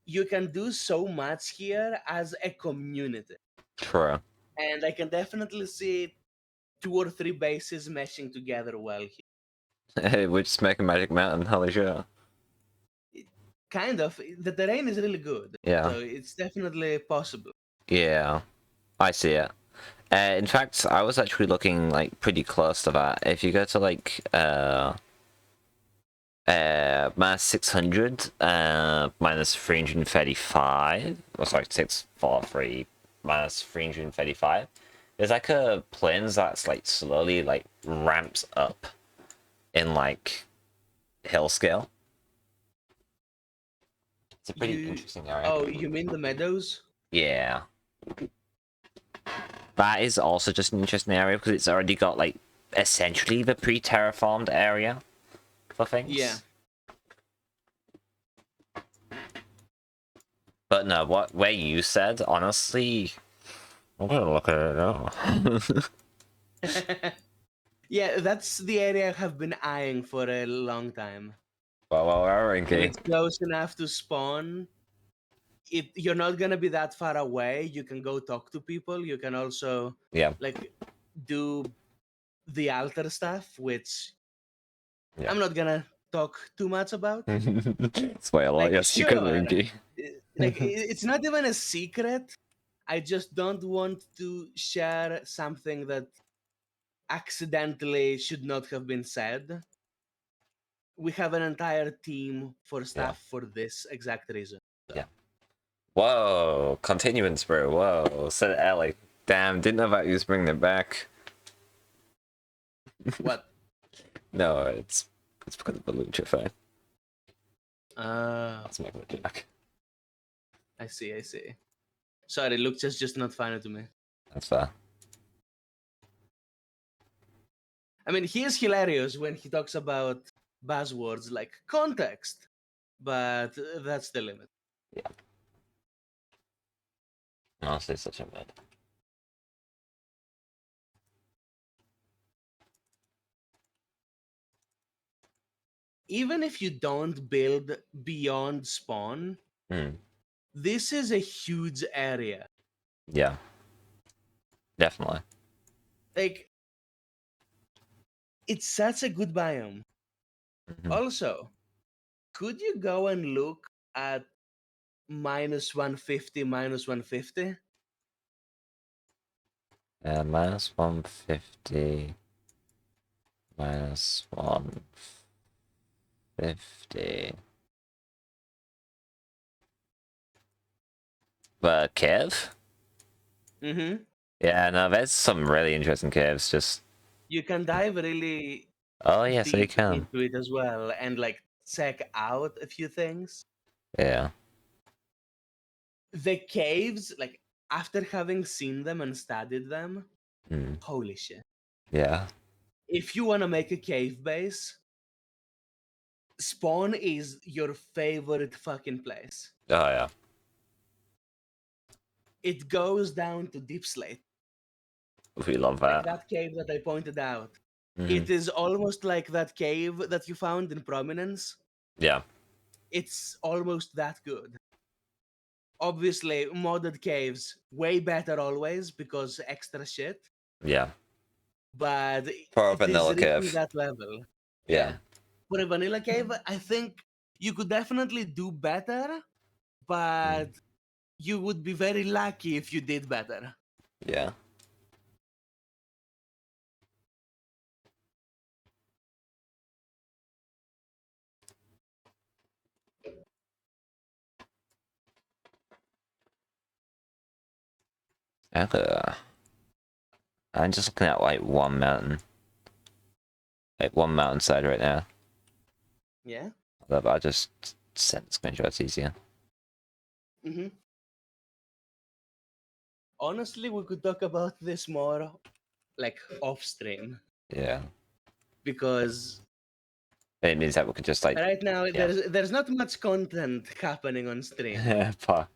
you can do so much here as a community. True. And I can definitely see 2 or 3 bases meshing together well here. Hey, we're just making Magic Mountain. Holy shit. Kind of. The terrain is really good. Yeah. So it's definitely possible. Yeah. I see it. In fact, I was actually looking like pretty close to that. If you go to like minus 600, minus 335, or sorry, 643, minus 335, there's like a plains that's like slowly like ramps up in like hill scale. It's a pretty interesting area. Oh, you mean the meadows? Yeah. That is also just an interesting area because it's already got like essentially the pre-terraformed area for things. Yeah. But no, where you said, honestly, I'm gonna look at it now. Yeah, that's the area I have been eyeing for a long time. Well, And it's close enough to spawn. You're not gonna be that far away. You can go talk to people. You can also like do the altar stuff, which I'm not gonna talk too much about. Spoiler, Like, yes, you sure, could, Rinky. like it's not even a secret. I just don't want to share something that accidentally should not have been said. We have an entire team for stuff for this exact reason. Whoa, continuance, bro. Whoa, said Ellie. Damn, didn't know about you bringing it back. What? No, it's because of the Lucha fan. Ah, That's making a joke. I see. Sorry, Lucha's just not funny to me. That's fair. I mean, he is hilarious when he talks about buzzwords like context, but that's the limit. Honestly, such a mid. Even if you don't build beyond spawn, this is a huge area. Yeah. Definitely. Like, it's such a good biome. Also, could you go and look at -150, -150? -150. -150. But Kev? Mm-hmm. Yeah, no, there's some really interesting caves. Just You can dive really oh yeah, so you deep can. into it as well and like check out a few things. Yeah. The caves, like after having seen them and studied them, holy shit. Yeah. If you want to make a cave base, spawn is your favorite fucking place. Oh yeah. It goes down to Deep Slate. We love Like that. that cave that I pointed out. It is almost like that cave that you found in Prominence. Yeah. It's almost that good. Obviously, modded caves, way better always because extra shit. Yeah. But For a it is vanilla reaching cave. that level. Yeah. For a vanilla cave, I think you could definitely do better, but you would be very lucky if you did better. Yeah. I'm just looking at like one mountain. Like one mountainside right now. Yeah? But I just sent the screenshots easier. Mm-hmm. Honestly, we could talk about this more like off stream. Yeah. Because It means that we could just like right now yeah. there's not much content happening on stream. Pause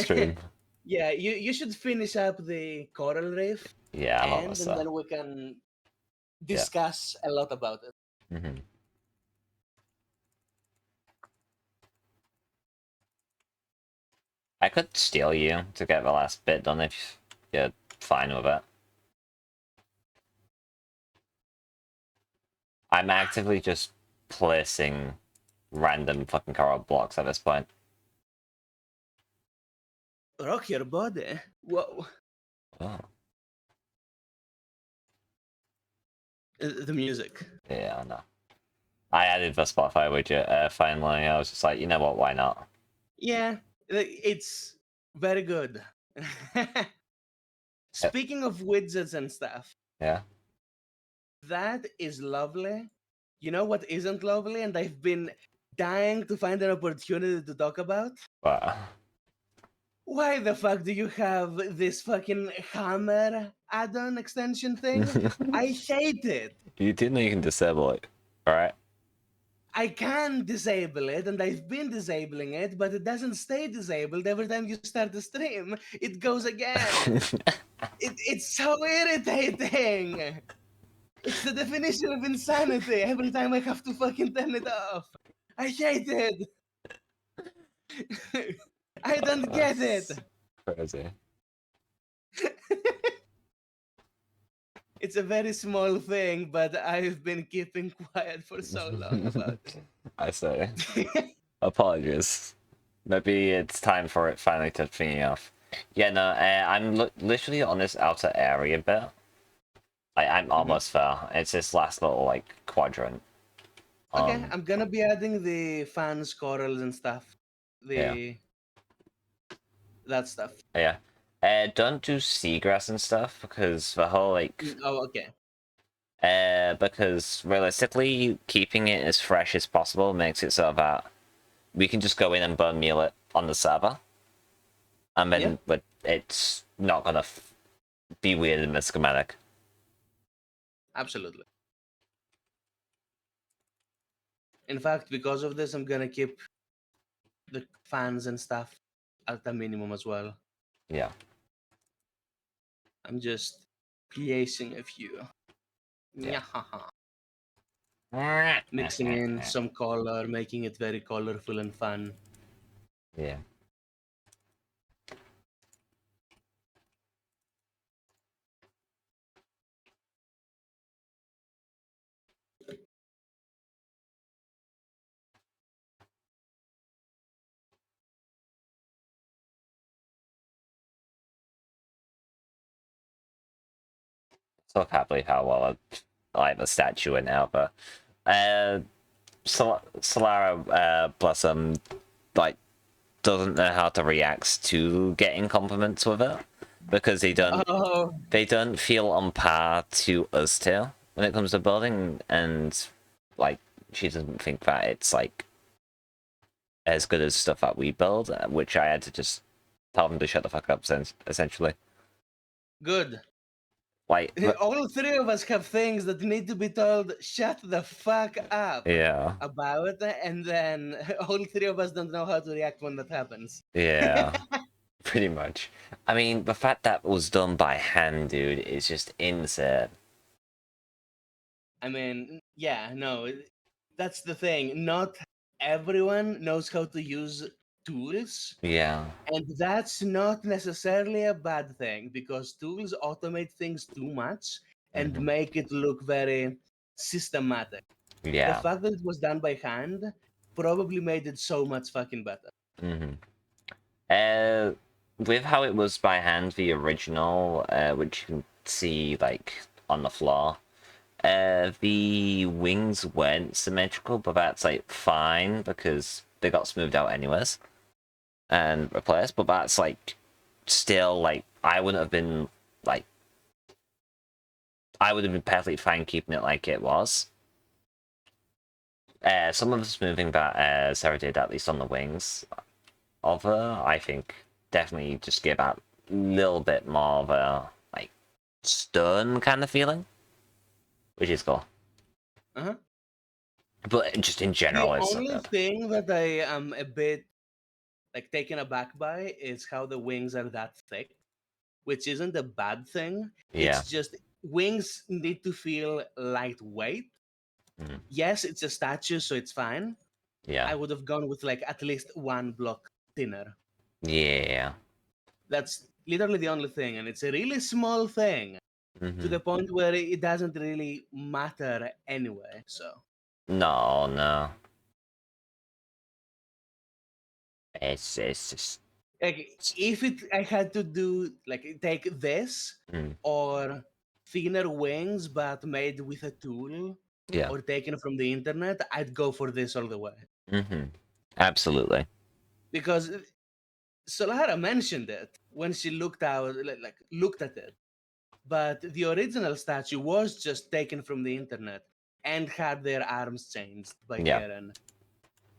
stream. Yeah, you should finish up the coral reef. Yeah, I'm and almost then there. we can discuss a lot about it. I could steal you to get the last bit done if you're fine with it. I'm actively just placing random fucking coral blocks at this point. Rock your body. Whoa. Oh. The music. Yeah, I know. I added the Spotify widget finally. I was just like, you know what, why not? Yeah, it's very good. Speaking of widgets and stuff. Yeah. That is lovely. You know what isn't lovely, and I've been dying to find an opportunity to talk about? Wow. Why the fuck do you have this fucking hammer add-on extension thing? I hate it. You do know you can disable it, alright? I can disable it, and I've been disabling it, but it doesn't stay disabled every time you start the stream. It goes again. It's so irritating. It's the definition of insanity. Every time I have to fucking turn it off. I hate it. I don't get it. Crazy. It's a very small thing, but I've been keeping quiet for so long about it. I say. Apologies. Maybe it's time for it finally to finish off. Yeah, no, I'm literally on this outer area bit. I'm almost there. It's this last little, like, quadrant. Okay, I'm gonna be adding the fans, corals, and stuff that stuff. Yeah. Don't do seagrass and stuff because the whole like Oh, okay. because realistically keeping it as fresh as possible makes it so that we can just go in and bone meal it on the server. And then Yeah. but it's not gonna be weird in the schematic. Absolutely. In fact, because of this, I'm gonna keep the fans and stuff at a minimum as well. Yeah. I'm just placing a few. Yeah. Mixing in some color, making it very colorful and fun. Yeah. So can't believe how well I like the statue went out, but Solara Blossom like doesn't know how to react to getting compliments with it because they don't feel on par to us two when it comes to building, and like she doesn't think that it's like as good as stuff that we build, which I had to just tell them to shut the fuck up essentially. Good. Like All three of us have things that need to be told, shut the fuck up yeah. about, and then all three of us don't know how to react when that happens. Yeah. Pretty much. I mean, the fact that was done by hand, dude, is just insane. I mean, yeah, no, that's the thing. Not everyone knows how to use tools, Yeah. and that's not necessarily a bad thing because tools automate things too much and make it look very systematic. The Yeah. fact that it was done by hand probably made it so much fucking better. With how it was by hand, the original, which you can see like on the floor, the wings weren't symmetrical, but that's like fine because they got smoothed out anyways and replaced. But that's like still like I would have been perfectly fine keeping it like it was. Some of the smoothing that Sarah did, at least on the wings of her, I think definitely just give out a little bit more of a like stern kind of feeling, which is cool. Uh-huh. But just in general, The it's so only good. thing that I am a bit like taken aback by is how the wings are that thick, which isn't a bad thing. Yeah. It's just wings need to feel lightweight. Yes, it's a statue, so it's fine. Yeah. I would have gone with like at least one block thinner. Yeah. That's literally the only thing, and it's a really small thing to the point where it doesn't really matter anyway. So No. It's just like if I had to do like take this or thinner wings but made with a tool yeah. or taken from the internet, I'd go for this all the way. Absolutely. Because Solara mentioned it when she looked at it. But the original statue was just taken from the internet and had their arms changed by Yeah. Karen.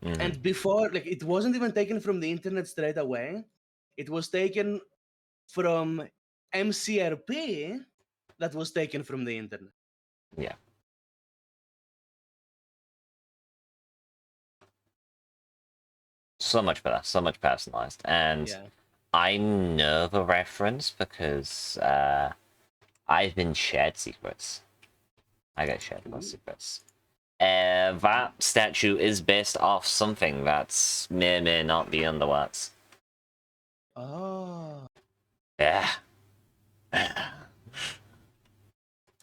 And before, like, it wasn't even taken from the internet straight away. It was taken from MCRP that was taken from the internet. Yeah. So much better, so much personalized. And Yeah. I know the reference because I've been shared secrets. I get shared those secrets. That statue is based off something that's may not be on the works. Oh. Yeah.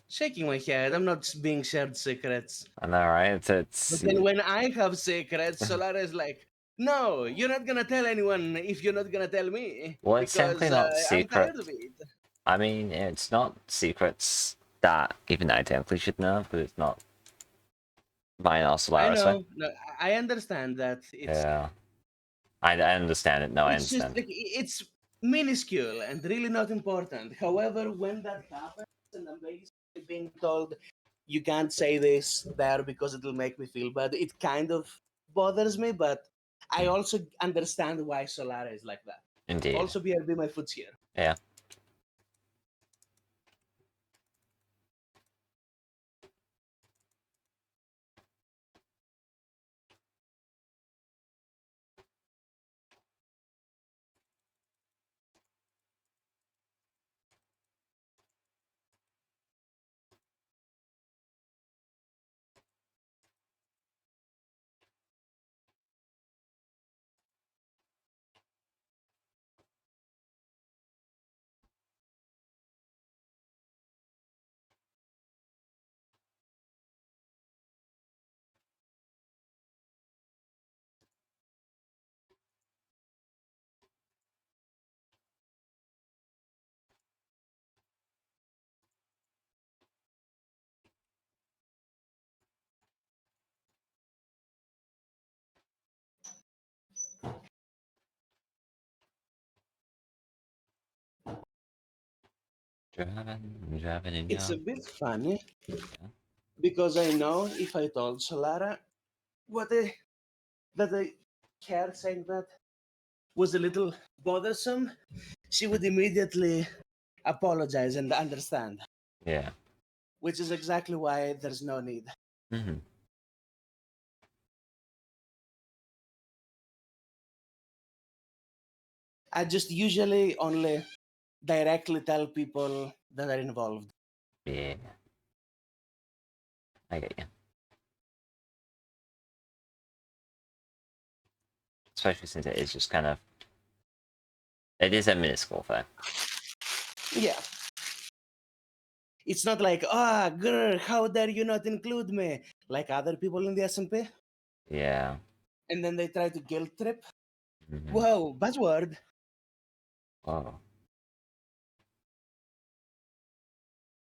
Shaking my head. I'm not being shared secrets. I know, right? It's But then when I have secrets, Solara is like, no, you're not gonna tell anyone if you're not gonna tell me. well, it's technically not I'm tired secret. of it. I mean, it's not secrets that even I technically should know, but it's not mine or I Solaris. know. No, I understand that. It's Yeah. I understand it. No, I It's just understand. like it's minuscule and really not important. However, when that happens and I'm basically being told you can't say this there because it'll make me feel bad, it kind of bothers me, but I also understand why Solara is like that. Indeed. Also, BRB, my foot's here. Yeah. Driving in It's your... a bit funny because I know if I told Solara that I care saying that was a little bothersome, she would immediately apologize and understand, Yeah. which is exactly why there's no need. Mm-hmm. I just usually only directly tell people that are involved. Yeah. I get you. Especially since it is just kind of... It is a minuscule thing. Yeah. It's not like, girl, how dare you not include me? Like other people in the SMP. Yeah. And then they try to guilt trip. Mm-hmm. Whoa, buzzword. Oh.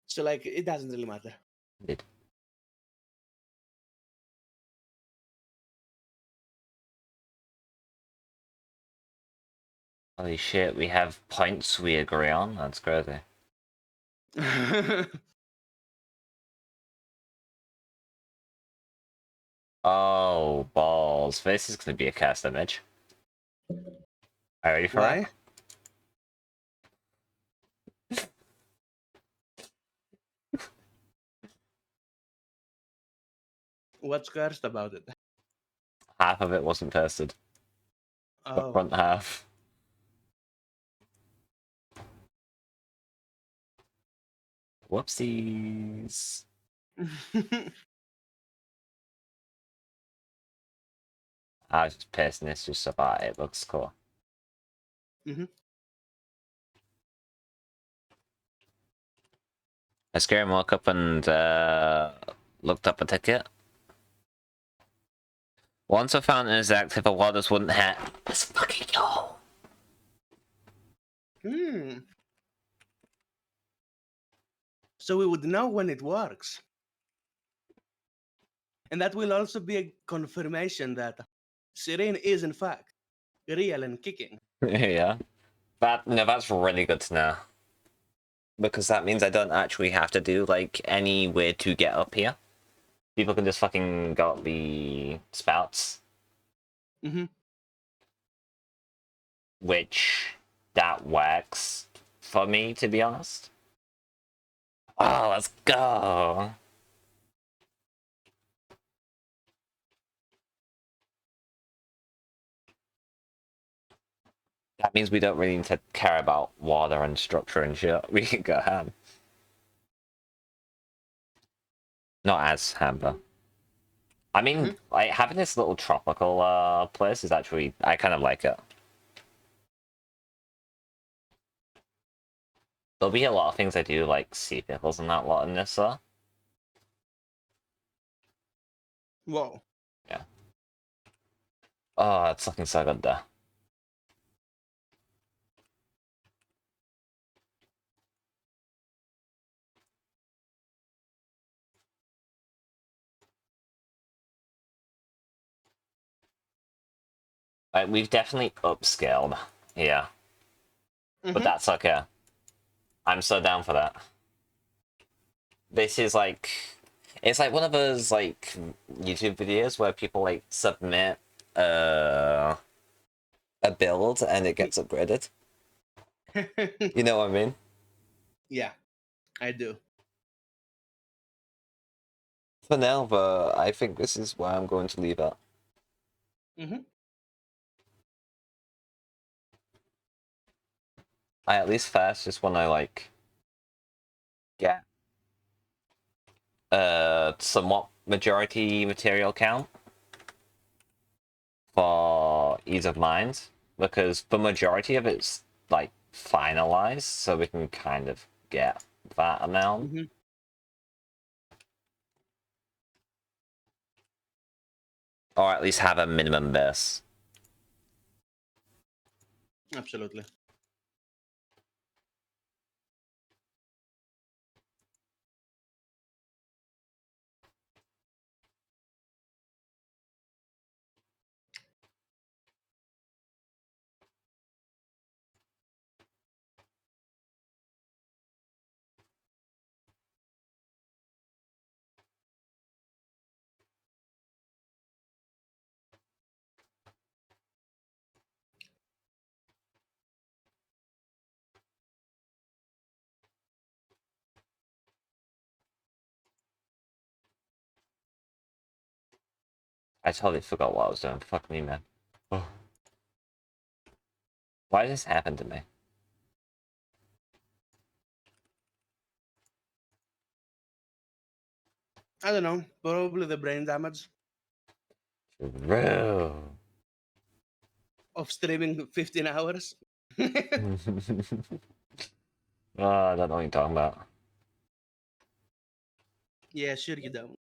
So, like, it doesn't really matter. Indeed. Holy shit, we have points we agree on? That's crazy. Oh, balls. This is gonna be a cast image. Are you ready for Why? What's cursed about it? Half of it wasn't tested. The Oh. front half. Whoopsies. I was just pasting this just about it. Looks cool. Mhm. I scared him, woke up and looked up a ticket. Once a fountain is active, a waters wouldn't hit. Let's fucking go! So we would know when it works. And that will also be a confirmation that Serene is, in fact, real and kicking. Yeah. That's really good to know. Because that means I don't actually have to do, like, any way to get up here. People can just fucking go up the spouts. Mm-hmm. Which, that works for me, to be honest. Oh, let's go! That means we don't really need to care about water and structure and shit. We can go ham. Not as ham, though. I mean, like, having this little tropical place is actually... I kind of like it. There'll be a lot of things I do, like sea pickles and that lot in this, though. Whoa. Yeah. Oh, it's looking so good there. Like we've definitely upscaled here, but Mhm. that's okay. I'm so down for that. This is like, it's like one of those like YouTube videos where people like submit a build and it gets upgraded. You know what I mean? Yeah, I do. For now, but I think this is where I'm going to leave it. Mhm. I at least first just want to like get somewhat majority material count for ease of mind, because the majority of it's like finalized, so we can kind of get that amount. Mhm. Or at least have a minimum base. Absolutely. I totally forgot what I was doing. Fuck me, man. Oh. Why did this happen to me? I don't know. Probably the brain damage True. of streaming 15 hours. Oh, I don't know what you're talking about. Yeah, sure you don't.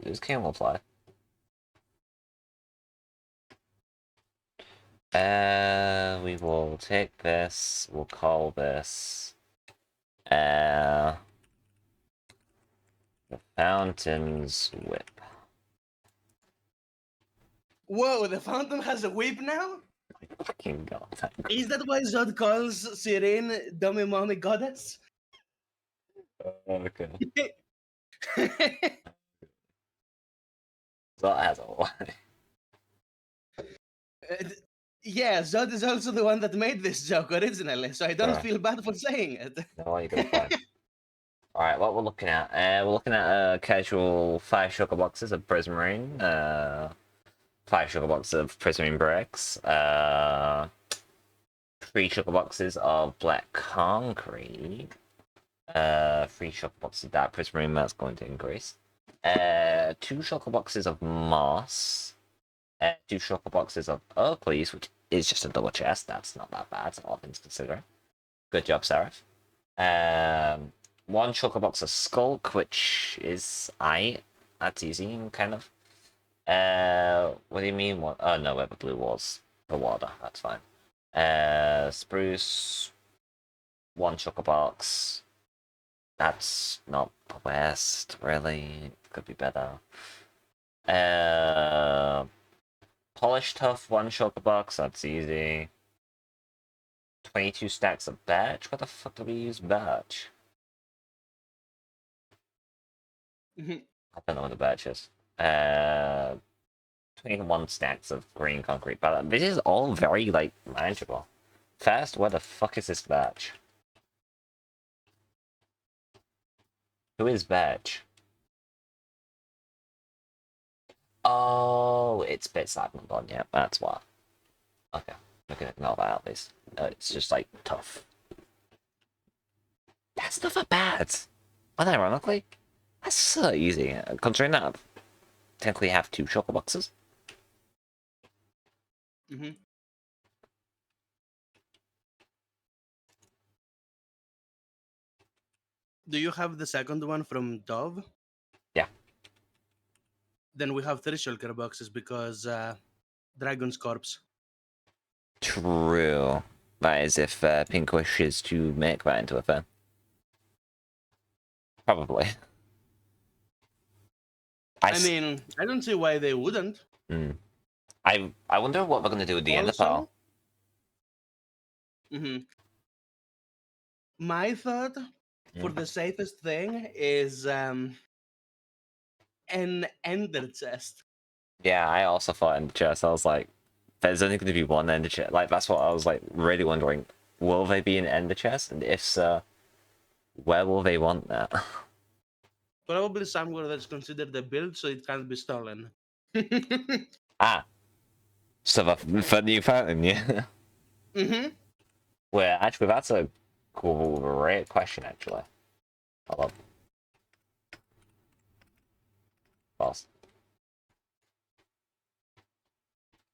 Just camouflage. We will take this. We'll call this. The Fountain's Whip. Whoa, the fountain has a whip now? Fucking god. Is that why Zod calls Sirene Dummy Mommy Goddess? Okay. So that has a lie. Yeah, Zod is also the one that made this joke originally, so I don't Sure. feel bad for saying it. No, you got fine. Alright, what we're looking at? We're looking at casual 5 sugar boxes of Prismarine, 5 sugar boxes of Prismarine bricks, 3 sugar boxes of black concrete, 3 sugar boxes of that Prismarine, that's going to increase, 2 sugar boxes of moss, 2 sugar boxes of oak leaves, which is just a double chest, that's not that bad, all things considering. Good job, Seraph. 1 sugar box of skulk, which is that's easy, kind of. What do you mean? What? Oh no, where the blue was the water. That's fine. Spruce. 1 sugar box. That's not the west, really. Could be better. Polished tough. 1 sugar box. That's easy. 22 stacks of batch. What the fuck do we use batch? Mhm. I don't know what the batch is. 21 stacks of green concrete, but this is all very, like, manageable. First, where the fuck is this batch? Who is batch? Oh, it's bits I've not done yet, that's why. Okay, we can ignore that at least. It's just, like, tough. That's not that bad. Unironically, that's so easy, considering that I technically have 2 shulker boxes. Mhm. Do you have the second one from Dove? Yeah. Then we have 3 shulker boxes because Dragon's Corpse. True. That is if Pink wishes to make that into a thing. Probably. I mean, I don't see why they wouldn't. I wonder what they're gonna do with the Ender Pearl. Mm-hmm. My thought for the safest thing is an ender chest. Yeah, I also thought Ender Chest. I was like, there's only going to be one Ender Chest. Like, that's what I was like really wondering. Will they be an Ender Chest? And if so, where will they want that? Probably somewhere that's considered a build, so it can't be stolen. Ah, so the new fountain, yeah. Mm-hmm. Well, actually, that's a great question. Actually, I love. Boss.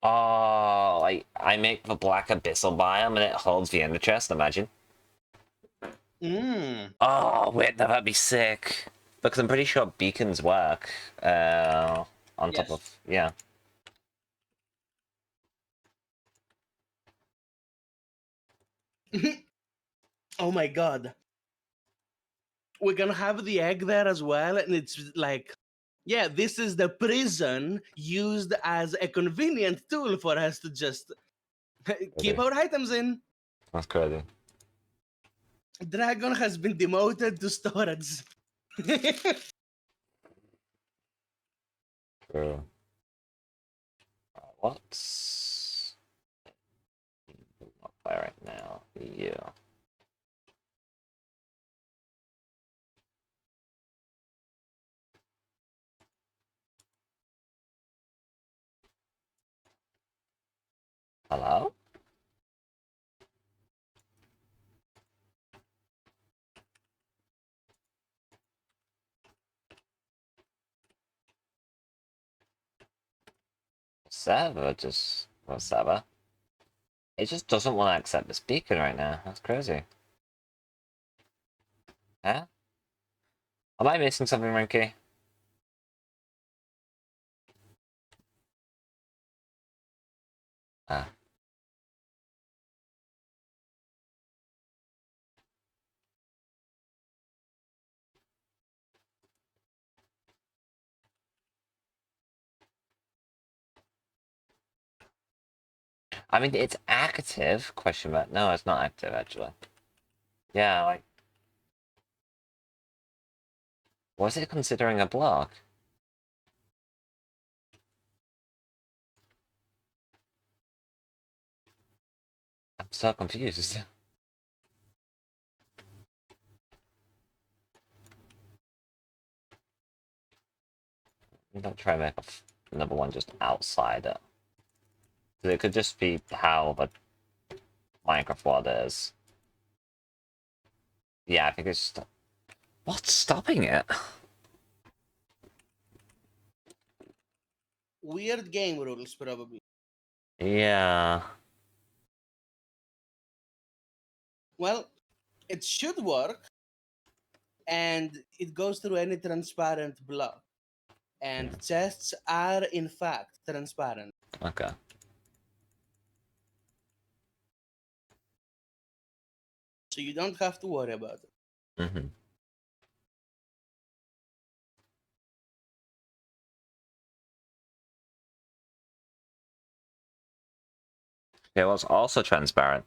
Oh, like I make the black abyssal biome and it holds the Ender Chest. Imagine. Oh wait, no, that'd be sick. Because I'm pretty sure beacons work. On top of yeah. Oh my god. We're gonna have the egg there as well, and it's like, yeah, this is the prison used as a convenient tool for us to just keep our items in. That's crazy. Dragon has been demoted to storage. True. What's not play right now? Yeah. Hello? Server just server. It just doesn't want to accept the beacon right now. That's crazy. Huh? Am I missing something, Rinky? Ah. I mean, it's active, question mark. No, it's not active, actually. Yeah, like... Was it considering a block? I'm so confused. Don't try to make another one just outside it. It could just be how the Minecraft world is. Yeah, I think it's just... What's stopping it? Weird game rules, probably. Yeah. Well, it should work, and it goes through any transparent block. And chests are, in fact, transparent. Okay. So you don't have to worry about it. Mm-hmm. It was also transparent.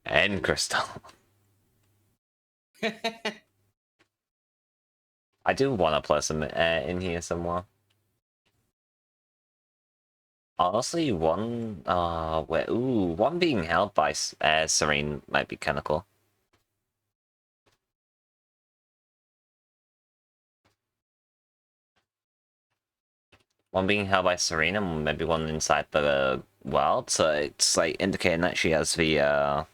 And crystal. I do want to play some in here somewhere. Honestly, one one being held by Serene might be kind of cool. One being held by Serene and maybe one inside the world, so it's like indicating that she has the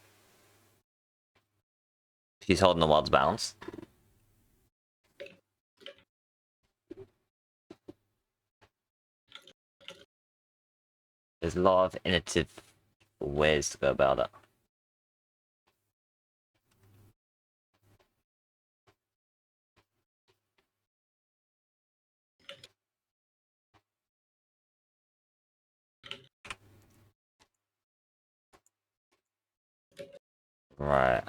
she's holding the world's balance. There's a lot of innovative ways to go about it. Right.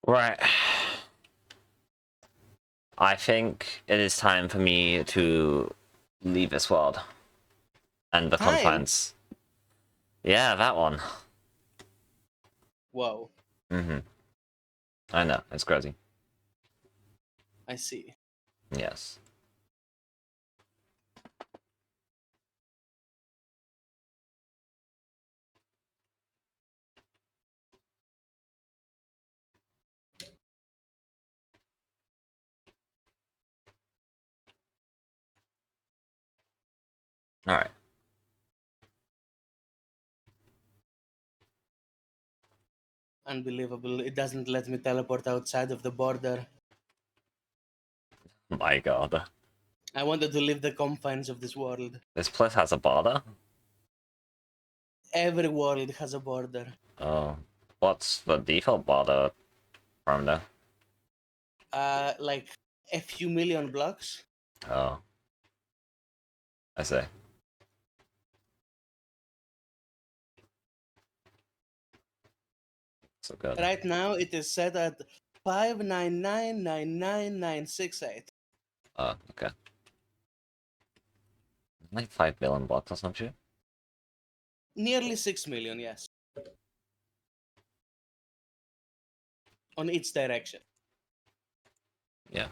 Right. I think it is time for me to leave this world. And the Time? confines. Yeah, that one. Whoa, Mm-hmm. I know, it's crazy. I see. Yes. Alright. Unbelievable. It doesn't let me teleport outside of the border. My god. I wanted to leave the confines of this world. This place has a border? Every world has a border. Oh. What's the default border from there? Like a few million blocks. Oh. I see. So good. Right now, it is set at 5999968. Oh, okay. Like 5 billion blocks or some shit? Nearly 6 million, yes. On each direction. Yeah.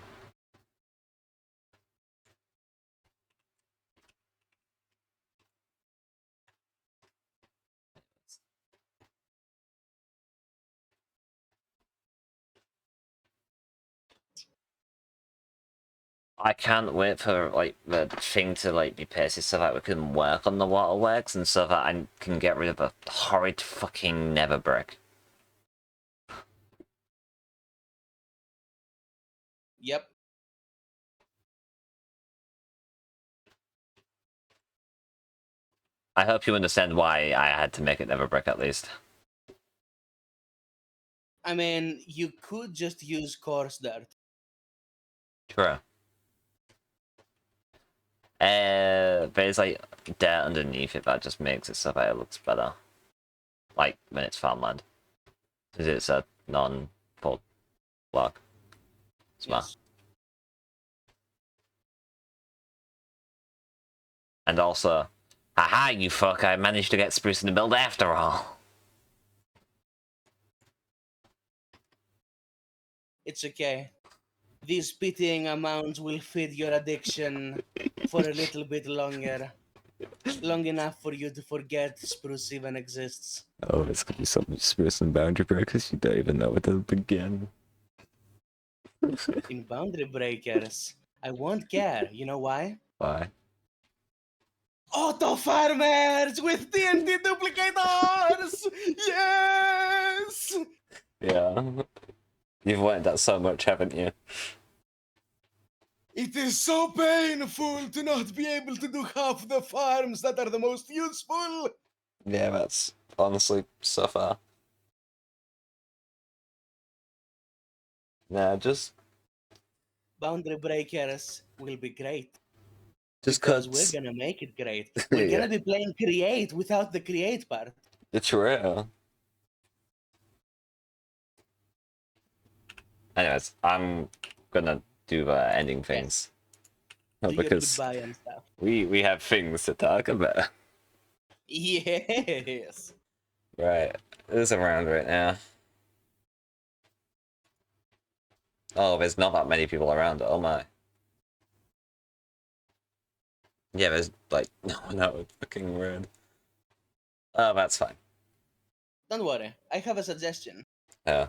I can't wait for like the thing to like be pasted so that we can work on the waterworks and so that I can get rid of the horrid fucking nether brick. Yep. I hope you understand why I had to make it nether brick at least. I mean, you could just use coarse dirt. True. There's like dirt underneath it that just makes it so that it looks better. Like when it's farmland. Because it's a non-fault block. Smart. Yes. And also, haha, you fuck, I managed to get spruce in the build after all. It's okay. These pitying amounts will feed your addiction for a little bit longer. Long enough for you to forget spruce even exists. Oh, it's gonna be so much spruce and boundary breakers, you don't even know where to begin. In boundary breakers, I won't care. You know why? Why? Auto farmers with TNT duplicators! Yes! Yeah. You've wanted that so much, haven't you? It is so painful to not be able to do half the farms that are the most useful. Yeah, that's honestly so far. Nah, just Boundary breakers will be great. Just Because we're cause gonna make it great. We're Yeah. gonna be playing create without the create part. it's rare. Anyways, I'm gonna do the ending things. Do your Because goodbye and stuff. we have things to talk about. Yes. Right. Who's around right now? Oh, there's not that many people around. Oh my. Yeah, there's like no fucking red. Oh, that's fine. Don't worry, I have a suggestion. Yeah.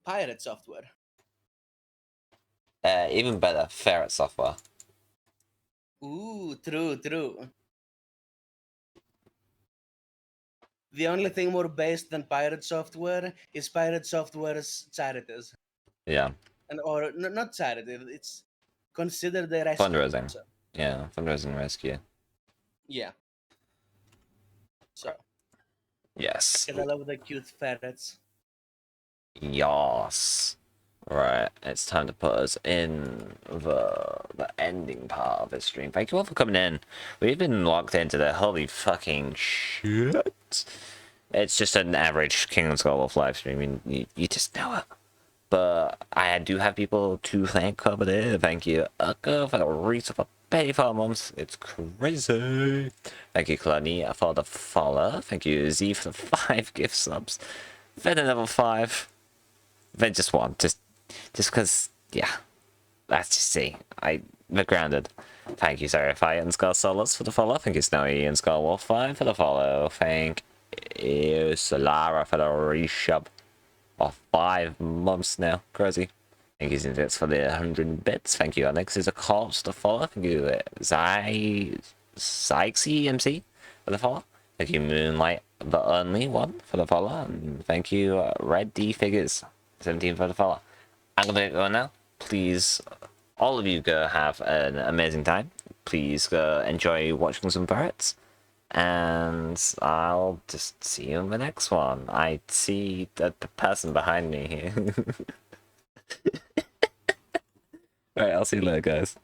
Pirate software. Even better, ferret software. Ooh, true, true. The only thing more based than pirate software is pirate software's charities. Yeah. And or not charity, it's considered a rescue. Fundraising. So, Yeah, fundraising rescue. yeah. So, Yes. because I love the cute ferrets. Yas. Right, it's time to put us in the ending part of this stream. Thank you all for coming in. We've been locked into the holy fucking shit. It's just an average Kingdom Skull Wolf live stream. You just know it. But I do have people to thank over there. Thank you, Ucka, for the reach of a pay for months. It's crazy. Thank you, Clonia, for the follow. Thank you, Z, for the 5 gift subs. Then another 5. Then just 1. Just because, yeah. Let's just see. We're grounded. Thank you, Serify and Skull Solas for the follow. Thank you, Snowy and Skull Wolf 5 for the follow. Thank you, Solara, for the resub. Of 5 months now. Crazy. Thank you, Zinvitz, for the 100 bits. Thank you, Alex. Is a corpse to follow. Thank you, Sykesy MC for the follow. Thank you, Moonlight, the only one, for the follow. And thank you, Red D Figures 17 for the follow. I'm gonna go now. Please, all of you go have an amazing time. Please go enjoy watching some pirates. And I'll just see you in the next one. I see the person behind me here. Alright, I'll see you later, guys.